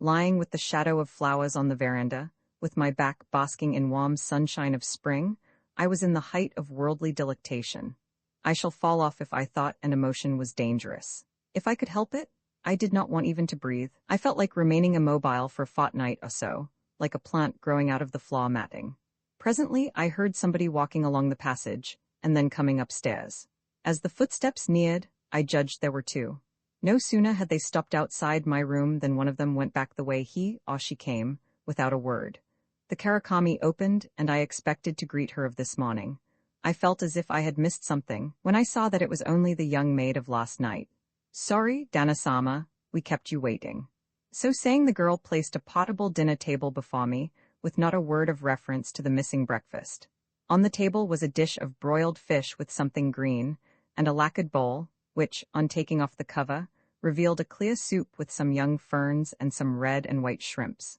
Lying with the shadow of flowers on the veranda, with my back basking in warm sunshine of spring, I was in the height of worldly delectation. I shall fall off if I thought an emotion was dangerous. If I could help it, I did not want even to breathe. I felt like remaining immobile for a fortnight or so, like a plant growing out of the floor matting. Presently, I heard somebody walking along the passage, and then coming upstairs. As the footsteps neared, I judged there were two. No sooner had they stopped outside my room than one of them went back the way he or she came, without a word. The karakami opened, and I expected to greet her of this morning. I felt as if I had missed something when I saw that it was only the young maid of last night. "Sorry, Dana-sama, we kept you waiting." So saying, the girl placed a portable dinner table before me, with not a word of reference to the missing breakfast. On the table was a dish of broiled fish with something green, and a lacquered bowl, which, on taking off the cover, revealed a clear soup with some young ferns and some red and white shrimps.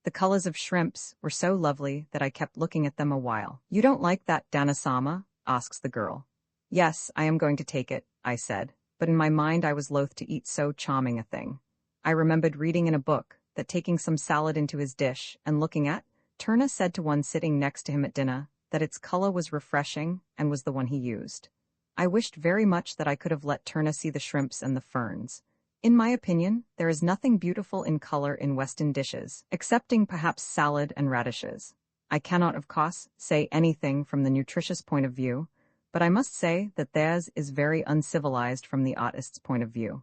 The colors of shrimps were so lovely that I kept looking at them a while. "You don't like that, Dana-sama?" asks the girl. "Yes, I am going to take it," I said, but in my mind I was loath to eat so charming a thing. I remembered reading in a book that taking some salad into his dish and looking at, Turna said to one sitting next to him at dinner that its color was refreshing and was the one he used. I wished very much that I could have let Turna see the shrimps and the ferns. In my opinion, there is nothing beautiful in color in Western dishes, excepting perhaps salad and radishes. I cannot, of course, say anything from the nutritious point of view, but I must say that theirs is very uncivilized from the artist's point of view.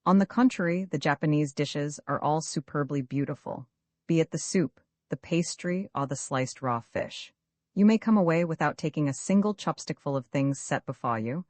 On the contrary, the Japanese dishes are all superbly beautiful, be it the soup, the pastry, or the sliced raw fish. You may come away without taking a single chopstickful of things set before you,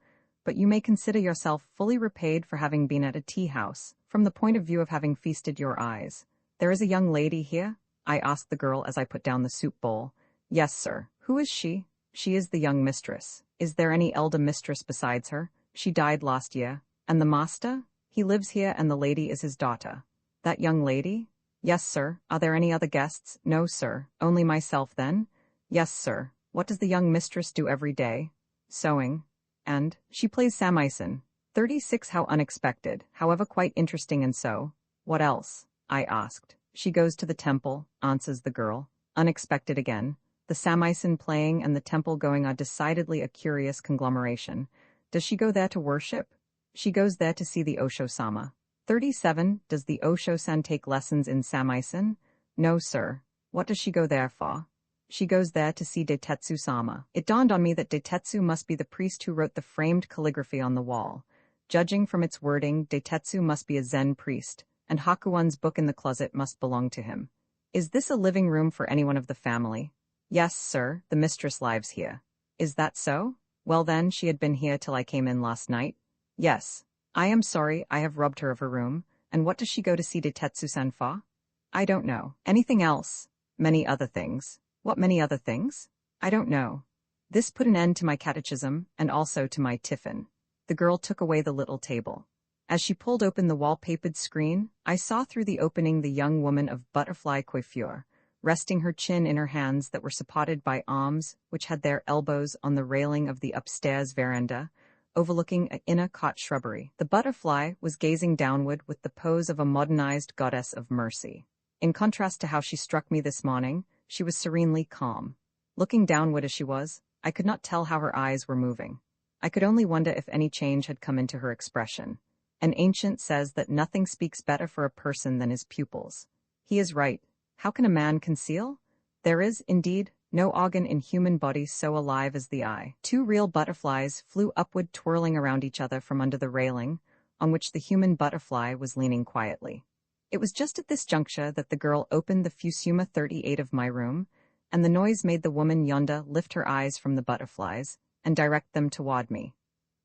but you may consider yourself fully repaid for having been at a tea-house, from the point of view of having feasted your eyes. "There is a young lady here?" I asked the girl as I put down the soup bowl. "Yes, sir." "Who is she?" "She is the young mistress." "Is there any elder mistress besides her?" "She died last year." "And the master?" "He lives here and the lady is his daughter." "That young lady?" "Yes, sir." "Are there any other guests?" "No, sir." "Only myself, then?" "Yes, sir." "What does the young mistress do every day?" "Sewing." "And?" "She plays samisen." 36. How unexpected, however quite interesting. And so, what else?" I asked. "She goes to the temple," answers the girl. Unexpected again. The samisen playing and the temple going are decidedly a curious conglomeration. Does she go there to worship? "She goes there to see the Osho-sama." 37. Does the Osho-san take lessons in samisen? "No, sir." "What does she go there for?" "She goes there to see Deitetsu-sama." It dawned on me that Deitetsu must be the priest who wrote the framed calligraphy on the wall. Judging from its wording, Deitetsu must be a Zen priest, and Hakuon's book in the closet must belong to him. "Is this a living room for anyone of the family?" "Yes, sir, the mistress lives here." "Is that so?" "Well then, she had been here till I came in last night." "Yes." "I am sorry, I have robbed her of her room. And what does she go to see Deitetsu-san for?" "I don't know." "Anything else?" "Many other things." "What many other things?" "I don't know." This put an end to my catechism, and also to my tiffin. The girl took away the little table. As she pulled open the wall-papered screen, I saw through the opening the young woman of butterfly coiffure, resting her chin in her hands that were supported by arms which had their elbows on the railing of the upstairs veranda, overlooking an inner cot shrubbery. The butterfly was gazing downward with the pose of a modernized goddess of mercy. In contrast to how she struck me this morning, she was serenely calm. Looking downward as she was, I could not tell how her eyes were moving. I could only wonder if any change had come into her expression. An ancient says that nothing speaks better for a person than his pupils. He is right. How can a man conceal? There is, indeed, no organ in human body so alive as the eye. 2 real butterflies flew upward, twirling around each other from under the railing, on which the human butterfly was leaning quietly. It was just at this juncture that the girl opened the Fusuma 38 of my room, and the noise made the woman yonder lift her eyes from the butterflies and direct them toward me.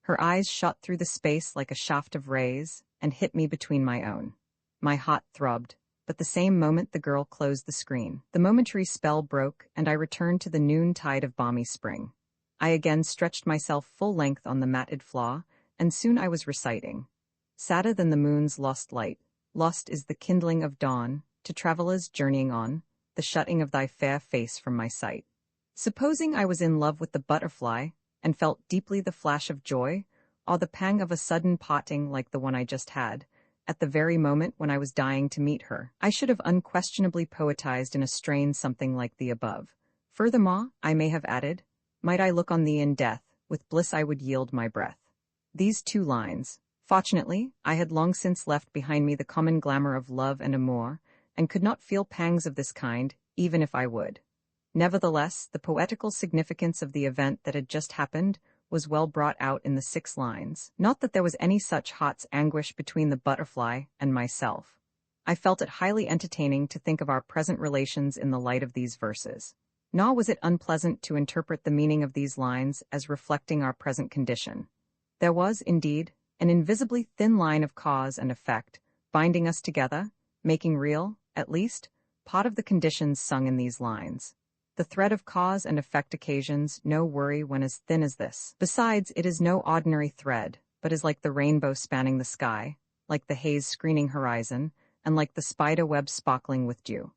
Her eyes shot through the space like a shaft of rays and hit me between my own. My heart throbbed, but the same moment the girl closed the screen. The momentary spell broke, and I returned to the noontide of balmy spring. I again stretched myself full length on the matted floor, and soon I was reciting. Sadder than the moon's lost light, lost is the kindling of dawn, to travelers journeying on, the shutting of thy fair face from my sight. Supposing I was in love with the butterfly, and felt deeply the flash of joy, or the pang of a sudden parting like the one I just had, at the very moment when I was dying to meet her, I should have unquestionably poetized in a strain something like the above. Furthermore, I may have added, "Might I look on thee in death, with bliss I would yield my breath." These 2 lines. Fortunately, I had long since left behind me the common glamour of love and amour, and could not feel pangs of this kind, even if I would. Nevertheless, the poetical significance of the event that had just happened was well brought out in the 6 lines. Not that there was any such hot's anguish between the butterfly and myself. I felt it highly entertaining to think of our present relations in the light of these verses. Nor was it unpleasant to interpret the meaning of these lines as reflecting our present condition. There was, indeed, an invisibly thin line of cause and effect, binding us together, making real, at least, part of the conditions sung in these lines. The thread of cause and effect occasions no worry when as thin as this. Besides, it is no ordinary thread, but is like the rainbow spanning the sky, like the haze screening horizon, and like the spider web sparkling with dew.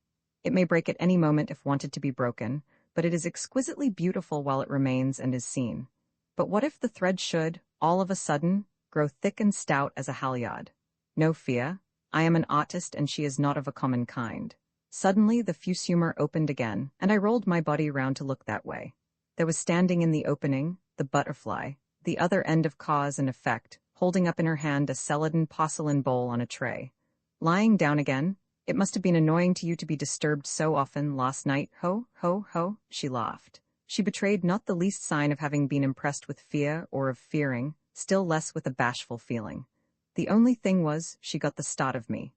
It may break at any moment if wanted to be broken, but it is exquisitely beautiful while it remains and is seen. But what if the thread should, all of a sudden, grow thick and stout as a halyard? No fear, I am an artist and she is not of a common kind. Suddenly the fusumor opened again, and I rolled my body round to look that way. There was standing in the opening, the butterfly, the other end of cause and effect, holding up in her hand a celadon porcelain bowl on a tray. Lying down again, it must have been annoying to you to be disturbed so often last night, ho, ho, ho, she laughed. She betrayed not the least sign of having been impressed with fear or of fearing, still less with a bashful feeling. The only thing was, she got the start of me.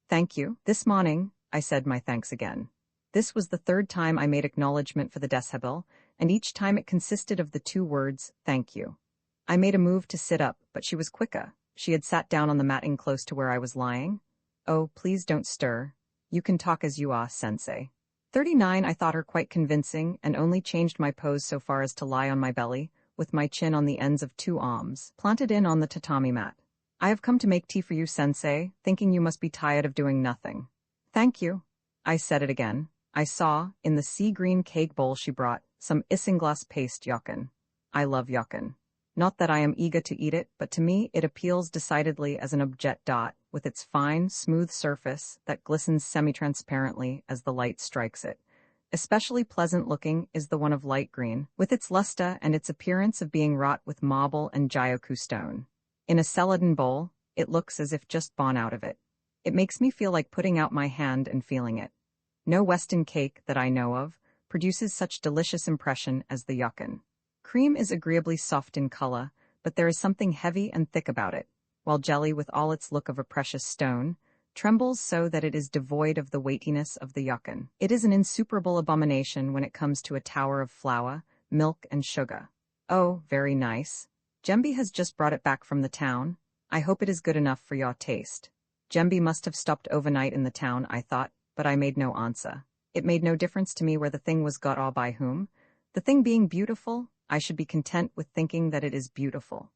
Thank you. This morning, I said my thanks again. This was the 3rd time I made acknowledgement for the decibel, and each time it consisted of the 2 words, thank you. I made a move to sit up, but she was quicker. She had sat down on the matting close to where I was lying. Oh, please don't stir. You can talk as you are, sensei. 39 I thought her quite convincing, and only changed my pose so far as to lie on my belly, with my chin on the ends of 2 arms, planted in on the tatami mat. I have come to make tea for you, sensei, thinking you must be tired of doing nothing. Thank you. I said it again. I saw, in the sea-green cake bowl she brought, some isinglass paste yokin. I love yokin. Not that I am eager to eat it, but to me it appeals decidedly as an object dot, with its fine, smooth surface that glistens semi-transparently as the light strikes it. Especially pleasant-looking is the one of light green, with its luster and its appearance of being wrought with marble and gyoku stone. In a celadon bowl, it looks as if just born out of it. It makes me feel like putting out my hand and feeling it. No Western cake, that I know of, produces such delicious impression as the yokin. Cream is agreeably soft in color, but there is something heavy and thick about it, while jelly, with all its look of a precious stone, trembles so that it is devoid of the weightiness of the yokin. It is an insuperable abomination when it comes to a tower of flour, milk, and sugar. Oh, very nice. Jembi has just brought it back from the town. I hope it is good enough for your taste. Jembi must have stopped overnight in the town, I thought, but I made no answer. It made no difference to me where the thing was got or by whom. The thing being beautiful, I should be content with thinking that it is beautiful.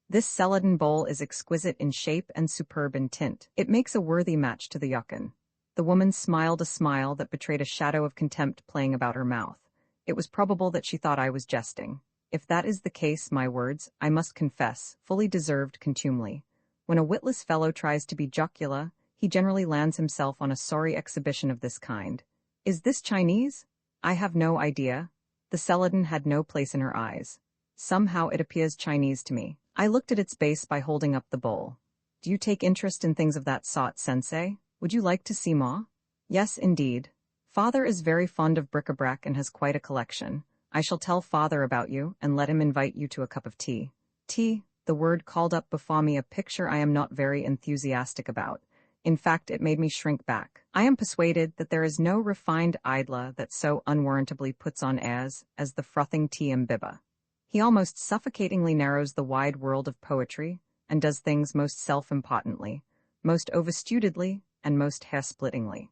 This celadon bowl is exquisite in shape and superb in tint. It makes a worthy match to the yokin. The woman smiled a smile that betrayed a shadow of contempt playing about her mouth. It was probable that she thought I was jesting. If that is the case, my words, I must confess, fully deserved contumely. When a witless fellow tries to be jocular, he generally lands himself on a sorry exhibition of this kind. Is this Chinese? I have no idea. The celadon had no place in her eyes. Somehow it appears Chinese to me. I looked at its base by holding up the bowl. Do you take interest in things of that sort, sensei? Would you like to see more? Yes, indeed. Father is very fond of bric-a-brac and has quite a collection. I shall tell father about you and let him invite you to a cup of tea. Tea? The word called up before me a picture I am not very enthusiastic about. In fact, it made me shrink back. I am persuaded that there is no refined idler that so unwarrantably puts on airs as the frothing tea imbiber. He almost suffocatingly narrows the wide world of poetry, and does things most self-importantly, most overstudedly, and most hair-splittingly.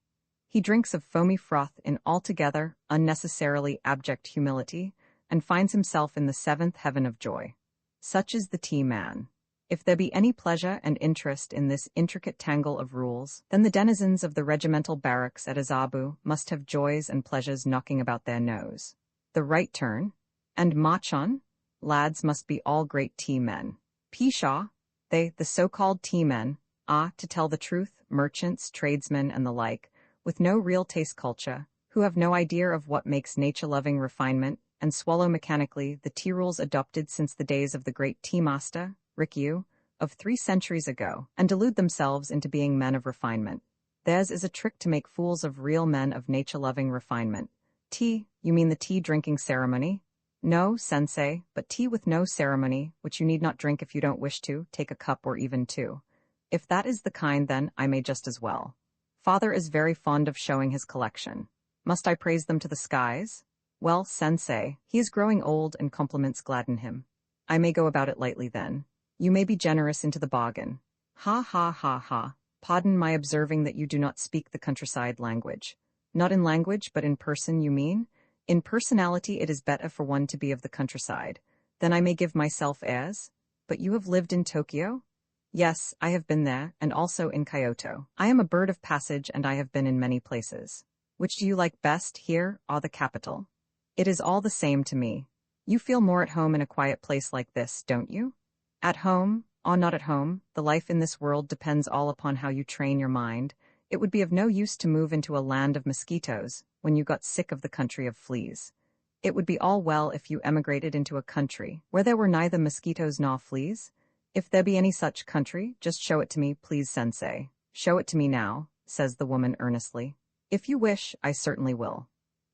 He drinks of foamy froth in altogether unnecessarily abject humility, and finds himself in the 7th heaven of joy. Such is the tea man. If there be any pleasure and interest in this intricate tangle of rules, then the denizens of the regimental barracks at Azabu must have joys and pleasures knocking about their nose. The right turn, and march on, lads must be all great tea men. Pshaw, they, the so-called tea men, are, to tell the truth, merchants, tradesmen, and the like, with no real taste culture, who have no idea of what makes nature-loving refinement, and swallow mechanically the tea rules adopted since the days of the great tea master, Rikyu, of 3 centuries ago, and delude themselves into being men of refinement. Theirs is a trick to make fools of real men of nature-loving refinement. Tea, you mean the tea-drinking ceremony? No, sensei, but tea with no ceremony, which you need not drink if you don't wish to, take a cup or even two. If that is the kind, then I may just as well. Father is very fond of showing his collection. Must I praise them to the skies? Well, sensei, he is growing old and compliments gladden him. I may go about it lightly then. You may be generous into the bargain. Ha ha ha ha. Pardon my observing that you do not speak the countryside language. Not in language, but in person, you mean? In personality it is better for one to be of the countryside. Then I may give myself airs? But you have lived in Tokyo? Yes, I have been there, and also in Kyoto. I am a bird of passage and I have been in many places. Which do you like best, here or the capital? It is all the same to me. You feel more at home in a quiet place like this, don't you? At home, or not at home, the life in this world depends all upon how you train your mind. It would be of no use to move into a land of mosquitoes when you got sick of the country of fleas. It would be all well if you emigrated into a country where there were neither mosquitoes nor fleas. If there be any such country, just show it to me, please, sensei. Show it to me now, says the woman earnestly. If you wish, I certainly will.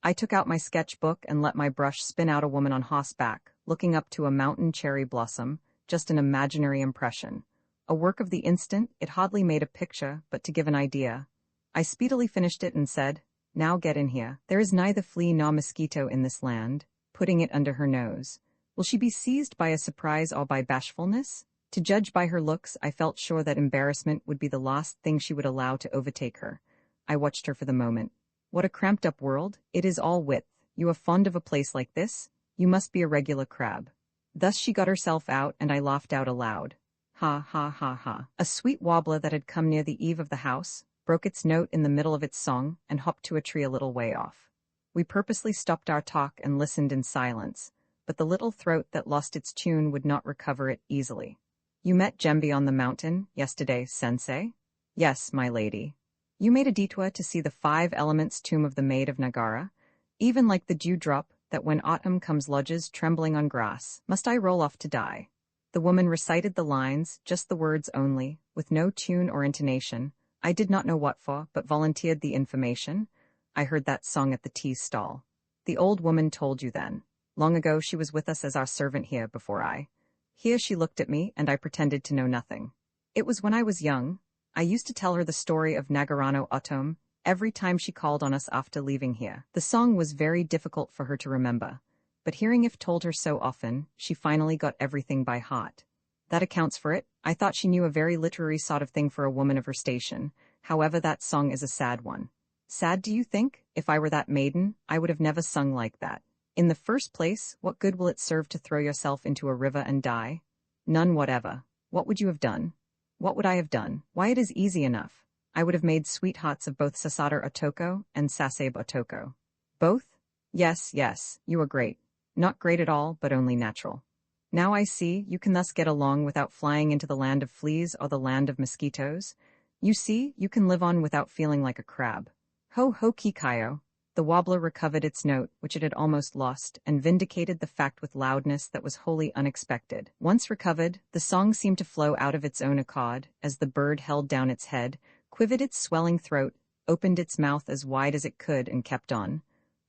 I took out my sketchbook and let my brush spin out a woman on horseback, looking up to a mountain cherry blossom, just an imaginary impression. A work of the instant, it hardly made a picture, but to give an idea. I speedily finished it and said, now get in here. There is neither flea nor mosquito in this land, putting it under her nose. Will she be seized by a surprise or by bashfulness? To judge by her looks, I felt sure that embarrassment would be the last thing she would allow to overtake her. I watched her for the moment. What a cramped-up world, it is all width. You are fond of a place like this? You must be a regular crab. Thus she got herself out, and I laughed out aloud. Ha ha ha ha. A sweet warbler that had come near the eave of the house broke its note in the middle of its song and hopped to a tree a little way off. We purposely stopped our talk and listened in silence, but the little throat that lost its tune would not recover it easily. You met Gembi on the mountain yesterday, sensei? Yes, my lady. You made a detour to see the 5 elements tomb of the Maid of Nagara, even like the dewdrop that when autumn comes lodges trembling on grass. Must I roll off to die? The woman recited the lines, just the words only, with no tune or intonation. I did not know what for, but volunteered the information. I heard that song at the tea stall. The old woman told you then. Long ago she was with us as our servant here before I. Here she looked at me, and I pretended to know nothing. It was when I was young. I used to tell her the story of Nagarano Otome every time she called on us after leaving here. The song was very difficult for her to remember, but hearing it told her so often, she finally got everything by heart. That accounts for it. I thought she knew a very literary sort of thing for a woman of her station. However, that song is a sad one. Sad, do you think? If I were that maiden, I would have never sung like that. In the first place, what good will it serve to throw yourself into a river and die? None whatever. What would you have done? What would I have done? Why, it is easy enough. I would have made sweethearts of both Sasada Otoko and Sasabe Otoko. Both? Yes, yes, you are great. Not great at all, but only natural. Now I see, you can thus get along without flying into the land of fleas or the land of mosquitoes. You see, you can live on without feeling like a crab. Ho ho kikayo. The wobbler recovered its note, which it had almost lost, and vindicated the fact with loudness that was wholly unexpected. Once recovered, the song seemed to flow out of its own accord, as the bird held down its head, quivered its swelling throat, opened its mouth as wide as it could, and kept on.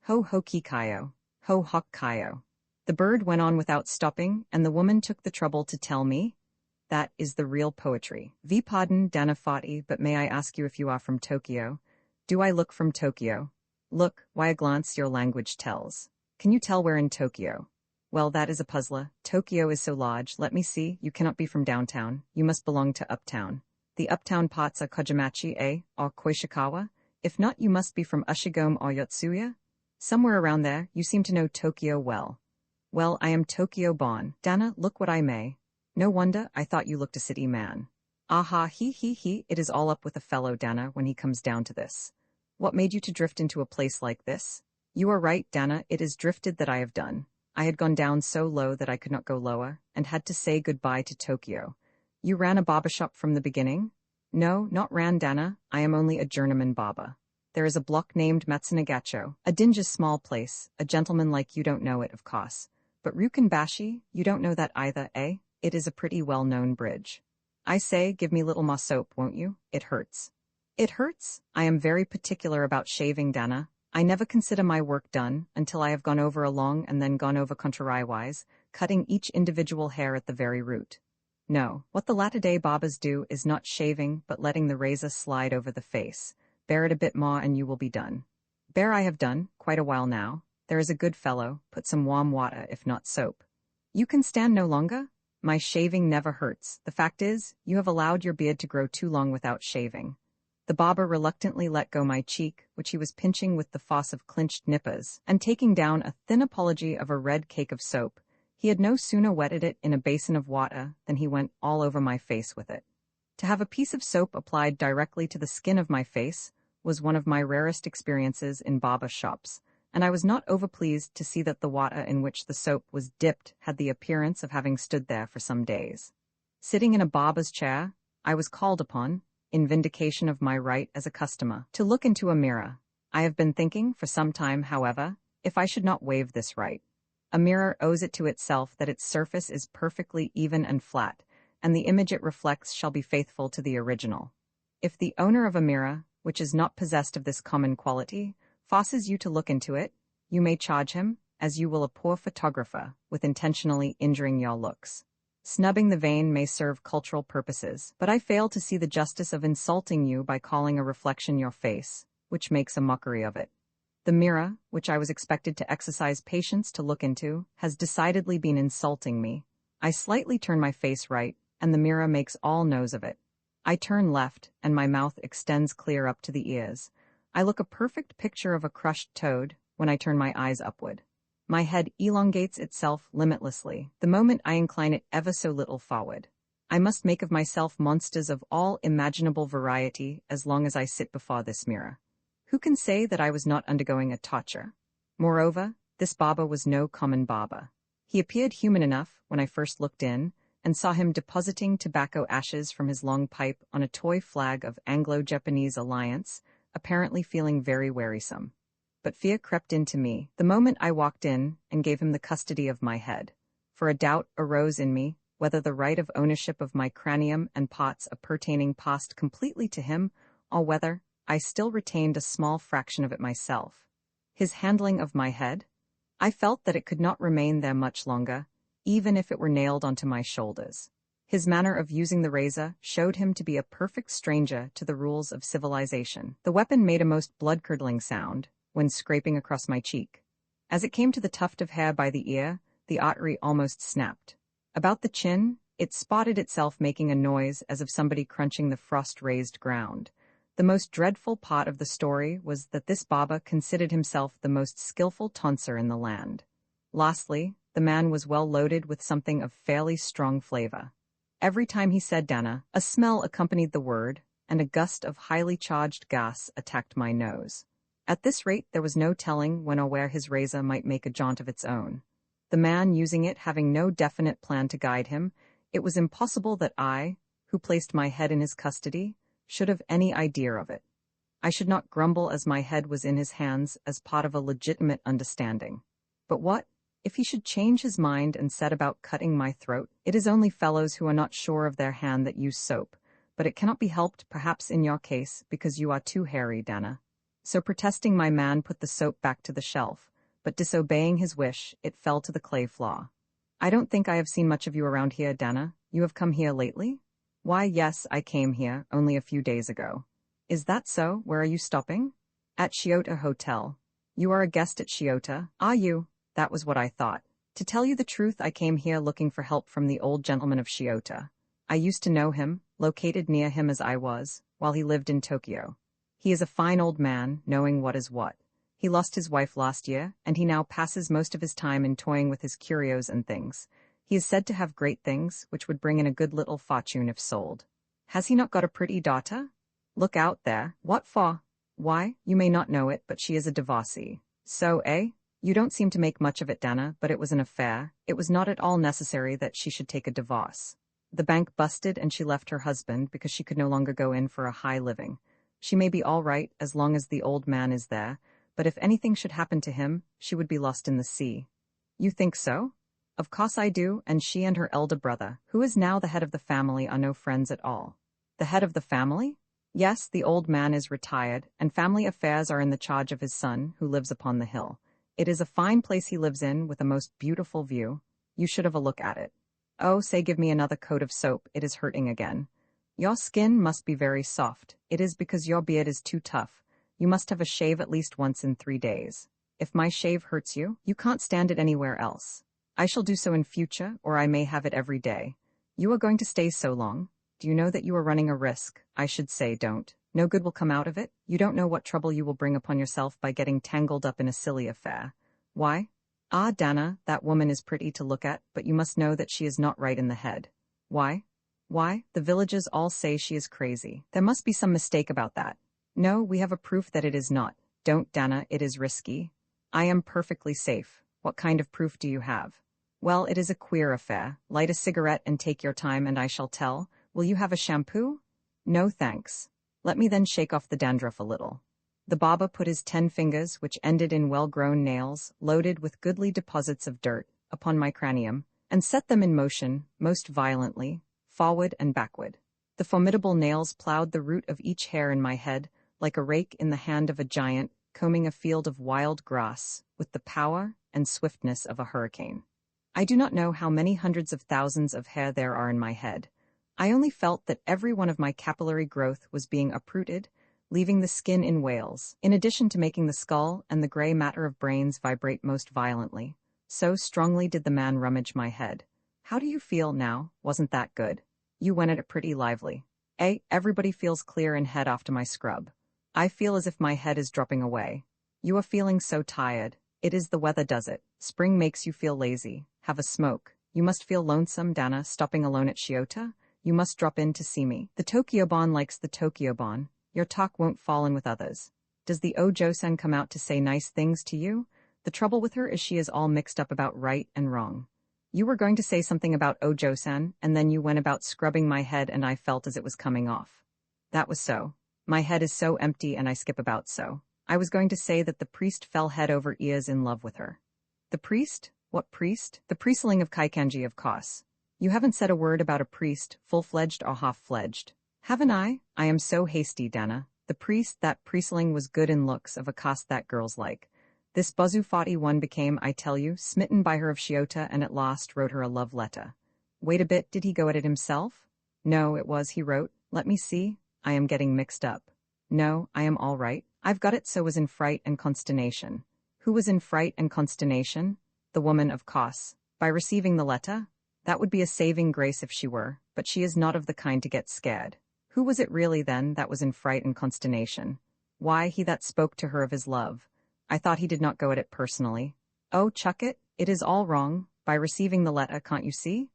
Ho ho kikayo. Ho hok kayo. The bird went on without stopping, and the woman took the trouble to tell me. That is the real poetry. Vi pardon, Danafati, but may I ask you if you are from Tokyo? Do I look from Tokyo? Look, why a glance your language tells. Can you tell where in Tokyo? Well, that is a puzzler. Tokyo is so large. Let me see, you cannot be from downtown. You must belong to uptown. The uptown parts are Kojamachi, or Koishikawa? If not, you must be from Ushigome or Yotsuya? Somewhere around there. You seem to know Tokyo well. Well, I am Tokyo-born. Dana, look what I may. No wonder, I thought you looked a city man. Aha, he, it is all up with a fellow, Dana, when he comes down to this. What made you to drift into a place like this? You are right, Dana, it is drifted that I have done. I had gone down so low that I could not go lower, and had to say goodbye to Tokyo. You ran a barber shop from the beginning? No, not ran, Dana, I am only a journeyman barber. There is a block named Matsunagacho, a dingy small place, a gentleman like you don't know it, of course. But Rukenbashi, you don't know that either, eh? It is a pretty well-known bridge. I say, give me little more soap, won't you? It hurts. It hurts. I am very particular about shaving, Dana. I never consider my work done until I have gone over a long and then gone over contrariwise, cutting each individual hair at the very root. No, what the latter-day barbers do is not shaving but letting the razor slide over the face. Bear it a bit more and you will be done. Bear I have done, quite a while now. There is a good fellow, put some warm water if not soap. You can stand no longer? My shaving never hurts. The fact is, you have allowed your beard to grow too long without shaving. The barber reluctantly let go my cheek, which he was pinching with the force of clenched nippers, and taking down a thin apology of a red cake of soap. He had no sooner wetted it in a basin of water than he went all over my face with it. To have a piece of soap applied directly to the skin of my face was one of my rarest experiences in barber shops, and I was not overpleased to see that the water in which the soap was dipped had the appearance of having stood there for some days. Sitting in a barber's chair, I was called upon, in vindication of my right as a customer, to look into a mirror. I have been thinking for some time, however, if I should not waive this right. A mirror owes it to itself that its surface is perfectly even and flat, and the image it reflects shall be faithful to the original. If the owner of a mirror, which is not possessed of this common quality, forces you to look into it, you may charge him, as you will a poor photographer, with intentionally injuring your looks. Snubbing the vein may serve cultural purposes, but I fail to see the justice of insulting you by calling a reflection your face, which makes a mockery of it. The mirror, which I was expected to exercise patience to look into, has decidedly been insulting me. I slightly turn my face right, and the mirror makes all nose of it. I turn left, and my mouth extends clear up to the ears. I look a perfect picture of a crushed toad when I turn my eyes upward. My head elongates itself limitlessly the moment I incline it ever so little forward. I must make of myself monsters of all imaginable variety as long as I sit before this mirror. Who can say that I was not undergoing a torture? Moreover, this barber was no common barber. He appeared human enough when I first looked in, and saw him depositing tobacco ashes from his long pipe on a toy flag of Anglo-Japanese alliance, apparently feeling very wearisome. But fear crept into me the moment I walked in and gave him the custody of my head, for a doubt arose in me whether the right of ownership of my cranium and parts appertaining passed completely to him, or whether I still retained a small fraction of it myself. His handling of my head? I felt that it could not remain there much longer, even if it were nailed onto my shoulders. His manner of using the razor showed him to be a perfect stranger to the rules of civilization. The weapon made a most blood-curdling sound when scraping across my cheek. As it came to the tuft of hair by the ear, the artery almost snapped. About the chin, it spotted itself making a noise as of somebody crunching the frost-raised ground. The most dreadful part of the story was that this barber considered himself the most skillful tonsure in the land. Lastly, the man was well loaded with something of fairly strong flavor. Every time he said Dana, a smell accompanied the word, and a gust of highly charged gas attacked my nose. At this rate there was no telling when or where his razor might make a jaunt of its own. The man using it having no definite plan to guide him, it was impossible that I, who placed my head in his custody, should have any idea of it. I should not grumble as my head was in his hands as part of a legitimate understanding. But what if he should change his mind and set about cutting my throat? It is only fellows who are not sure of their hand that use soap, but it cannot be helped perhaps in your case because you are too hairy, Dana. So protesting, my man put the soap back to the shelf, but disobeying his wish, it fell to the clay floor. I don't think I have seen much of you around here, Dana. You have come here lately? Why, yes, I came here only a few days ago. Is that so? Where are you stopping? At Shiota Hotel. You are a guest at Shiota, are you? That was what I thought. To tell you the truth, I came here looking for help from the old gentleman of Shiota. I used to know him, located near him as I was, while he lived in Tokyo. He is a fine old man, knowing what is what. He lost his wife last year, and he now passes most of his time in toying with his curios and things. He is said to have great things, which would bring in a good little fortune if sold. Has he not got a pretty daughter? Look out there. What for? Why, you may not know it, but she is a divorcee. So, eh? You don't seem to make much of it, Dana, but it was an affair. It was not at all necessary that she should take a divorce. The bank busted and she left her husband because she could no longer go in for a high living. She may be all right as long as the old man is there, but if anything should happen to him, she would be lost in the sea. You think so? Of course I do, and she and her elder brother, who is now the head of the family, are no friends at all. The head of the family? Yes, the old man is retired, and family affairs are in the charge of his son, who lives upon the hill. It is a fine place he lives in, with a most beautiful view. You should have a look at it. Oh, say give me another coat of soap, it is hurting again. Your skin must be very soft. It is because your beard is too tough. You must have a shave at least once in 3 days. If my shave hurts you, you can't stand it anywhere else. I shall do so in future, or I may have it every day. You are going to stay so long? Do you know that you are running a risk? I should say don't. No good will come out of it. You don't know what trouble you will bring upon yourself by getting tangled up in a silly affair. Why? Ah, Dana, that woman is pretty to look at, but you must know that she is not right in the head. Why? Why, the villagers all say she is crazy. There must be some mistake about that. No, we have a proof that it is not. Don't, Dana, it is risky. I am perfectly safe. What kind of proof do you have? Well, it is a queer affair. Light a cigarette and take your time and I shall tell. Will you have a shampoo? No, thanks. Let me then shake off the dandruff a little. The Baba put his 10 fingers, which ended in well-grown nails, loaded with goodly deposits of dirt, upon my cranium, and set them in motion, most violently, forward and backward. The formidable nails plowed the root of each hair in my head, like a rake in the hand of a giant, combing a field of wild grass, with the power and swiftness of a hurricane. I do not know how many hundreds of thousands of hair there are in my head. I only felt that every one of my capillary growth was being uprooted, leaving the skin in wales, in addition to making the skull and the gray matter of brains vibrate most violently. So strongly did the man rummage my head. How do you feel now? Wasn't that good? You went at it pretty lively. Everybody feels clear in head after my scrub. I feel as if my head is dropping away. You are feeling so tired. It is the weather does it. Spring makes you feel lazy. Have a smoke. You must feel lonesome, Dana, stopping alone at Shiota? You must drop in to see me. The Tokyobon likes the Tokyobon. Your talk won't fall in with others. Does the Ojo-sen come out to say nice things to you? The trouble with her is she is all mixed up about right and wrong. You were going to say something about Ojo-san, and then you went about scrubbing my head and I felt as it was coming off. That was so. My head is so empty and I skip about so. I was going to say that the priest fell head over ears in love with her. The priest? What priest? The priestling of Kaikanji, of course. You haven't said a word about a priest, full-fledged or half-fledged. Haven't I? I am so hasty, Dana. The priest, that priestling was good in looks, of a cast that girls like. This Buzufati one became, I tell you, smitten by her of Shiota and at last wrote her a love letter. Wait a bit, did he go at it himself? No, it was he wrote. Let me see. I am getting mixed up. No, I am all right. I've got it so was in fright and consternation. Who was in fright and consternation? The woman, of course. By receiving the letter? That would be a saving grace if she were, but she is not of the kind to get scared. Who was it really, then, that was in fright and consternation? Why, he that spoke to her of his love. I thought he did not go at it personally. Oh, chuck it, it is all wrong. By receiving the letter, can't you see?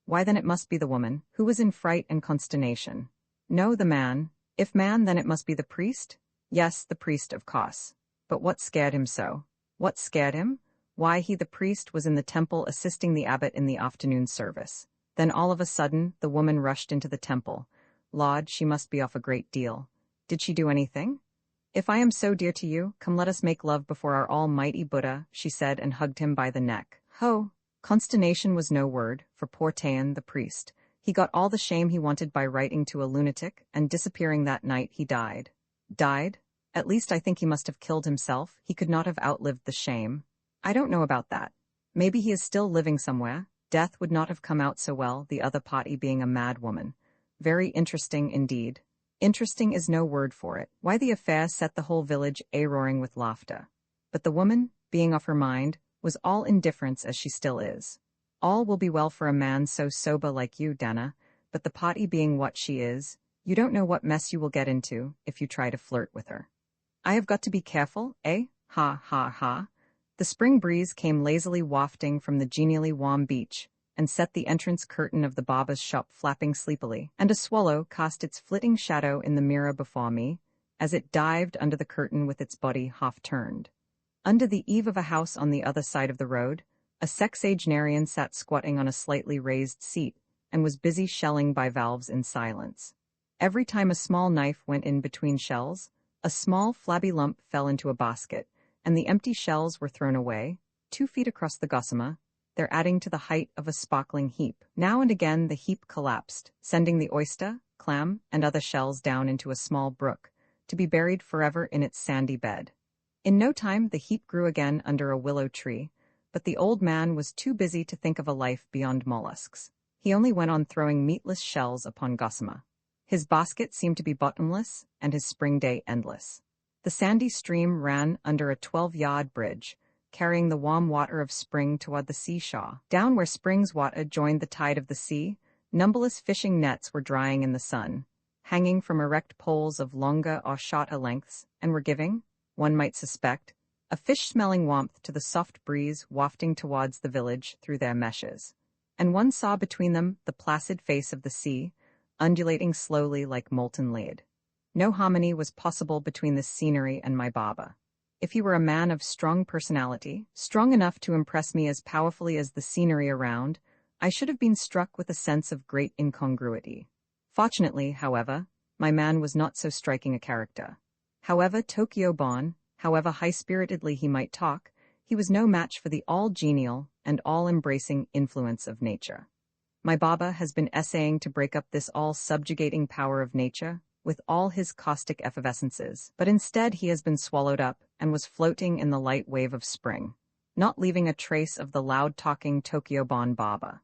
Why, then it must be the woman, who was in fright and consternation. No, the man. If man, then it must be the priest? Yes, the priest, of course. But what scared him so? What scared him? Why, he the priest was in the temple assisting the abbot in the afternoon service. Then all of a sudden, the woman rushed into the temple. Lord, she must be off a great deal. Did she do anything? If I am so dear to you, come let us make love before our almighty Buddha, she said and hugged him by the neck. Ho! Consternation was no word, for poor Taean, the priest. He got all the shame he wanted by writing to a lunatic, and disappearing that night he died. Died? At least I think he must have killed himself. He could not have outlived the shame. I don't know about that. Maybe he is still living somewhere. Death would not have come out so well, the other party being a mad woman. Very interesting indeed. Interesting is no word for it. Why, the affair set the whole village a-roaring with laughter. But the woman, being off her mind, was all indifference as she still is. All will be well for a man so sober like you, Dana, but the party being what she is, you don't know what mess you will get into if you try to flirt with her. I have got to be careful, eh? Ha, ha, ha. The spring breeze came lazily wafting from the genially warm beach, and set the entrance curtain of the Baba's shop flapping sleepily, and a swallow cast its flitting shadow in the mirror before me, as it dived under the curtain with its body half-turned. Under the eave of a house on the other side of the road, a sexagenarian sat squatting on a slightly raised seat, and was busy shelling bivalves in silence. Every time a small knife went in between shells, a small flabby lump fell into a basket, and the empty shells were thrown away, 2 feet across the gossamer, they're adding to the height of a sparkling heap. Now and again the heap collapsed, sending the oyster, clam, and other shells down into a small brook, to be buried forever in its sandy bed. In no time the heap grew again under a willow tree, but the old man was too busy to think of a life beyond mollusks. He only went on throwing meatless shells upon gossamer. His basket seemed to be bottomless, and his spring day endless. The sandy stream ran under a 12-yard bridge, carrying the warm water of spring toward the seashore. Down where spring's water joined the tide of the sea, numberless fishing nets were drying in the sun, hanging from erect poles of longer or shorter lengths, and were giving, one might suspect, a fish-smelling warmth to the soft breeze wafting towards the village through their meshes. And one saw between them the placid face of the sea, undulating slowly like molten lead. No harmony was possible between this scenery and my Baba. If he were a man of strong personality, strong enough to impress me as powerfully as the scenery around, I should have been struck with a sense of great incongruity. Fortunately, however, my man was not so striking a character. However Tokyo-born, however high-spiritedly he might talk, he was no match for the all-genial and all-embracing influence of nature. My Baba has been essaying to break up this all-subjugating power of nature with all his caustic effervescences, but instead he has been swallowed up and was floating in the light wave of spring, not leaving a trace of the loud-talking Tokyo-born Baba.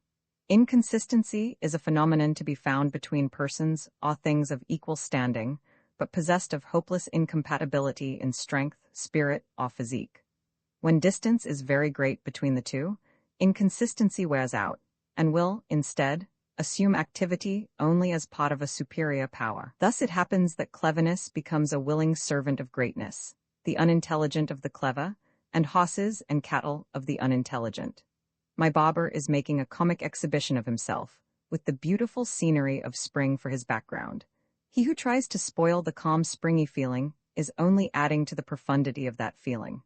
Inconsistency is a phenomenon to be found between persons or things of equal standing, but possessed of hopeless incompatibility in strength, spirit, or physique. When distance is very great between the two, inconsistency wears out, and will, instead, assume activity only as part of a superior power. Thus it happens that cleverness becomes a willing servant of greatness, the unintelligent of the clever, and horses and cattle of the unintelligent. My barber is making a comic exhibition of himself, with the beautiful scenery of spring for his background. He who tries to spoil the calm springy feeling is only adding to the profundity of that feeling.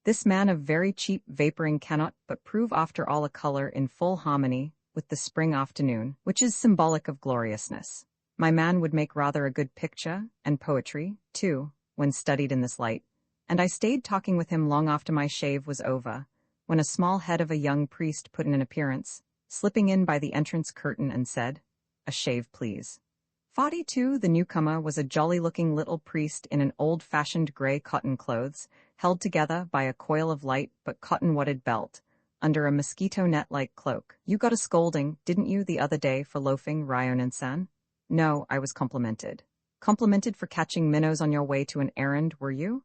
This man of very cheap vaporing cannot but prove after all a color in full harmony with the spring afternoon, which is symbolic of gloriousness. My man would make rather a good picture, and poetry, too, when studied in this light, and I stayed talking with him long after my shave was over, when a small head of a young priest put in an appearance, slipping in by the entrance curtain and said, "A shave, please." 42, the newcomer was a jolly-looking little priest in an old-fashioned gray cotton clothes, held together by a coil of light but cotton-wadded belt, under a mosquito net-like cloak. "You got a scolding, didn't you, the other day for loafing, Ryonen-san?" "No," I was complimented. "Complimented for catching minnows on your way to an errand, were you?"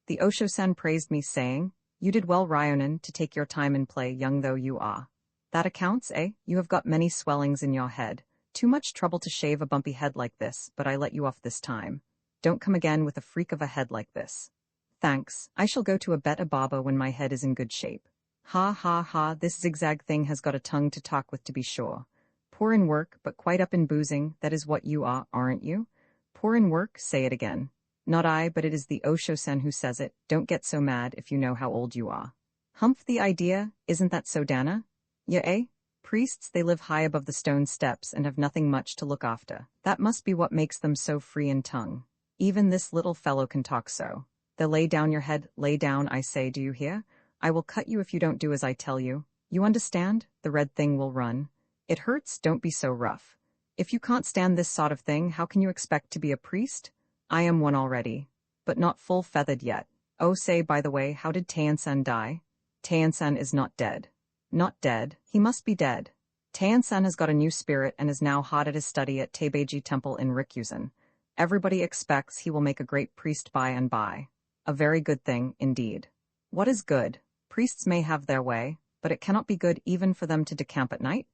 The Osho-san praised me, saying, "You did well, Ryonen, to take your time and play, young though you are. That accounts, eh? You have got many swellings in your head. Too much trouble to shave a bumpy head like this, but I let you off this time. Don't come again with a freak of a head like this." "Thanks, I shall go to a better barber when my head is in good shape." "Ha ha ha, this zigzag thing has got a tongue to talk with, to be sure. Poor in work, but quite up in boozing, that is what you are, aren't you? Poor in work, say it again." "Not I, but it is the Osho-sen who says it. Don't get so mad if you know how old you are." "Humph, the idea, isn't that so, Dana? Yeah, eh? Priests, they live high above the stone steps and have nothing much to look after. That must be what makes them so free in tongue. Even this little fellow can talk so. They'll lay down your head, lay down, I say, do you hear? I will cut you if you don't do as I tell you. You understand? The red thing will run. It hurts, don't be so rough. If you can't stand this sort of thing, how can you expect to be a priest? I am one already, but not full-feathered yet. Oh, say, by the way, how did Teian-san die?" "Teian-san is not dead." "Not dead? He must be dead. Teian-san has got a new spirit and is now hot at his study at Teibeiji Temple in Rikuzen. Everybody expects he will make a great priest by and by. A very good thing, indeed." "What is good? Priests may have their way, but it cannot be good even for them to decamp at night.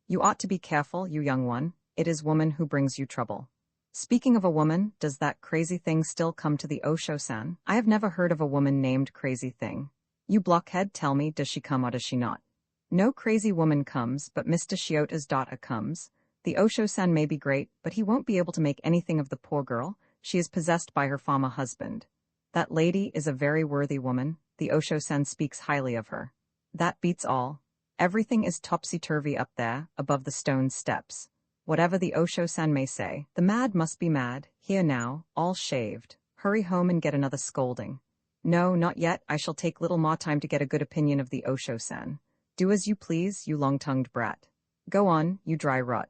You ought to be careful, you young one. It is woman who brings you trouble." "Speaking of a woman, does that crazy thing still come to the Osho-san?" "I have never heard of a woman named Crazy Thing. You blockhead, tell me, does she come or does she not?" "No crazy woman comes, but Mr. Shiota's daughter comes. The Osho-san may be great, but he won't be able to make anything of the poor girl. She is possessed by her former husband. That lady is a very worthy woman. The Osho-san speaks highly of her. That beats all. Everything is topsy-turvy up there, above the stone steps. Whatever the Osho-san may say, the mad must be mad, here now, all shaved. Hurry home and get another scolding." "No, not yet. I shall take little more time to get a good opinion of the Osho-san." "Do as you please, you long-tongued brat. Go on, you dry rot."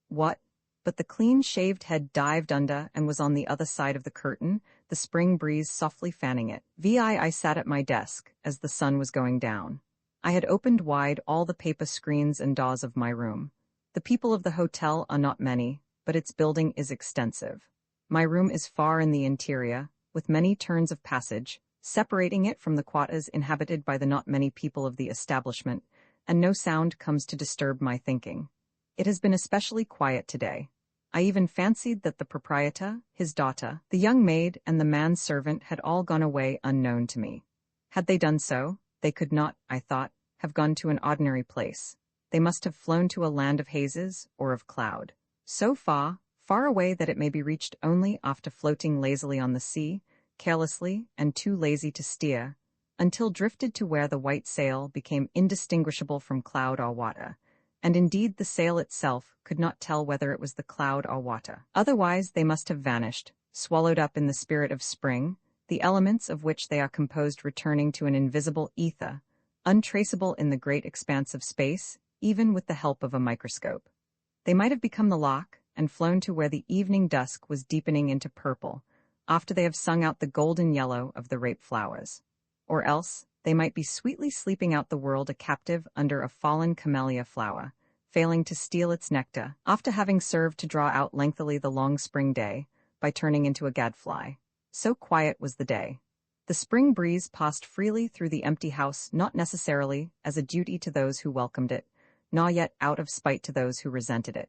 "What? but the clean-shaved head dived under and was on the other side of the curtain, the spring breeze softly fanning it. I sat at my desk as the sun was going down. I had opened wide all the paper screens and doors of my room. The people of the hotel are not many, but its building is extensive. My room is far in the interior, with many turns of passage, separating it from the quarters inhabited by the not many people of the establishment, and no sound comes to disturb my thinking. It has been especially quiet today. I even fancied that the proprietor, his daughter, the young maid, and the manservant had all gone away unknown to me. Had they done so, they could not, I thought, have gone to an ordinary place. They must have flown to a land of hazes or of cloud. So far, far away that it may be reached only after floating lazily on the sea, carelessly and too lazy to steer, until drifted to where the white sail became indistinguishable from cloud or water, and indeed the sail itself could not tell whether it was the cloud or water. Otherwise they must have vanished, swallowed up in the spirit of spring, the elements of which they are composed returning to an invisible ether, untraceable in the great expanse of space, even with the help of a microscope. They might have become the lock, and flown to where the evening dusk was deepening into purple, after they have sung out the golden yellow of the rape flowers. Or else, they might be sweetly sleeping out the world a captive under a fallen camellia flower, failing to steal its nectar, after having served to draw out lengthily the long spring day, by turning into a gadfly. So quiet was the day. The spring breeze passed freely through the empty house, not necessarily as a duty to those who welcomed it, nor yet out of spite to those who resented it.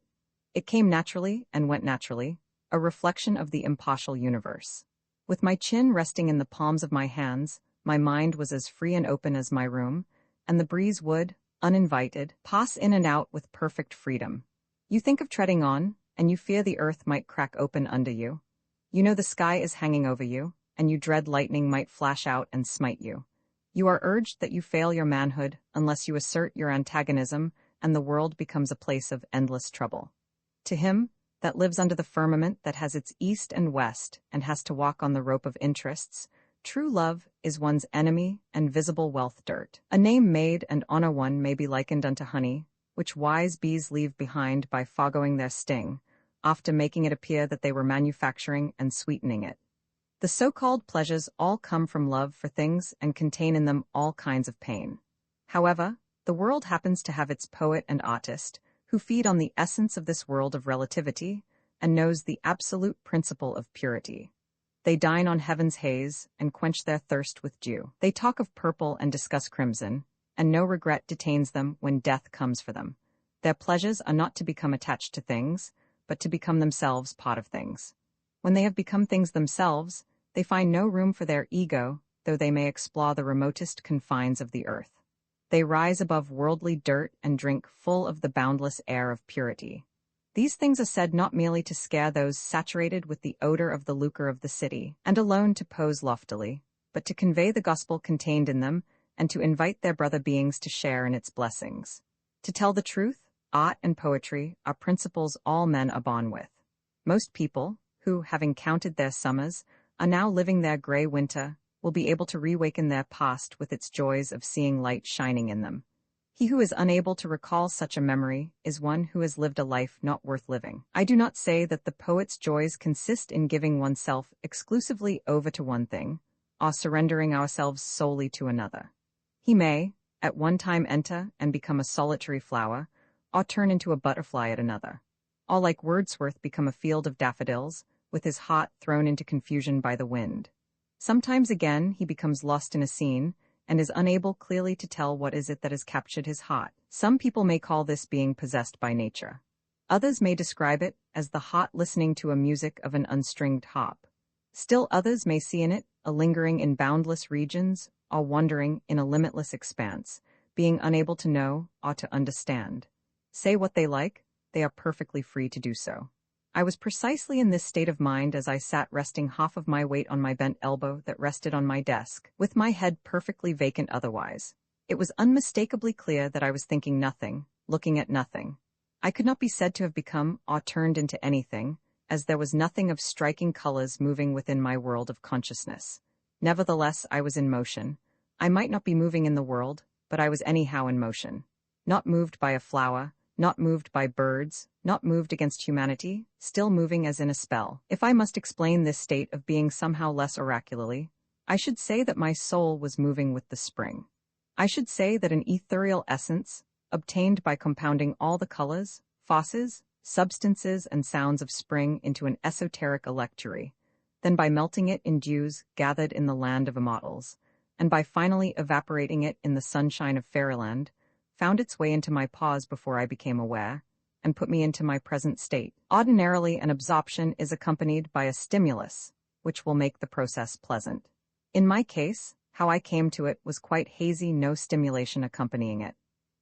It came naturally and went naturally, a reflection of the impartial universe. With my chin resting in the palms of my hands, my mind was as free and open as my room, and the breeze would, uninvited, pass in and out with perfect freedom. You think of treading on, and you fear the earth might crack open under you. You know the sky is hanging over you, and you dread lightning might flash out and smite you. You are urged that you fail your manhood unless you assert your antagonism, and the world becomes a place of endless trouble. To him, that lives under the firmament that has its east and west, and has to walk on the rope of interests, true love is one's enemy and visible wealth dirt. A name made and honor one may be likened unto honey, which wise bees leave behind by fogging their sting, often making it appear that they were manufacturing and sweetening it. The so-called pleasures all come from love for things and contain in them all kinds of pain. However, the world happens to have its poet and artist, who feed on the essence of this world of relativity, and knows the absolute principle of purity. They dine on heaven's haze, and quench their thirst with dew. They talk of purple and discuss crimson, and no regret detains them when death comes for them. Their pleasures are not to become attached to things, but to become themselves part of things. When they have become things themselves, they find no room for their ego, though they may explore the remotest confines of the earth. They rise above worldly dirt and drink full of the boundless air of purity. These things are said not merely to scare those saturated with the odor of the lucre of the city, and alone to pose loftily, but to convey the gospel contained in them, and to invite their brother beings to share in its blessings. To tell the truth, art and poetry are principles all men are born with. Most people, who, having counted their summers, are now living their gray winter, will be able to reawaken their past with its joys of seeing light shining in them. He who is unable to recall such a memory is one who has lived a life not worth living. I do not say that the poet's joys consist in giving oneself exclusively over to one thing, or surrendering ourselves solely to another. He may, at one time enter and become a solitary flower, or turn into a butterfly at another. Or like Wordsworth become a field of daffodils, with his heart thrown into confusion by the wind. Sometimes again he becomes lost in a scene, and is unable clearly to tell what is it that has captured his heart. Some people may call this being possessed by nature. Others may describe it as the heart listening to a music of an unstringed harp. Still others may see in it a lingering in boundless regions, or wandering in a limitless expanse, being unable to know or to understand. Say what they like, they are perfectly free to do so. I was precisely in this state of mind as I sat resting half of my weight on my bent elbow that rested on my desk, with my head perfectly vacant otherwise. It was unmistakably clear that I was thinking nothing, looking at nothing. I could not be said to have become or turned into anything, as there was nothing of striking colors moving within my world of consciousness. Nevertheless, I was in motion. I might not be moving in the world, but I was anyhow in motion. Not moved by a flower, not moved by birds, not moved against humanity, still moving as in a spell. If I must explain this state of being somehow less oracularly, I should say that my soul was moving with the spring. I should say that an ethereal essence, obtained by compounding all the colors, forces, substances and sounds of spring into an esoteric electuary, then by melting it in dews gathered in the land of immortals, and by finally evaporating it in the sunshine of fairyland, found its way into my pause before I became aware, and put me into my present state. Ordinarily, an absorption is accompanied by a stimulus, which will make the process pleasant. In my case, how I came to it was quite hazy, no stimulation accompanying it.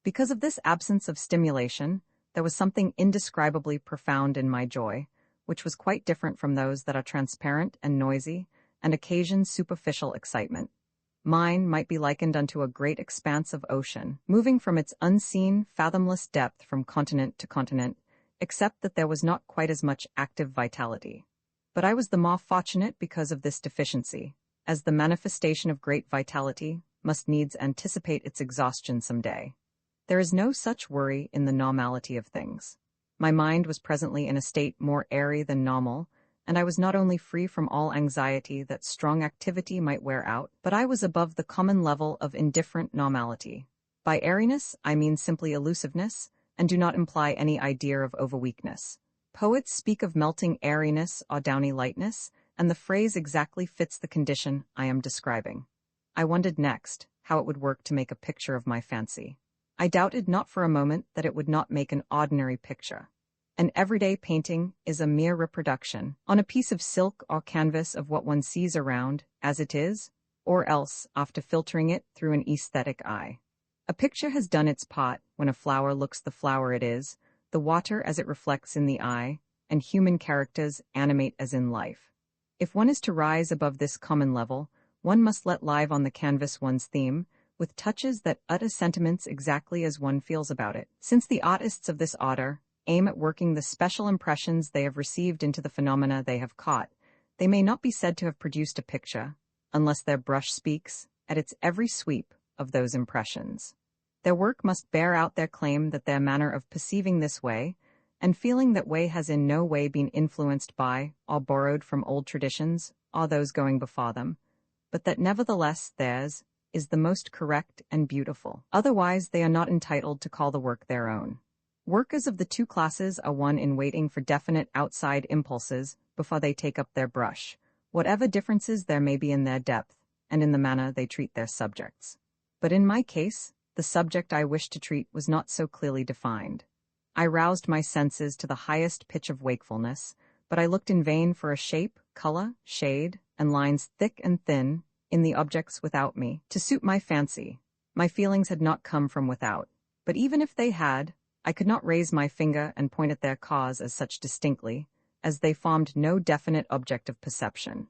Because of this absence of stimulation, there was something indescribably profound in my joy, which was quite different from those that are transparent and noisy, and occasion superficial excitement. Mine might be likened unto a great expanse of ocean, moving from its unseen, fathomless depth from continent to continent, except that there was not quite as much active vitality. But I was the more fortunate because of this deficiency, as the manifestation of great vitality must needs anticipate its exhaustion some day. There is no such worry in the normality of things. My mind was presently in a state more airy than normal, and I was not only free from all anxiety that strong activity might wear out, but I was above the common level of indifferent normality. By airiness, I mean simply elusiveness, and do not imply any idea of overweakness. Poets speak of melting airiness or downy lightness, and the phrase exactly fits the condition I am describing. I wondered next how it would work to make a picture of my fancy. I doubted not for a moment that it would not make an ordinary picture. An everyday painting is a mere reproduction, on a piece of silk or canvas, of what one sees around, as it is, or else after filtering it through an aesthetic eye. A picture has done its part when a flower looks the flower it is, the water as it reflects in the eye, and human characters animate as in life. If one is to rise above this common level, one must let live on the canvas one's theme, with touches that utter sentiments exactly as one feels about it. Since the artists of this order aim at working the special impressions they have received into the phenomena they have caught, they may not be said to have produced a picture, unless their brush speaks, at its every sweep, of those impressions. Their work must bear out their claim that their manner of perceiving this way, and feeling that way, has in no way been influenced by, or borrowed from old traditions, or those going before them, but that nevertheless theirs is the most correct and beautiful. Otherwise they are not entitled to call the work their own. Workers of the two classes are one in waiting for definite outside impulses before they take up their brush, whatever differences there may be in their depth, and in the manner they treat their subjects. But in my case, the subject I wished to treat was not so clearly defined. I roused my senses to the highest pitch of wakefulness, but I looked in vain for a shape, color, shade, and lines thick and thin, in the objects without me, to suit my fancy. My feelings had not come from without, but even if they had, I could not raise my finger and point at their cause as such distinctly, as they formed no definite object of perception.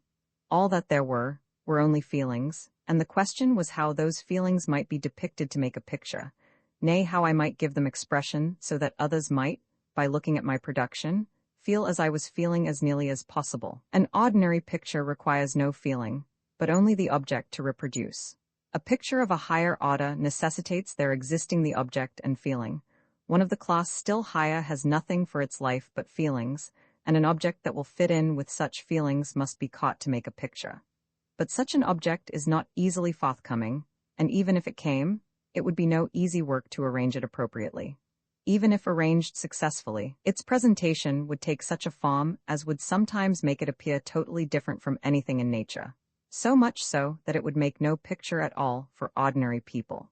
All that there were only feelings, and the question was how those feelings might be depicted to make a picture, nay, how I might give them expression so that others might, by looking at my production, feel as I was feeling as nearly as possible. An ordinary picture requires no feeling, but only the object to reproduce. A picture of a higher order necessitates there existing the object and feeling. One of the class still higher has nothing for its life but feelings, and an object that will fit in with such feelings must be caught to make a picture. But such an object is not easily forthcoming, and even if it came, it would be no easy work to arrange it appropriately. Even if arranged successfully, its presentation would take such a form as would sometimes make it appear totally different from anything in nature. So much so that it would make no picture at all for ordinary people.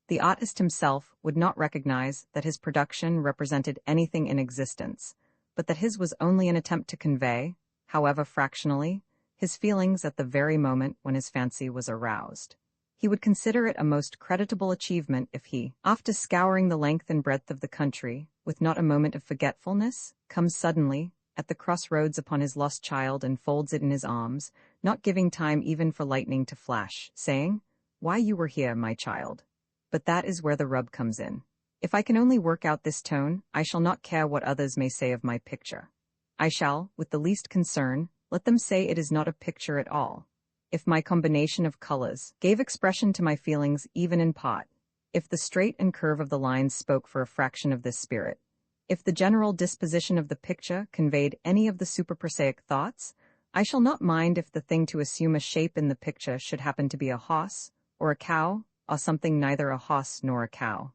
The artist himself would not recognize that his production represented anything in existence, but that his was only an attempt to convey, however fractionally, his feelings at the very moment when his fancy was aroused. He would consider it a most creditable achievement if he, after scouring the length and breadth of the country, with not a moment of forgetfulness, comes suddenly, at the crossroads upon his lost child and folds it in his arms, not giving time even for lightning to flash, saying, "Why, you were here, my child." But that is where the rub comes in. If I can only work out this tone, I shall not care what others may say of my picture. I shall, with the least concern, let them say it is not a picture at all. If my combination of colors gave expression to my feelings even in part, If the straight and curve of the lines spoke for a fraction of this spirit, if the general disposition of the picture conveyed any of the superprosaic thoughts, I shall not mind if the thing to assume a shape in the picture should happen to be a horse, or a cow, or something neither a horse nor a cow.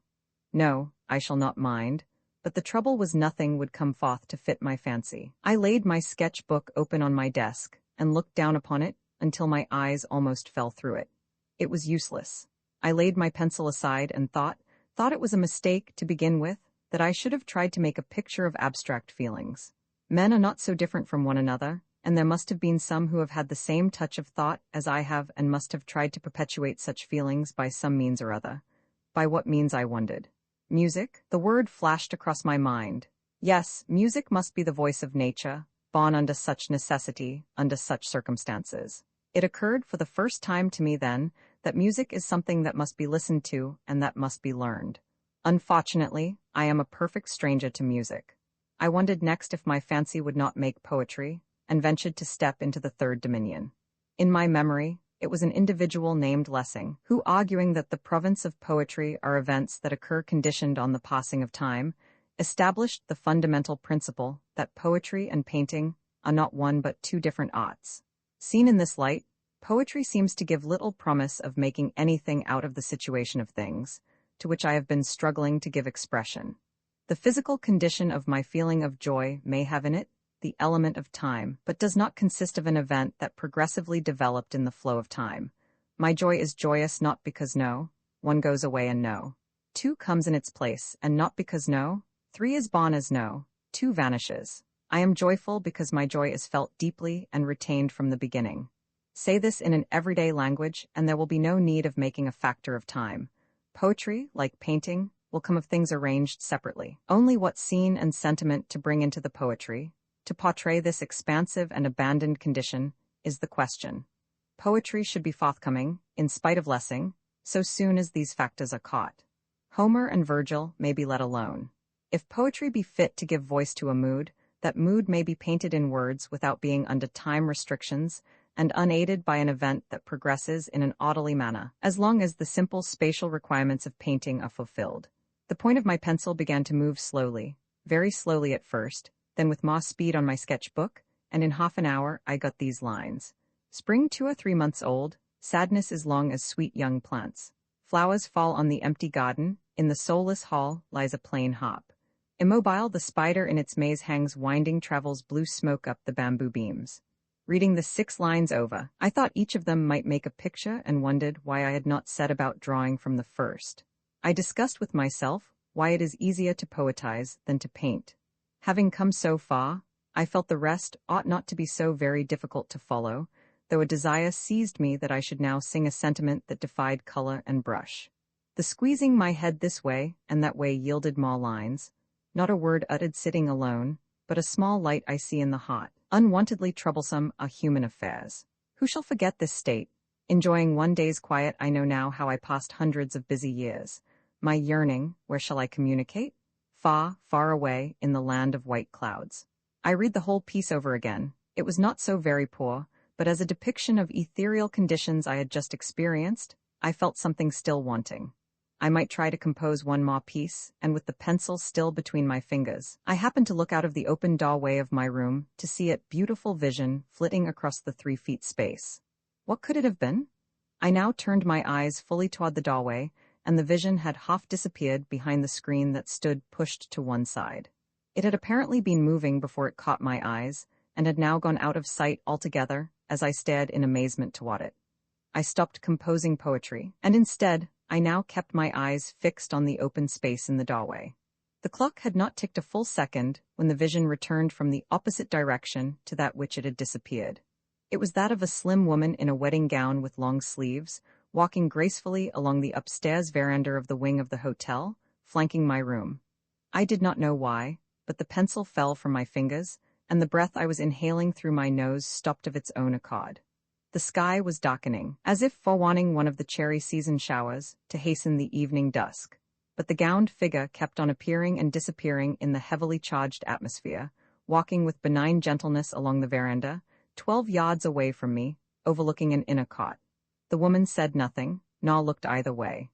No, I shall not mind, but the trouble was nothing would come forth to fit my fancy. I laid my sketch-book open on my desk, and looked down upon it until my eyes almost fell through it. It was useless. I laid my pencil aside and thought it was a mistake to begin with, that I should have tried to make a picture of abstract feelings. Men are not so different from one another, and there must have been some who have had the same touch of thought as I have and must have tried to perpetuate such feelings by some means or other. By what means I wondered. Music? The word flashed across my mind. Yes, music must be the voice of nature, born under such necessity, under such circumstances. It occurred for the first time to me then that music is something that must be listened to and that must be learned. Unfortunately, I am a perfect stranger to music. I wondered next if my fancy would not make poetry, and ventured to step into the third dominion. In my memory, it was an individual named Lessing, who, arguing that the province of poetry are events that occur conditioned on the passing of time, established the fundamental principle that poetry and painting are not one but two different arts. Seen in this light, poetry seems to give little promise of making anything out of the situation of things, to which I have been struggling to give expression. The physical condition of my feeling of joy may have in it the element of time, but does not consist of an event that progressively developed in the flow of time. My joy is joyous not because one goes away and two comes in its place, and not because three is born as two vanishes. I am joyful because my joy is felt deeply and retained from the beginning. Say this in an everyday language, and there will be no need of making a factor of time. Poetry, like painting, will come of things arranged separately. Only what's scene and sentiment to bring into the poetry, to portray this expansive and abandoned condition, is the question. Poetry should be forthcoming, in spite of Lessing, so soon as these factors are caught. Homer and Virgil may be let alone. If poetry be fit to give voice to a mood, that mood may be painted in words without being under time restrictions and unaided by an event that progresses in an orderly manner, as long as the simple spatial requirements of painting are fulfilled. The point of my pencil began to move slowly, very slowly at first, then with more speed on my sketchbook, and in half an hour I got these lines. Spring 2 or 3 months old, sadness is long as sweet young plants. Flowers fall on the empty garden, in the soulless hall lies a plain hop. Immobile the spider in its maze hangs winding travels blue smoke up the bamboo beams. Reading the 6 lines over, I thought each of them might make a picture and wondered why I had not set about drawing from the first. I discussed with myself why it is easier to poetize than to paint. Having come so far, I felt the rest ought not to be so very difficult to follow, though a desire seized me that I should now sing a sentiment that defied color and brush. The squeezing my head this way and that way yielded more lines, not a word uttered sitting alone, but a small light I see in the hot, unwontedly troublesome are human affairs. Who shall forget this state? Enjoying one day's quiet, I know now how I passed hundreds of busy years. My yearning, where shall I communicate? Far, far away, in the land of white clouds. I read the whole piece over again. It was not so very poor, but as a depiction of ethereal conditions I had just experienced, I felt something still wanting. I might try to compose one more piece, and with the pencil still between my fingers, I happened to look out of the open doorway of my room to see it beautiful vision flitting across the 3 feet space. What could it have been? I now turned my eyes fully toward the doorway, and the vision had half disappeared behind the screen that stood pushed to one side. It had apparently been moving before it caught my eyes, and had now gone out of sight altogether as I stared in amazement toward it. I stopped composing poetry, and instead, I now kept my eyes fixed on the open space in the doorway. The clock had not ticked a full second when the vision returned from the opposite direction to that which it had disappeared. It was that of a slim woman in a wedding gown with long sleeves, walking gracefully along the upstairs veranda of the wing of the hotel, flanking my room. I did not know why, but the pencil fell from my fingers, and the breath I was inhaling through my nose stopped of its own accord. The sky was darkening, as if forewarning one of the cherry season showers to hasten the evening dusk, but the gowned figure kept on appearing and disappearing in the heavily charged atmosphere, walking with benign gentleness along the veranda, 12 yards away from me, overlooking an inner cot. The woman said nothing, nor looked either way.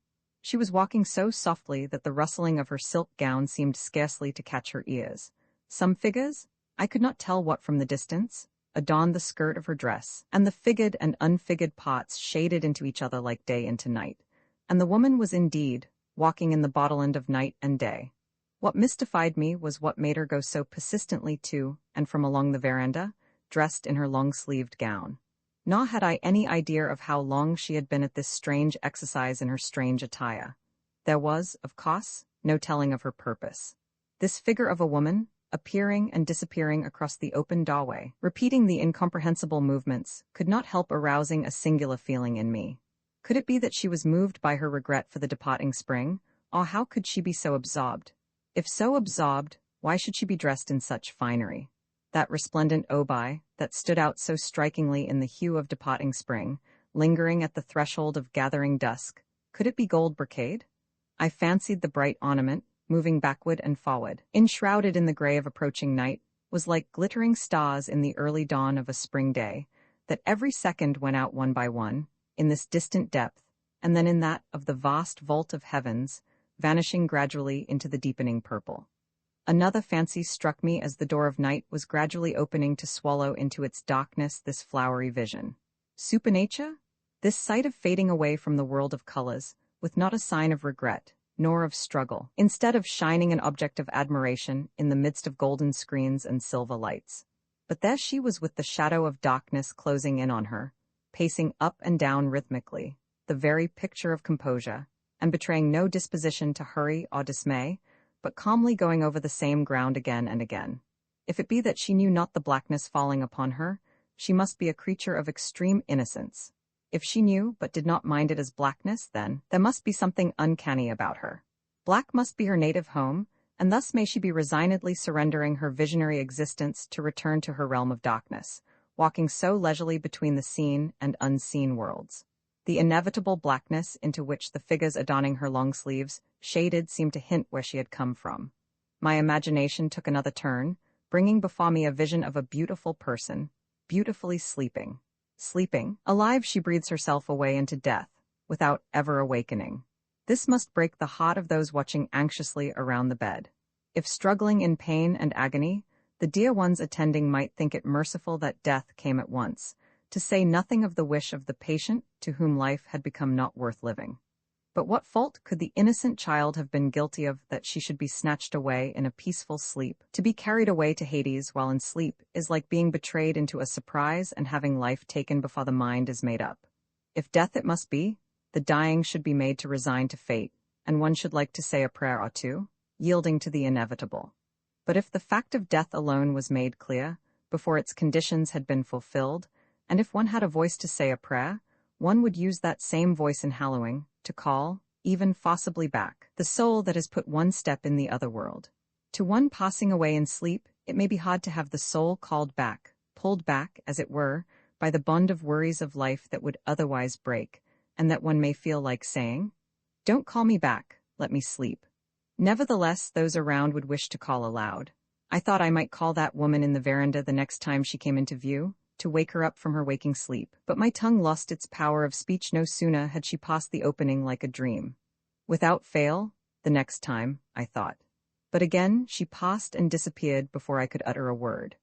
She was walking so softly that the rustling of her silk gown seemed scarcely to catch her ears. Some figures, I could not tell what from the distance, adorned the skirt of her dress, and the figured and unfigured parts shaded into each other like day into night. And the woman was indeed walking in the bottomland of night and day. What mystified me was what made her go so persistently to and from along the veranda, dressed in her long-sleeved gown. Nor had I any idea of how long she had been at this strange exercise in her strange attire. There was, of course, no telling of her purpose. This figure of a woman, appearing and disappearing across the open doorway, repeating the incomprehensible movements, could not help arousing a singular feeling in me. Could it be that she was moved by her regret for the departing spring, or how could she be so absorbed? If so absorbed, why should she be dressed in such finery? That resplendent obi, that stood out so strikingly in the hue of departing spring, lingering at the threshold of gathering dusk, could it be gold brocade? I fancied the bright ornament, moving backward and forward, enshrouded in the gray of approaching night, was like glittering stars in the early dawn of a spring day, that every second went out one by one, in this distant depth, and then in that of the vast vault of heavens, vanishing gradually into the deepening purple. Another fancy struck me as the door of night was gradually opening to swallow into its darkness this flowery vision. Supinature? This sight of fading away from the world of colors, with not a sign of regret, nor of struggle, instead of shining an object of admiration in the midst of golden screens and silver lights. But there she was with the shadow of darkness closing in on her, pacing up and down rhythmically, the very picture of composure, and betraying no disposition to hurry or dismay, but calmly going over the same ground again and again. If it be that she knew not the blackness falling upon her, she must be a creature of extreme innocence. If she knew but did not mind it as blackness, then there must be something uncanny about her. Black must be her native home, and thus may she be resignedly surrendering her visionary existence to return to her realm of darkness, walking so leisurely between the seen and unseen worlds. The inevitable blackness into which the figures adorning her long sleeves shaded seemed to hint where she had come from. My imagination took another turn, bringing before me a vision of a beautiful person, beautifully sleeping. Sleeping, alive she breathes herself away into death, without ever awakening. This must break the heart of those watching anxiously around the bed. If struggling in pain and agony, the dear ones attending might think it merciful that death came at once, to say nothing of the wish of the patient to whom life had become not worth living. But what fault could the innocent child have been guilty of that she should be snatched away in a peaceful sleep? To be carried away to Hades while in sleep is like being betrayed into a surprise and having life taken before the mind is made up. If death it must be, the dying should be made to resign to fate, and one should like to say a prayer or two, yielding to the inevitable. But if the fact of death alone was made clear, before its conditions had been fulfilled, and if one had a voice to say a prayer, one would use that same voice in hallowing, to call, even forcibly back, the soul that has put one step in the other world. To one passing away in sleep, it may be hard to have the soul called back, pulled back, as it were, by the bond of worries of life that would otherwise break, and that one may feel like saying, "Don't call me back, let me sleep." Nevertheless, those around would wish to call aloud. I thought I might call that woman in the veranda the next time she came into view, to wake her up from her waking sleep, but my tongue lost its power of speech no sooner had she passed the opening like a dream. Without fail, the next time, I thought. But again she passed and disappeared before I could utter a word.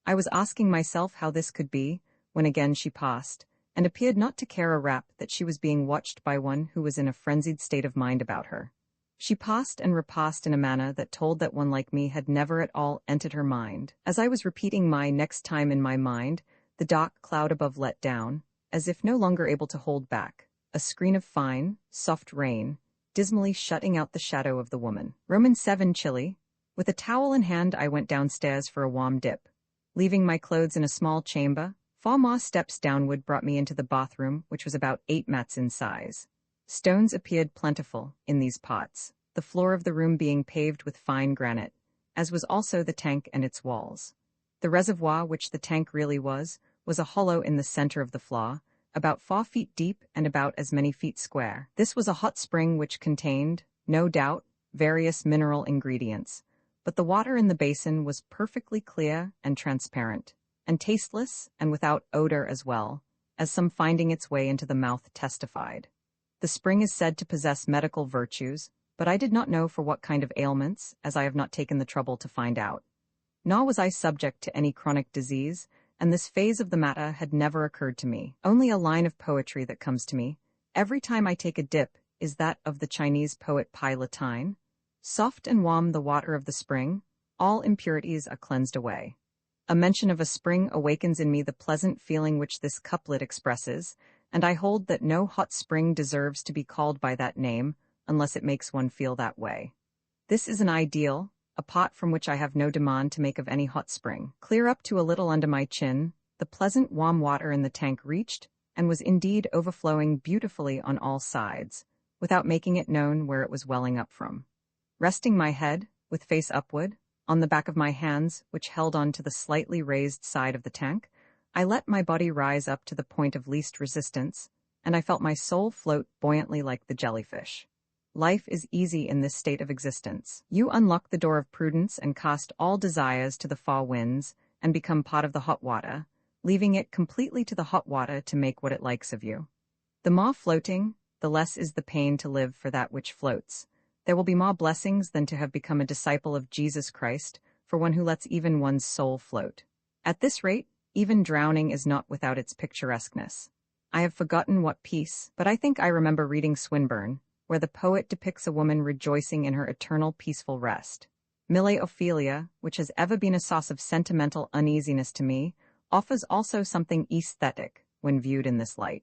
I was asking myself how this could be, when again she passed, and appeared not to care a rap that she was being watched by one who was in a frenzied state of mind about her. She passed and repassed in a manner that told that one like me had never at all entered her mind. As I was repeating my next time in my mind, the dark cloud above let down, as if no longer able to hold back, a screen of fine, soft rain, dismally shutting out the shadow of the woman. Roman 7 chilly. With a towel in hand I went downstairs for a warm dip. Leaving my clothes in a small chamber, 4 more steps downward brought me into the bathroom, which was about 8 mats in size. Stones appeared plentiful in these pots, the floor of the room being paved with fine granite, as was also the tank and its walls. The reservoir, which the tank really was a hollow in the center of the floor, about 4 feet deep and about as many feet square. This was a hot spring which contained, no doubt, various mineral ingredients, but the water in the basin was perfectly clear and transparent, and tasteless and without odor as well, as some finding its way into the mouth testified. The spring is said to possess medical virtues, but I did not know for what kind of ailments, as I have not taken the trouble to find out. Nor was I subject to any chronic disease, and this phase of the matter had never occurred to me. Only a line of poetry that comes to me every time I take a dip is that of the Chinese poet Pai Latine. Soft and warm the water of the spring, all impurities are cleansed away. A mention of a spring awakens in me the pleasant feeling which this couplet expresses, and I hold that no hot spring deserves to be called by that name unless it makes one feel that way. This is an ideal, a pot from which I have no demand to make of any hot spring. Clear up to a little under my chin, the pleasant warm water in the tank reached, and was indeed overflowing beautifully on all sides, without making it known where it was welling up from. Resting my head, with face upward, on the back of my hands, which held on to the slightly raised side of the tank, I let my body rise up to the point of least resistance, and I felt my soul float buoyantly like the jellyfish. Life is easy in this state of existence. You unlock the door of prudence and cast all desires to the far winds, and become part of the hot water, leaving it completely to the hot water to make what it likes of you. The more floating, the less is the pain to live for that which floats. There will be more blessings than to have become a disciple of Jesus Christ, for one who lets even one's soul float. At this rate, even drowning is not without its picturesqueness. I have forgotten what piece, but I think I remember reading Swinburne, where the poet depicts a woman rejoicing in her eternal peaceful rest. Mille Ophelia, which has ever been a source of sentimental uneasiness to me, offers also something aesthetic when viewed in this light.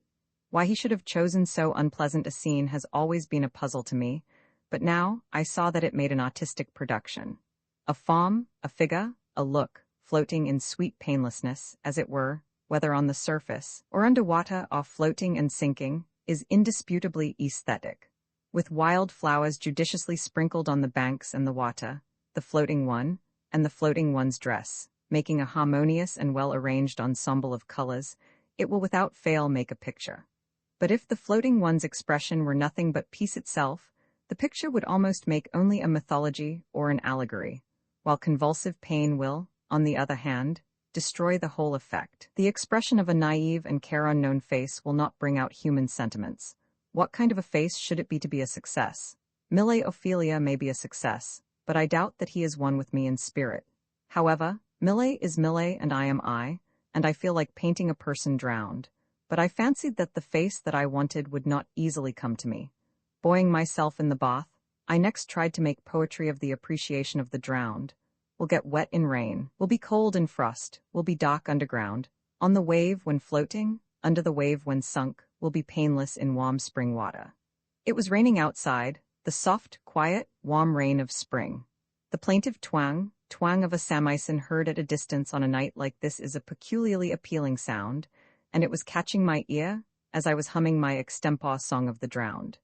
Why he should have chosen so unpleasant a scene has always been a puzzle to me, but now I saw that it made an artistic production. A form, a figure, a look, floating in sweet painlessness, as it were, whether on the surface or under water or floating and sinking, is indisputably aesthetic. With wild flowers judiciously sprinkled on the banks and the water, the floating one, and the floating one's dress, making a harmonious and well-arranged ensemble of colors, it will without fail make a picture. But if the floating one's expression were nothing but peace itself, the picture would almost make only a mythology or an allegory, while convulsive pain will, on the other hand, destroy the whole effect. The expression of a naive and care-unknown face will not bring out human sentiments. What kind of a face should it be to be a success? Mille Ophelia may be a success, but I doubt that he is one with me in spirit. However, Mille is Mille and I am I, and I feel like painting a person drowned. But I fancied that the face that I wanted would not easily come to me. Buoying myself in the bath, I next tried to make poetry of the appreciation of the drowned. Will get wet in rain, will be cold in frost, will be dark underground, on the wave when floating, under the wave when sunk, will be painless in warm spring water. It was raining outside, the soft, quiet, warm rain of spring. The plaintive twang of a samisen heard at a distance on a night like this is a peculiarly appealing sound, and it was catching my ear as I was humming my extempore song of the drowned.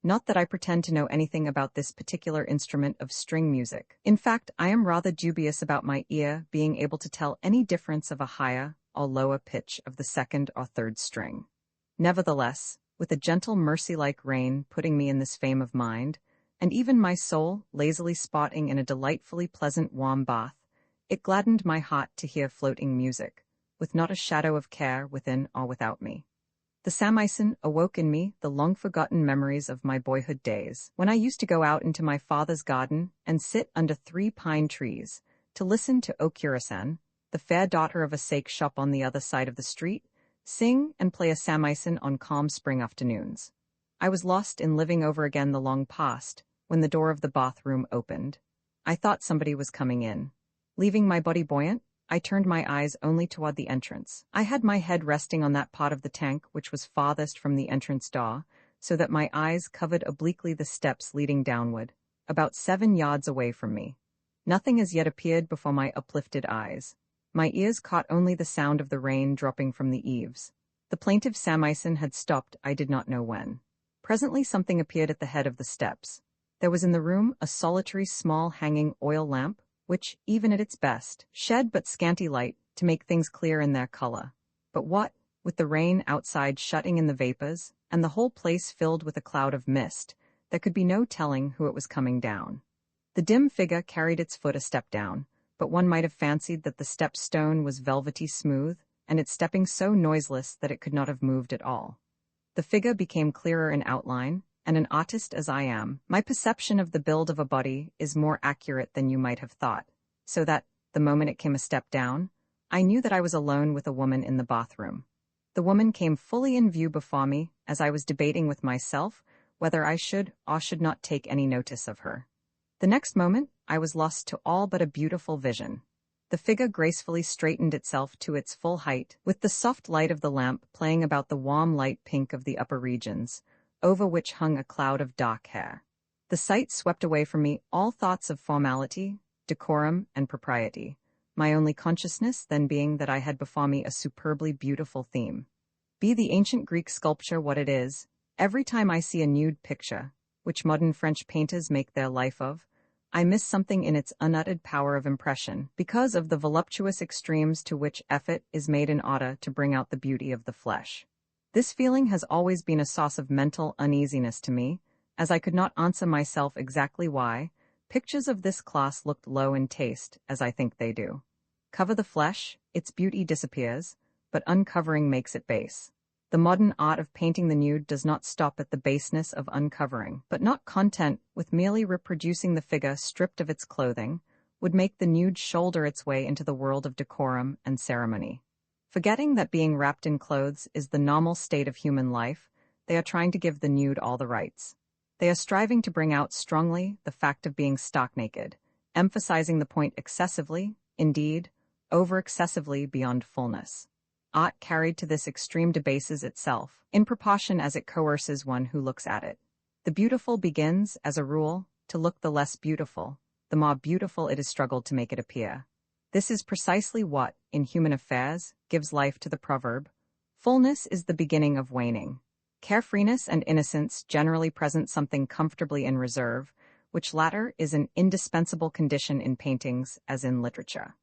Not that I pretend to know anything about this particular instrument of string music. In fact, I am rather dubious about my ear being able to tell any difference of a higher or lower pitch of the second or third string. Nevertheless, with a gentle mercy-like rain putting me in this frame of mind, and even my soul lazily spotting in a delightfully pleasant warm bath, it gladdened my heart to hear floating music, with not a shadow of care within or without me. The samisen awoke in me the long-forgotten memories of my boyhood days, when I used to go out into my father's garden and sit under 3 pine trees, to listen to Okura-san, the fair daughter of a sake shop on the other side of the street, sing and play a samisen on calm spring afternoons. I was lost in living over again the long past, when the door of the bathroom opened. I thought somebody was coming in. Leaving my body buoyant, I turned my eyes only toward the entrance. I had my head resting on that part of the tank which was farthest from the entrance door, so that my eyes covered obliquely the steps leading downward, about 7 yards away from me. Nothing as yet appeared before my uplifted eyes. My ears caught only the sound of the rain dropping from the eaves. The plaintive samisen had stopped I did not know when. Presently something appeared at the head of the steps. There was in the room a solitary small hanging oil lamp, which, even at its best, shed but scanty light to make things clear in their color. But what, with the rain outside shutting in the vapors, and the whole place filled with a cloud of mist, there could be no telling who it was coming down. The dim figure carried its foot a step down, but one might have fancied that the step stone was velvety smooth, and its stepping so noiseless that it could not have moved at all. The figure became clearer in outline, and an artist as I am, my perception of the build of a body is more accurate than you might have thought, so that, the moment it came a step down, I knew that I was alone with a woman in the bathroom. The woman came fully in view before me as I was debating with myself whether I should or should not take any notice of her. The next moment, I was lost to all but a beautiful vision. The figure gracefully straightened itself to its full height, with the soft light of the lamp playing about the warm light pink of the upper regions, over which hung a cloud of dark hair. The sight swept away from me all thoughts of formality, decorum, and propriety, my only consciousness then being that I had before me a superbly beautiful theme. Be the ancient Greek sculpture what it is, every time I see a nude picture, which modern French painters make their life of, I miss something in its unuttered power of impression because of the voluptuous extremes to which effort is made in order to bring out the beauty of the flesh. This feeling has always been a source of mental uneasiness to me, as I could not answer myself exactly why. Pictures of this class looked low in taste, as I think they do. Cover the flesh, its beauty disappears, but uncovering makes it base. The modern art of painting the nude does not stop at the baseness of uncovering, but not content with merely reproducing the figure stripped of its clothing, would make the nude shoulder its way into the world of decorum and ceremony. Forgetting that being wrapped in clothes is the normal state of human life, they are trying to give the nude all the rights. They are striving to bring out strongly the fact of being stark naked, emphasizing the point excessively, indeed, over-excessively beyond fullness. Art carried to this extreme debases itself, in proportion as it coerces one who looks at it. The beautiful begins, as a rule, to look the less beautiful, the more beautiful it is struggled to make it appear. This is precisely what, in human affairs, gives life to the proverb, "Fullness is the beginning of waning." Carefreeness and innocence generally present something comfortably in reserve, which latter is an indispensable condition in paintings as in literature.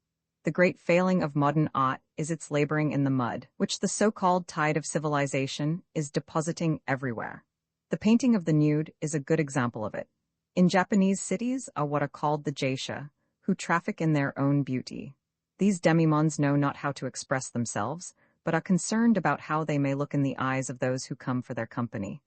The great failing of modern art is its laboring in the mud, which the so-called tide of civilization is depositing everywhere. The painting of the nude is a good example of it. In Japanese cities are what are called the geisha, who traffic in their own beauty. These demimondes know not how to express themselves, but are concerned about how they may look in the eyes of those who come for their company.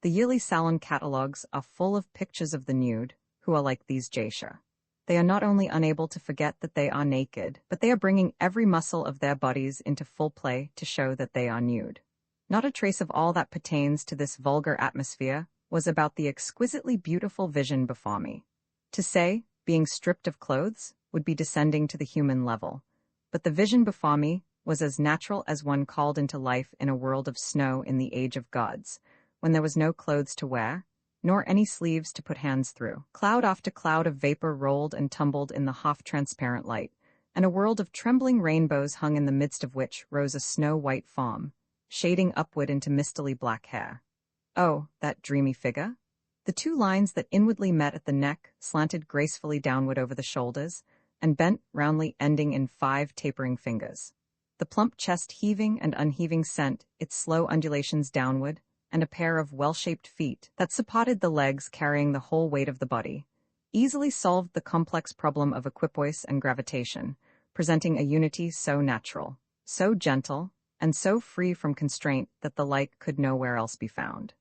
The yearly salon catalogues are full of pictures of the nude, who are like these geisha. They are not only unable to forget that they are naked, but they are bringing every muscle of their bodies into full play to show that they are nude. Not a trace of all that pertains to this vulgar atmosphere was about the exquisitely beautiful vision before me. To say, being stripped of clothes, would be descending to the human level, but the vision before me was as natural as one called into life in a world of snow in the age of gods, when there was no clothes to wear, nor any sleeves to put hands through. Cloud after cloud of vapor rolled and tumbled in the half-transparent light, and a world of trembling rainbows hung in the midst of which rose a snow-white form, shading upward into mistily black hair. Oh, that dreamy figure! The two lines that inwardly met at the neck slanted gracefully downward over the shoulders, and bent roundly ending in 5 tapering fingers. The plump chest heaving and unheaving sent its slow undulations downward, and a pair of well-shaped feet that supported the legs carrying the whole weight of the body, easily solved the complex problem of equipoise and gravitation, presenting a unity so natural, so gentle, and so free from constraint that the like could nowhere else be found.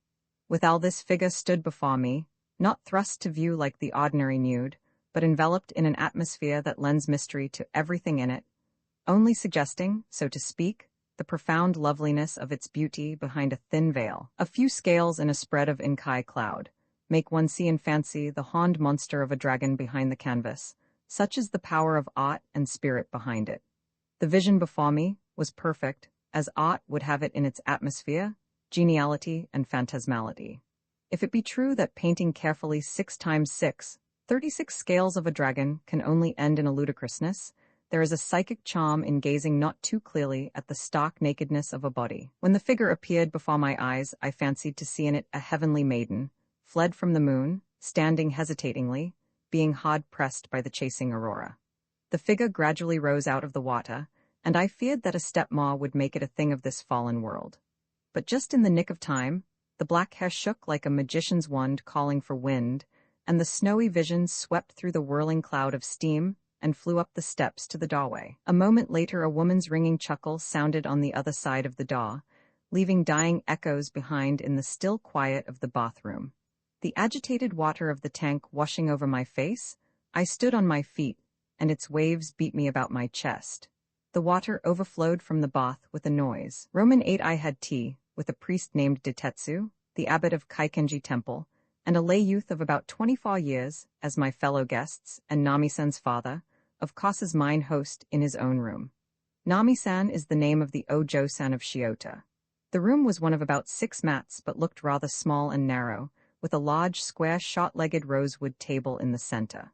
Withal this figure stood before me, not thrust to view like the ordinary nude, but enveloped in an atmosphere that lends mystery to everything in it, only suggesting, so to speak, the profound loveliness of its beauty behind a thin veil. A few scales in a spread of Inkai cloud make one see in fancy the horned monster of a dragon behind the canvas. Such is the power of art and spirit behind it. The vision before me was perfect, as art would have it in its atmosphere, geniality, and phantasmality. If it be true that painting carefully 6 times 6, 36 scales of a dragon can only end in a ludicrousness, there is a psychic charm in gazing not too clearly at the stark nakedness of a body. When the figure appeared before my eyes, I fancied to see in it a heavenly maiden, fled from the moon, standing hesitatingly, being hard-pressed by the chasing aurora. The figure gradually rose out of the water, and I feared that a step more would make it a thing of this fallen world. But just in the nick of time, the black hair shook like a magician's wand calling for wind, and the snowy vision swept through the whirling cloud of steam and flew up the steps to the doorway. A moment later a woman's ringing chuckle sounded on the other side of the door, leaving dying echoes behind in the still quiet of the bathroom. The agitated water of the tank washing over my face, I stood on my feet, and its waves beat me about my chest. The water overflowed from the bath with a noise. Roman 8. I had tea with a priest named Ditetsu, the abbot of Kaikenji Temple, and a lay youth of about 24 years as my fellow guests, and Nami-san's father, of course mine host, in his own room. Nami-san is the name of the Ojo-san of Shiota. The room was one of about 6 mats but looked rather small and narrow, with a large square short-legged rosewood table in the center.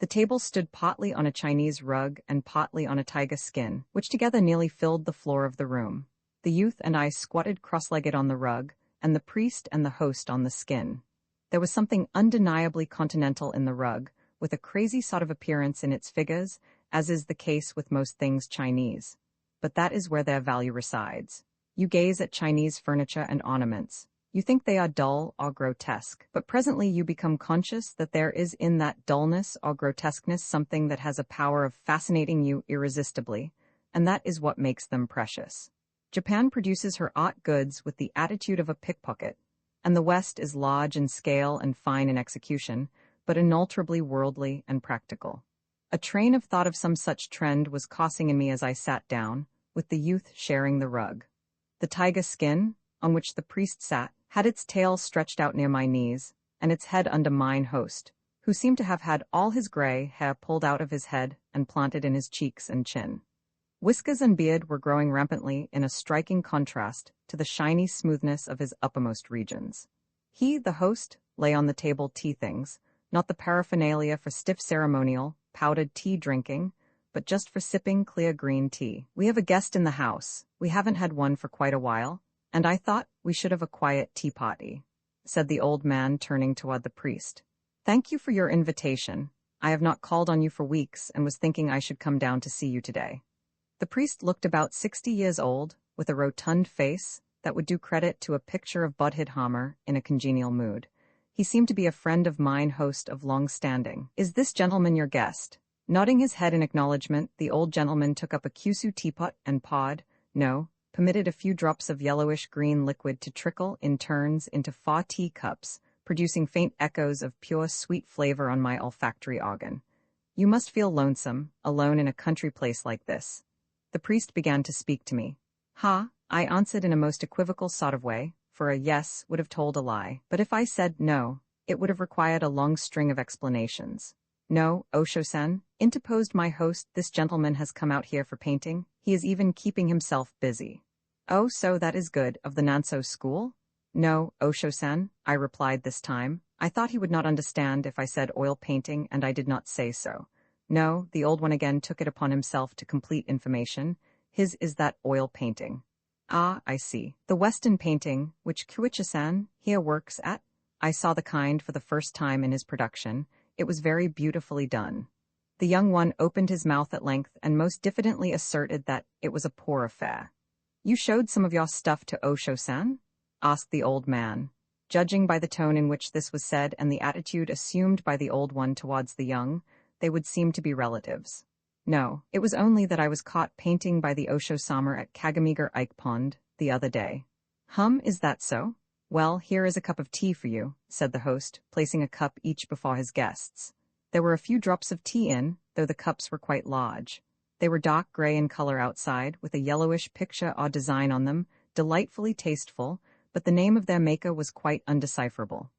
The table stood partly on a Chinese rug and partly on a tiger skin, which together nearly filled the floor of the room. The youth and I squatted cross-legged on the rug, and the priest and the host on the skin. There was something undeniably continental in the rug, with a crazy sort of appearance in its figures, as is the case with most things Chinese. But that is where their value resides. You gaze at Chinese furniture and ornaments. You think they are dull or grotesque, but presently you become conscious that there is in that dullness or grotesqueness something that has a power of fascinating you irresistibly, and that is what makes them precious. Japan produces her art goods with the attitude of a pickpocket, and the West is large in scale and fine in execution, but inalterably worldly and practical. A train of thought of some such trend was coursing in me as I sat down, with the youth sharing the rug. The tiger skin, on which the priest sat, had its tail stretched out near my knees, and its head under mine host, who seemed to have had all his gray hair pulled out of his head and planted in his cheeks and chin. Whiskers and beard were growing rampantly in a striking contrast to the shiny smoothness of his uppermost regions. He, the host, lay on the table tea things, not the paraphernalia for stiff ceremonial, powdered tea drinking, but just for sipping clear green tea. We have a guest in the house. We haven't had one for quite a while, and I thought we should have a quiet tea party, said the old man, turning toward the priest. Thank you for your invitation. I have not called on you for weeks and was thinking I should come down to see you today. The priest looked about 60 years old, with a rotund face that would do credit to a picture of Buddhidharma in a congenial mood. He seemed to be a friend of mine host of long standing. Is this gentleman your guest? Nodding his head in acknowledgement, the old gentleman took up a Kyushu teapot and permitted a few drops of yellowish-green liquid to trickle in turns into 4 tea cups, producing faint echoes of pure sweet flavor on my olfactory organ. You must feel lonesome, alone in a country place like this. The priest began to speak to me. Ha, I answered in a most equivocal sort of way, for a yes would have told a lie, but if I said no, it would have required a long string of explanations. No, Osho-san, interposed my host, this gentleman has come out here for painting. He is even keeping himself busy. Oh, so that is good, of the Nanso school? No, Osho-san, I replied this time. I thought he would not understand if I said oil painting, and I did not say so. No, the old one again took it upon himself to complete information. His is that oil painting. Ah, I see. The Western painting, which Kuichi-san here works at. I saw the kind for the first time in his production. It was very beautifully done. The young one opened his mouth at length and most diffidently asserted that it was a poor affair. You showed some of your stuff to Osho-san? Asked the old man. Judging by the tone in which this was said and the attitude assumed by the old one towards the young, they would seem to be relatives. No, it was only that I was caught painting by the Osho-sama at Kagamigar Ike Pond the other day. Is that so? Well, here is a cup of tea for you, said the host, placing a cup each before his guests. There were a few drops of tea in, though the cups were quite large. They were dark gray in color outside, with a yellowish picture or design on them, delightfully tasteful, but the name of their maker was quite undecipherable.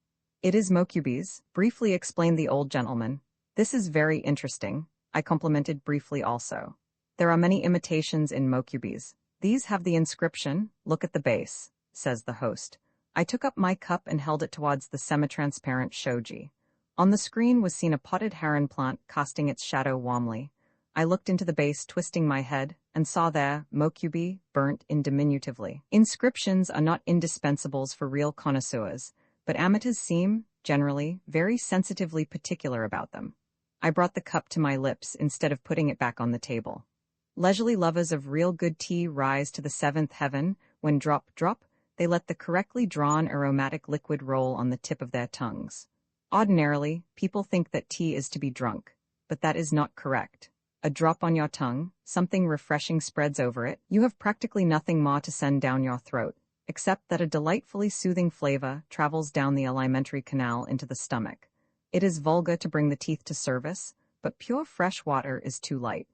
It is mokubes, briefly explained the old gentleman. This is very interesting, I complimented briefly also. There are many imitations in mokubes. These have the inscription, look at the base, says the host. I took up my cup and held it towards the semi-transparent shoji. On the screen was seen a potted heron plant casting its shadow warmly. I looked into the base, twisting my head, and saw there, mokubi, burnt in diminutively. Inscriptions are not indispensables for real connoisseurs, but amateurs seem, generally, very sensitively particular about them. I brought the cup to my lips instead of putting it back on the table. Leisurely lovers of real good tea rise to the 7th heaven when drop, they let the correctly drawn aromatic liquid roll on the tip of their tongues. Ordinarily, people think that tea is to be drunk, but that is not correct. A drop on your tongue, something refreshing spreads over it, you have practically nothing more to send down your throat, except that a delightfully soothing flavor travels down the alimentary canal into the stomach. It is vulgar to bring the teeth to service, but pure fresh water is too light.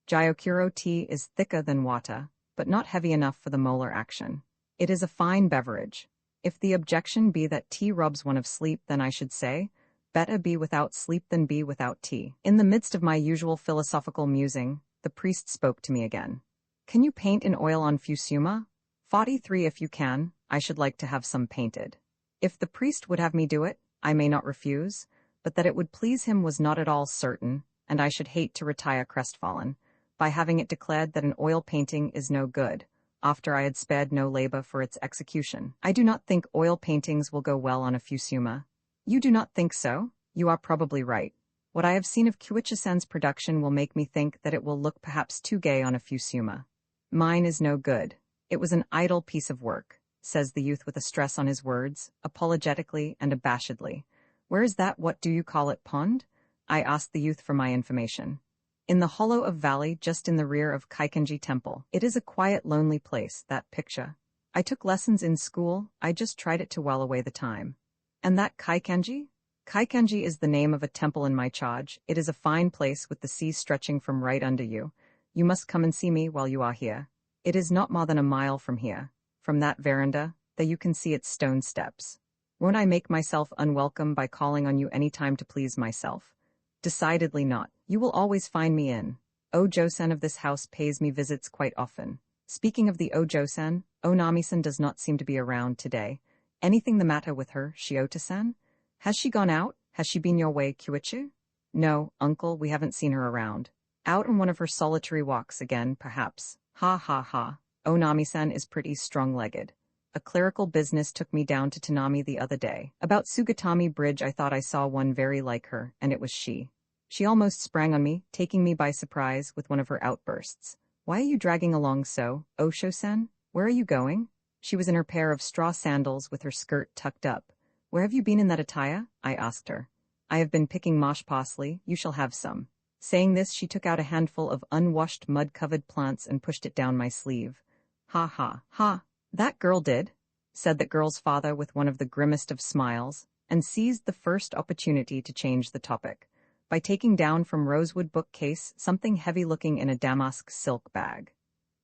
Gyokuro tea is thicker than water, but not heavy enough for the molar action. It is a fine beverage. If the objection be that tea robs one of sleep, then I should say, better be without sleep than be without tea. In the midst of my usual philosophical musing, the priest spoke to me again. Can you paint in oil on Fusuma? 43 if you can, I should like to have some painted. If the priest would have me do it, I may not refuse, but that it would please him was not at all certain, and I should hate to retire crestfallen, by having it declared that an oil painting is no good, after I had spared no labor for its execution. I do not think oil paintings will go well on a Fusuma. You do not think so? You are probably right. What I have seen of Kuichi-san's production will make me think that it will look perhaps too gay on a Fusuma. Mine is no good. It was an idle piece of work, says the youth with a stress on his words, apologetically and abashedly. Where is that what do you call it pond? I asked the youth for my information. In the hollow of valley just in the rear of Kaikenji Temple. It is a quiet, lonely place, that picture. I took lessons in school, I just tried it to while away the time. And that Kaikenji? Kaikenji is the name of a temple in my charge. It is a fine place with the sea stretching from right under you. You must come and see me while you are here. It is not more than a mile from here. From that veranda, that you can see its stone steps. Won't I make myself unwelcome by calling on you any time to please myself? Decidedly not. You will always find me in. Ojo-san of this house pays me visits quite often. Speaking of the Ojo-san, Onami-san does not seem to be around today. Anything the matter with her, Shiota-san? Has she gone out? Has she been your way, Kuichi? No, uncle, we haven't seen her around. Out on one of her solitary walks again, perhaps. Ha ha ha. Onami-san is pretty strong-legged. A clerical business took me down to Tanami the other day. About Sugatami Bridge I thought I saw one very like her, and it was she. She almost sprang on me, taking me by surprise with one of her outbursts. Why are you dragging along so, Osho-san? Where are you going? She was in her pair of straw sandals with her skirt tucked up. Where have you been in that attire? I asked her. I have been picking marsh parsley, you shall have some. Saying this, she took out a handful of unwashed mud-covered plants and pushed it down my sleeve. Ha ha ha. That girl did, said that girl's father with one of the grimmest of smiles, and seized the first opportunity to change the topic, by taking down from rosewood bookcase something heavy-looking in a damask silk bag.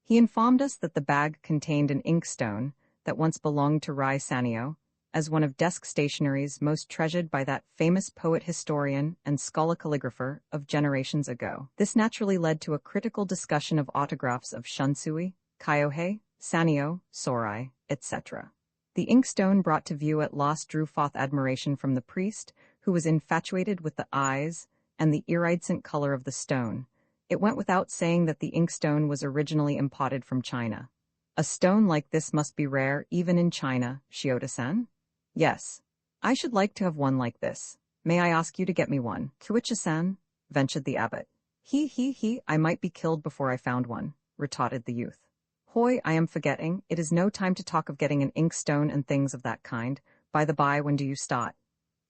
He informed us that the bag contained an inkstone that once belonged to Rai Sanyo, as one of desk stationery's most treasured by that famous poet-historian and scholar calligrapher of generations ago. This naturally led to a critical discussion of autographs of Shunsui, Kyohei, Sanyo, Sorai, etc. The inkstone brought to view at last drew forth admiration from the priest, who was infatuated with the eyes and the iridescent color of the stone. It went without saying that the inkstone was originally imported from China. A stone like this must be rare even in China, Shiota-san? Yes. I should like to have one like this. May I ask you to get me one? Kuichi-san, ventured the abbot. He, I might be killed before I found one, retorted the youth. Hoy, I am forgetting, it is no time to talk of getting an inkstone and things of that kind. By the by, when do you start?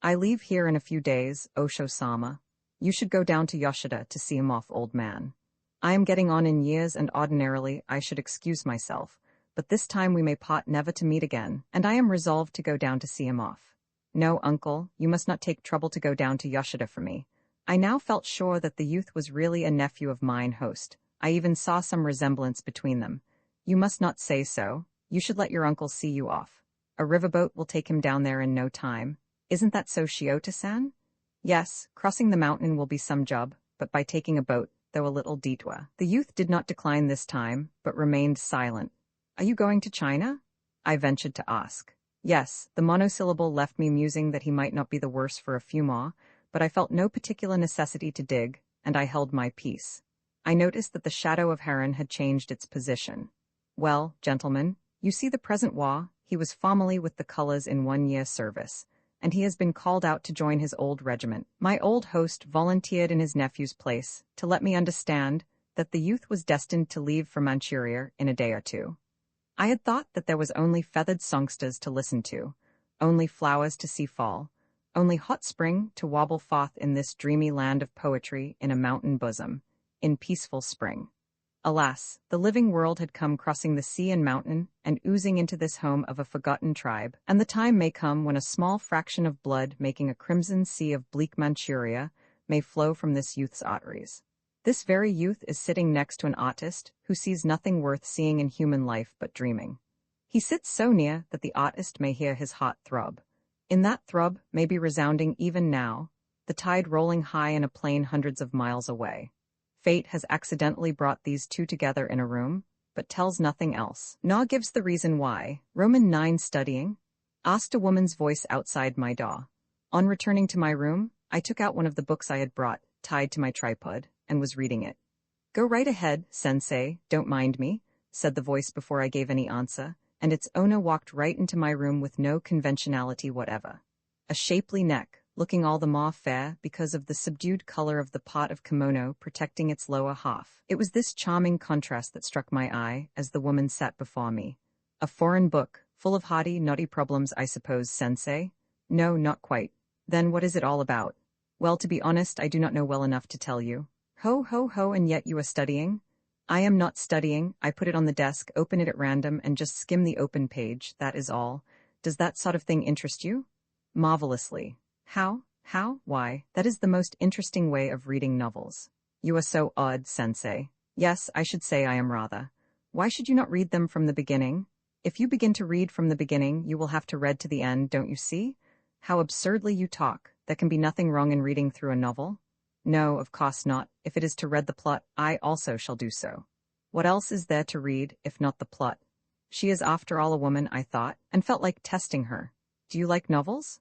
I leave here in a few days, Osho-sama. You should go down to Yoshida to see him off, old man. I am getting on in years and ordinarily I should excuse myself, but this time we may part never to meet again, and I am resolved to go down to see him off. No, uncle, you must not take trouble to go down to Yoshida for me. I now felt sure that the youth was really a nephew of mine host. I even saw some resemblance between them. You must not say so. You should let your uncle see you off. A riverboat will take him down there in no time. Isn't that so, Shiota-san? Yes, crossing the mountain will be some job, but by taking a boat, though a little detour. The youth did not decline this time, but remained silent. Are you going to China? I ventured to ask. Yes, the monosyllable left me musing that he might not be the worse for a few more, but I felt no particular necessity to dig, and I held my peace. I noticed that the shadow of Heron had changed its position. Well, gentlemen, you see the present war, he was formerly with the colors in 1 year service, and he has been called out to join his old regiment. My old host volunteered in his nephew's place to let me understand that the youth was destined to leave for Manchuria in a day or two. I had thought that there was only feathered songsters to listen to, only flowers to see fall, only hot spring to wobble forth in this dreamy land of poetry in a mountain bosom, in peaceful spring. Alas, the living world had come crossing the sea and mountain and oozing into this home of a forgotten tribe, and the time may come when a small fraction of blood making a crimson sea of bleak Manchuria may flow from this youth's arteries. This very youth is sitting next to an artist who sees nothing worth seeing in human life but dreaming. He sits so near that the artist may hear his heart throb. In that throb may be resounding even now, the tide rolling high in a plain hundreds of miles away. Fate has accidentally brought these two together in a room, but tells nothing else. Nor gives the reason why. Roman 9 studying? Asked a woman's voice outside my door. On returning to my room, I took out one of the books I had brought, tied to my tripod, and was reading it. Go right ahead, sensei, don't mind me, said the voice before I gave any answer, and its owner walked right into my room with no conventionality whatever. A shapely neck, looking all the more fair because of the subdued color of the part of kimono protecting its lower half. It was this charming contrast that struck my eye as the woman sat before me. A foreign book, full of haughty, naughty problems, I suppose, sensei? No, not quite. Then what is it all about? Well, to be honest, I do not know well enough to tell you. Ho, ho, ho, and yet you are studying? I am not studying. I put it on the desk, open it at random, and just skim the open page, that is all. Does that sort of thing interest you? Marvelously. How? Why? That is the most interesting way of reading novels. You are so odd, sensei. Yes, I should say I am rather. Why should you not read them from the beginning? If you begin to read from the beginning, you will have to read to the end, don't you see? How absurdly you talk. There can be nothing wrong in reading through a novel. No, of course not. If it is to read the plot, I also shall do so. What else is there to read, if not the plot? She is after all a woman, I thought, and felt like testing her. Do you like novels?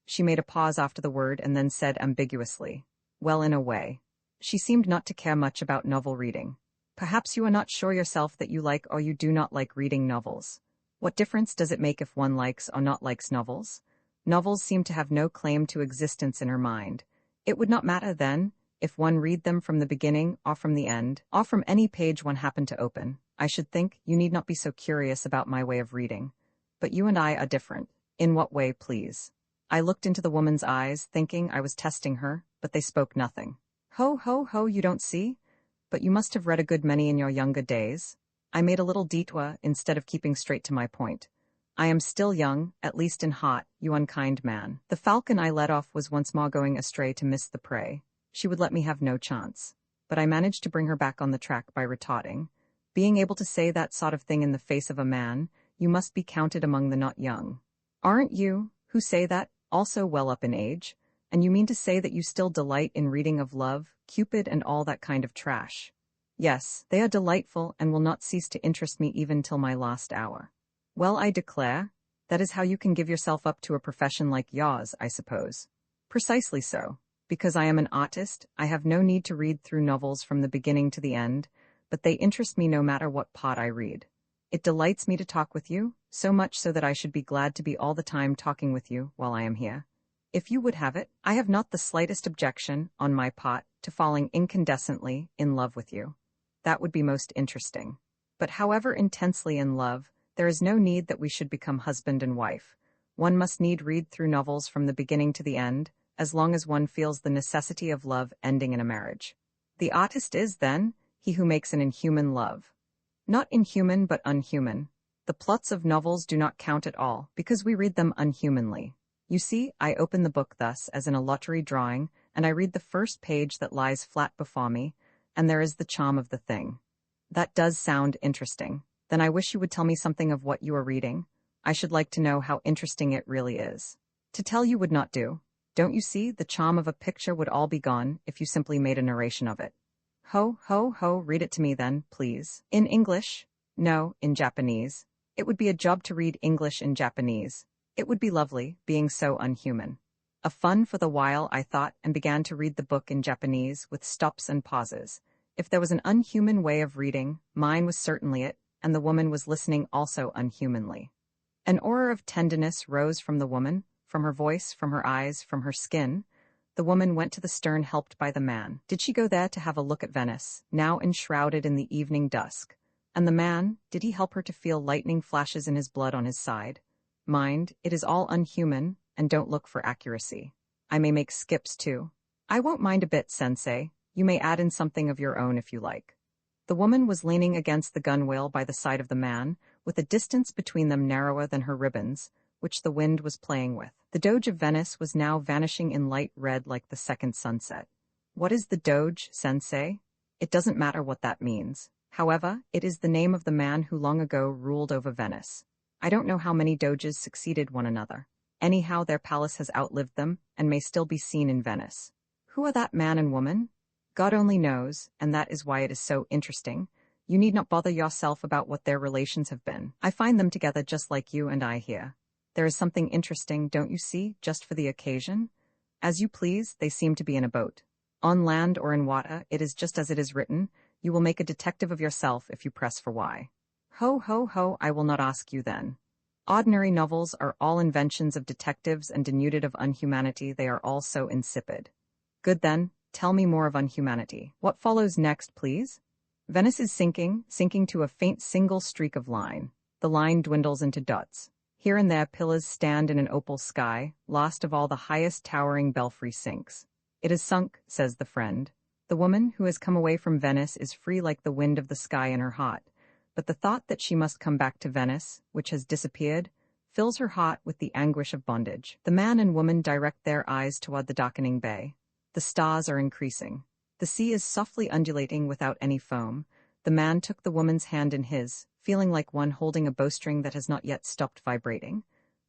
She made a pause after the word and then said ambiguously. Well, in a way. She seemed not to care much about novel reading. Perhaps you are not sure yourself that you like or you do not like reading novels. What difference does it make if one likes or not likes novels? Novels seem to have no claim to existence in her mind. It would not matter then, if one read them from the beginning or from the end, or from any page one happened to open. I should think you need not be so curious about my way of reading. But you and I are different. In what way, please? I looked into the woman's eyes, thinking I was testing her, but they spoke nothing. Ho, ho, ho, you don't see? But you must have read a good many in your younger days. I made a little detour instead of keeping straight to my point. I am still young, at least in heart, you unkind man. The falcon I let off was once more going astray to miss the prey. She would let me have no chance. But I managed to bring her back on the track by retorting. Being able to say that sort of thing in the face of a man, you must be counted among the not young. Aren't you, who say that, also well up in age? And you mean to say that you still delight in reading of love, Cupid and all that kind of trash? Yes, they are delightful and will not cease to interest me even till my last hour. Well, I declare, that is how you can give yourself up to a profession like yours, I suppose. Precisely so. Because I am an artist, I have no need to read through novels from the beginning to the end, but they interest me no matter what part I read. It delights me to talk with you, so much so that I should be glad to be all the time talking with you while I am here. If you would have it, I have not the slightest objection, on my part, to falling incandescently in love with you. That would be most interesting. But however intensely in love, there is no need that we should become husband and wife. One must need read through novels from the beginning to the end, as long as one feels the necessity of love ending in a marriage. The artist is, then, he who makes an inhuman love. Not inhuman but unhuman. The plots of novels do not count at all, because we read them unhumanly. You see, I open the book thus, as in a lottery drawing, and I read the first page that lies flat before me, and there is the charm of the thing. That does sound interesting. Then I wish you would tell me something of what you are reading. I should like to know how interesting it really is. To tell you would not do. Don't you see, the charm of a picture would all be gone if you simply made a narration of it. Ho, ho, ho, read it to me then, please. In English? No, in Japanese. It would be a job to read English in Japanese. It would be lovely, being so unhuman. A fun for the while, I thought, and began to read the book in Japanese with stops and pauses. If there was an unhuman way of reading, mine was certainly it, and the woman was listening also unhumanly. An aura of tenderness rose from the woman, from her voice, from her eyes, from her skin. The woman went to the stern helped by the man. Did she go there to have a look at Venice, now enshrouded in the evening dusk? And the man, did he help her to feel lightning flashes in his blood on his side? Mind, it is all unhuman, and don't look for accuracy. I may make skips too. I won't mind a bit, sensei. You may add in something of your own if you like. The woman was leaning against the gunwale by the side of the man, with a distance between them narrower than her ribbons, which the wind was playing with. The Doge of Venice was now vanishing in light red like the second sunset. What is the Doge, sensei? It doesn't matter what that means. However, it is the name of the man who long ago ruled over Venice. I don't know how many Doges succeeded one another. Anyhow, their palace has outlived them, and may still be seen in Venice. Who are that man and woman? God only knows, and that is why it is so interesting. You need not bother yourself about what their relations have been. I find them together just like you and I here. There is something interesting, don't you see, just for the occasion? As you please, they seem to be in a boat. On land or in water, it is just as it is written. You will make a detective of yourself if you press for why. Ho, ho, ho, I will not ask you then. Ordinary novels are all inventions of detectives, and denuded of unhumanity they are all so insipid. Good then, tell me more of unhumanity. What follows next, please? Venice is sinking to a faint single streak of line. The line dwindles into dots. Here and there pillars stand in an opal sky, last of all the highest towering belfry sinks. It is sunk, says the friend. The woman who has come away from Venice is free like the wind of the sky in her heart, but the thought that she must come back to Venice, which has disappeared, fills her heart with the anguish of bondage. The man and woman direct their eyes toward the darkening bay. The stars are increasing. The sea is softly undulating without any foam. The man took the woman's hand in his, feeling like one holding a bowstring that has not yet stopped vibrating.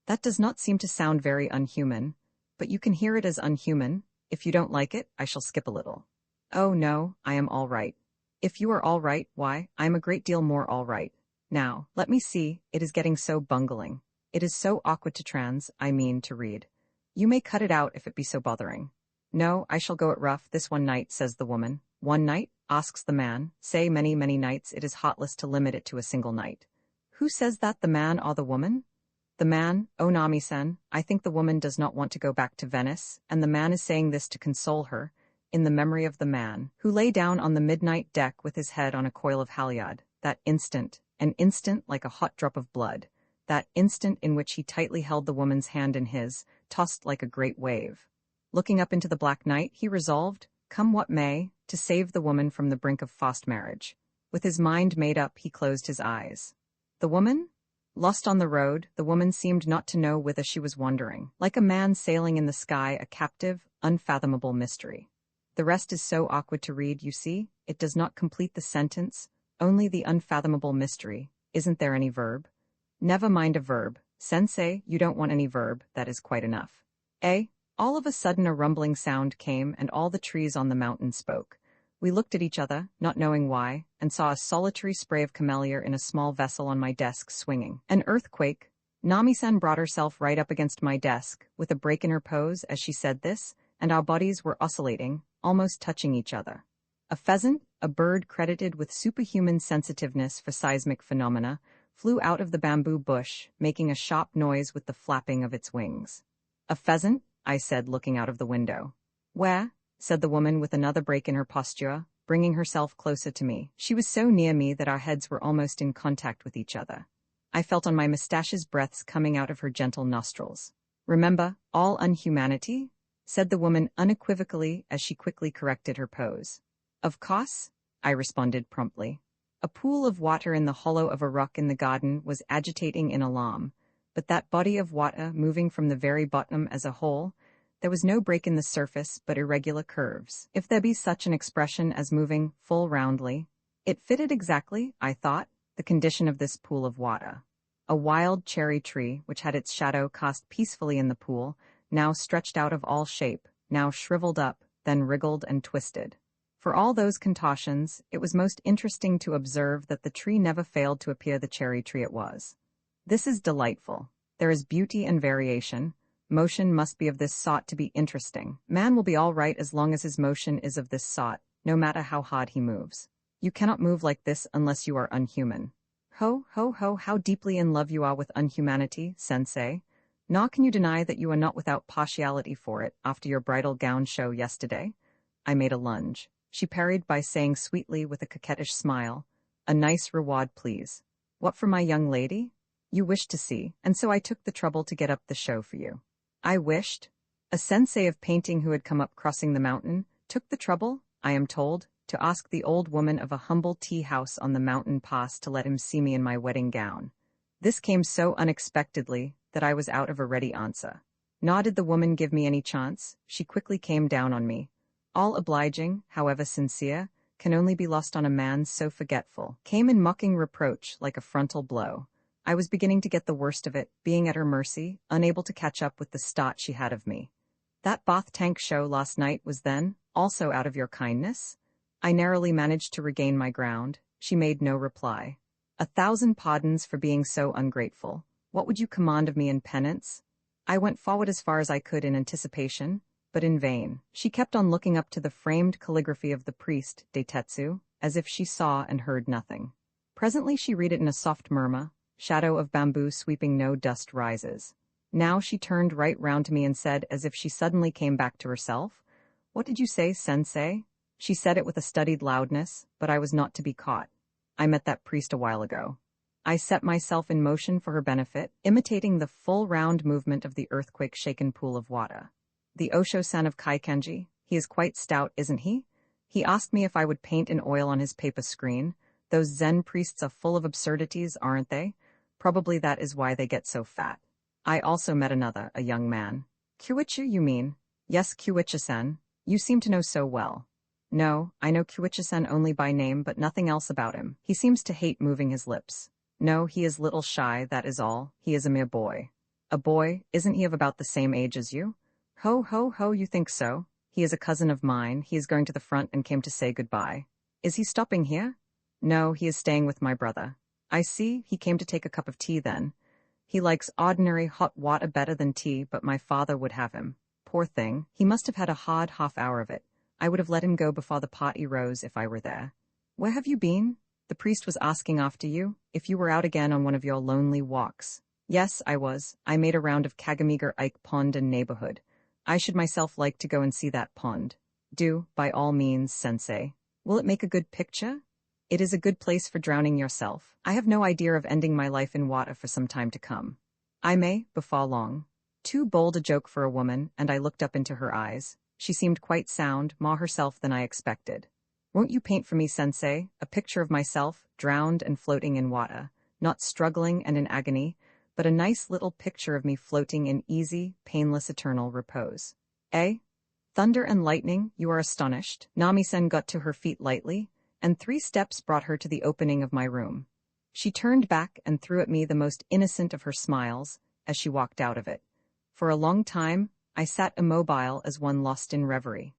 That does not seem to sound very unhuman, but you can hear it as unhuman. If you don't like it, I shall skip a little. Oh no, I am all right. If you are all right, why, I am a great deal more all right. Now, let me see, it is getting so bungling. It is so awkward to read. You may cut it out if it be so bothering. No, I shall go it rough this one night, says the woman. One night? Asks the man. Say many, many nights. It is heartless to limit it to a single night. Who says that, the man or the woman? The man, oh Nami-san, I think the woman does not want to go back to Venice, and the man is saying this to console her, in the memory of the man, who lay down on the midnight deck with his head on a coil of halyard, that instant, an instant like a hot drop of blood, that instant in which he tightly held the woman's hand in his, tossed like a great wave. Looking up into the black night, he resolved, come what may, to save the woman from the brink of fast marriage. With his mind made up, he closed his eyes. The woman? Lost on the road, the woman seemed not to know whither she was wandering, like a man sailing in the sky, a captive, unfathomable mystery. The rest is so awkward to read, you see, it does not complete the sentence, only the unfathomable mystery. Isn't there any verb? Never mind a verb. Sensei, you don't want any verb, that is quite enough. All of a sudden a rumbling sound came, and all the trees on the mountain spoke. We looked at each other, not knowing why, and saw a solitary spray of camellia in a small vessel on my desk swinging. An earthquake. Nami-san brought herself right up against my desk, with a break in her pose as she said this, and our bodies were oscillating, almost touching each other. A pheasant, a bird credited with superhuman sensitiveness for seismic phenomena, flew out of the bamboo bush, making a sharp noise with the flapping of its wings. A pheasant? I said, looking out of the window. Where? Said the woman with another break in her posture, bringing herself closer to me. She was so near me that our heads were almost in contact with each other. I felt on my mustache's breaths coming out of her gentle nostrils. Remember, all unhumanity? Said the woman unequivocally as she quickly corrected her pose. Of course, I responded promptly. A pool of water in the hollow of a rock in the garden was agitating in alarm, but that body of water moving from the very bottom as a whole, there was no break in the surface but irregular curves. If there be such an expression as moving full roundly, it fitted exactly, I thought, the condition of this pool of water. A wild cherry tree, which had its shadow cast peacefully in the pool, now stretched out of all shape, now shriveled up, then wriggled and twisted. For all those contortions, it was most interesting to observe that the tree never failed to appear the cherry tree it was. This is delightful. There is beauty and variation. Motion must be of this sort to be interesting. Man will be all right as long as his motion is of this sort, no matter how hard he moves. You cannot move like this unless you are unhuman. Ho, ho, ho, how deeply in love you are with unhumanity, sensei. Nor can you deny that you are not without partiality for it after your bridal gown show yesterday. I made a lunge. She parried by saying sweetly with a coquettish smile, a nice reward, please. What for my young lady? You wished to see, and so I took the trouble to get up the show for you. I wished? A sensei of painting who had come up crossing the mountain, took the trouble, I am told, to ask the old woman of a humble tea house on the mountain pass to let him see me in my wedding gown. This came so unexpectedly that I was out of a ready answer. Nor did the woman give me any chance, she quickly came down on me. All obliging, however sincere, can only be lost on a man so forgetful. Came in mocking reproach like a frontal blow. I was beginning to get the worst of it, being at her mercy, unable to catch up with the start she had of me. That bath tank show last night was then, also out of your kindness? I narrowly managed to regain my ground. She made no reply. 1,000 pardons for being so ungrateful. What would you command of me in penance? I went forward as far as I could in anticipation, but in vain. She kept on looking up to the framed calligraphy of the priest, Deitetsu, as if she saw and heard nothing. Presently she read it in a soft murmur, shadow of bamboo sweeping no dust rises. Now she turned right round to me and said, as if she suddenly came back to herself, "What did you say, sensei?" She said it with a studied loudness, but I was not to be caught. I met that priest a while ago. I set myself in motion for her benefit, imitating the full round movement of the earthquake-shaken pool of water. The Osho-san of Kaikenji, he is quite stout, isn't he? He asked me if I would paint in oil on his paper screen. Those Zen priests are full of absurdities, aren't they? Probably that is why they get so fat. I also met another, a young man. Kyuichi, you mean? Yes, Kyuichi-san. You seem to know so well. No, I know Kyuichi-san only by name but nothing else about him. He seems to hate moving his lips. No, he is little shy, that is all. He is a mere boy. A boy? Isn't he of about the same age as you? Ho, ho, ho, you think so? He is a cousin of mine. He is going to the front and came to say goodbye. Is he stopping here? No, he is staying with my brother. I see, he came to take a cup of tea then. He likes ordinary hot water better than tea, but my father would have him. Poor thing, he must have had a hard half-hour of it. I would have let him go before the party rose if I were there. Where have you been? The priest was asking after you, if you were out again on one of your lonely walks. Yes, I was. I made a round of Kagamigar Ike Pond and neighborhood. I should myself like to go and see that pond. Do, by all means, sensei. Will it make a good picture? It is a good place for drowning yourself. I have no idea of ending my life in water for some time to come. I may, before long. Too bold a joke for a woman, and I looked up into her eyes. She seemed quite sound, more herself than I expected. Won't you paint for me, sensei, a picture of myself, drowned and floating in water, not struggling and in agony, but a nice little picture of me floating in easy, painless eternal repose. Eh? Thunder and lightning, you are astonished. Nami-sen got to her feet lightly, and 3 steps brought her to the opening of my room. She turned back and threw at me the most innocent of her smiles as she walked out of it. For a long time, I sat immobile as one lost in reverie.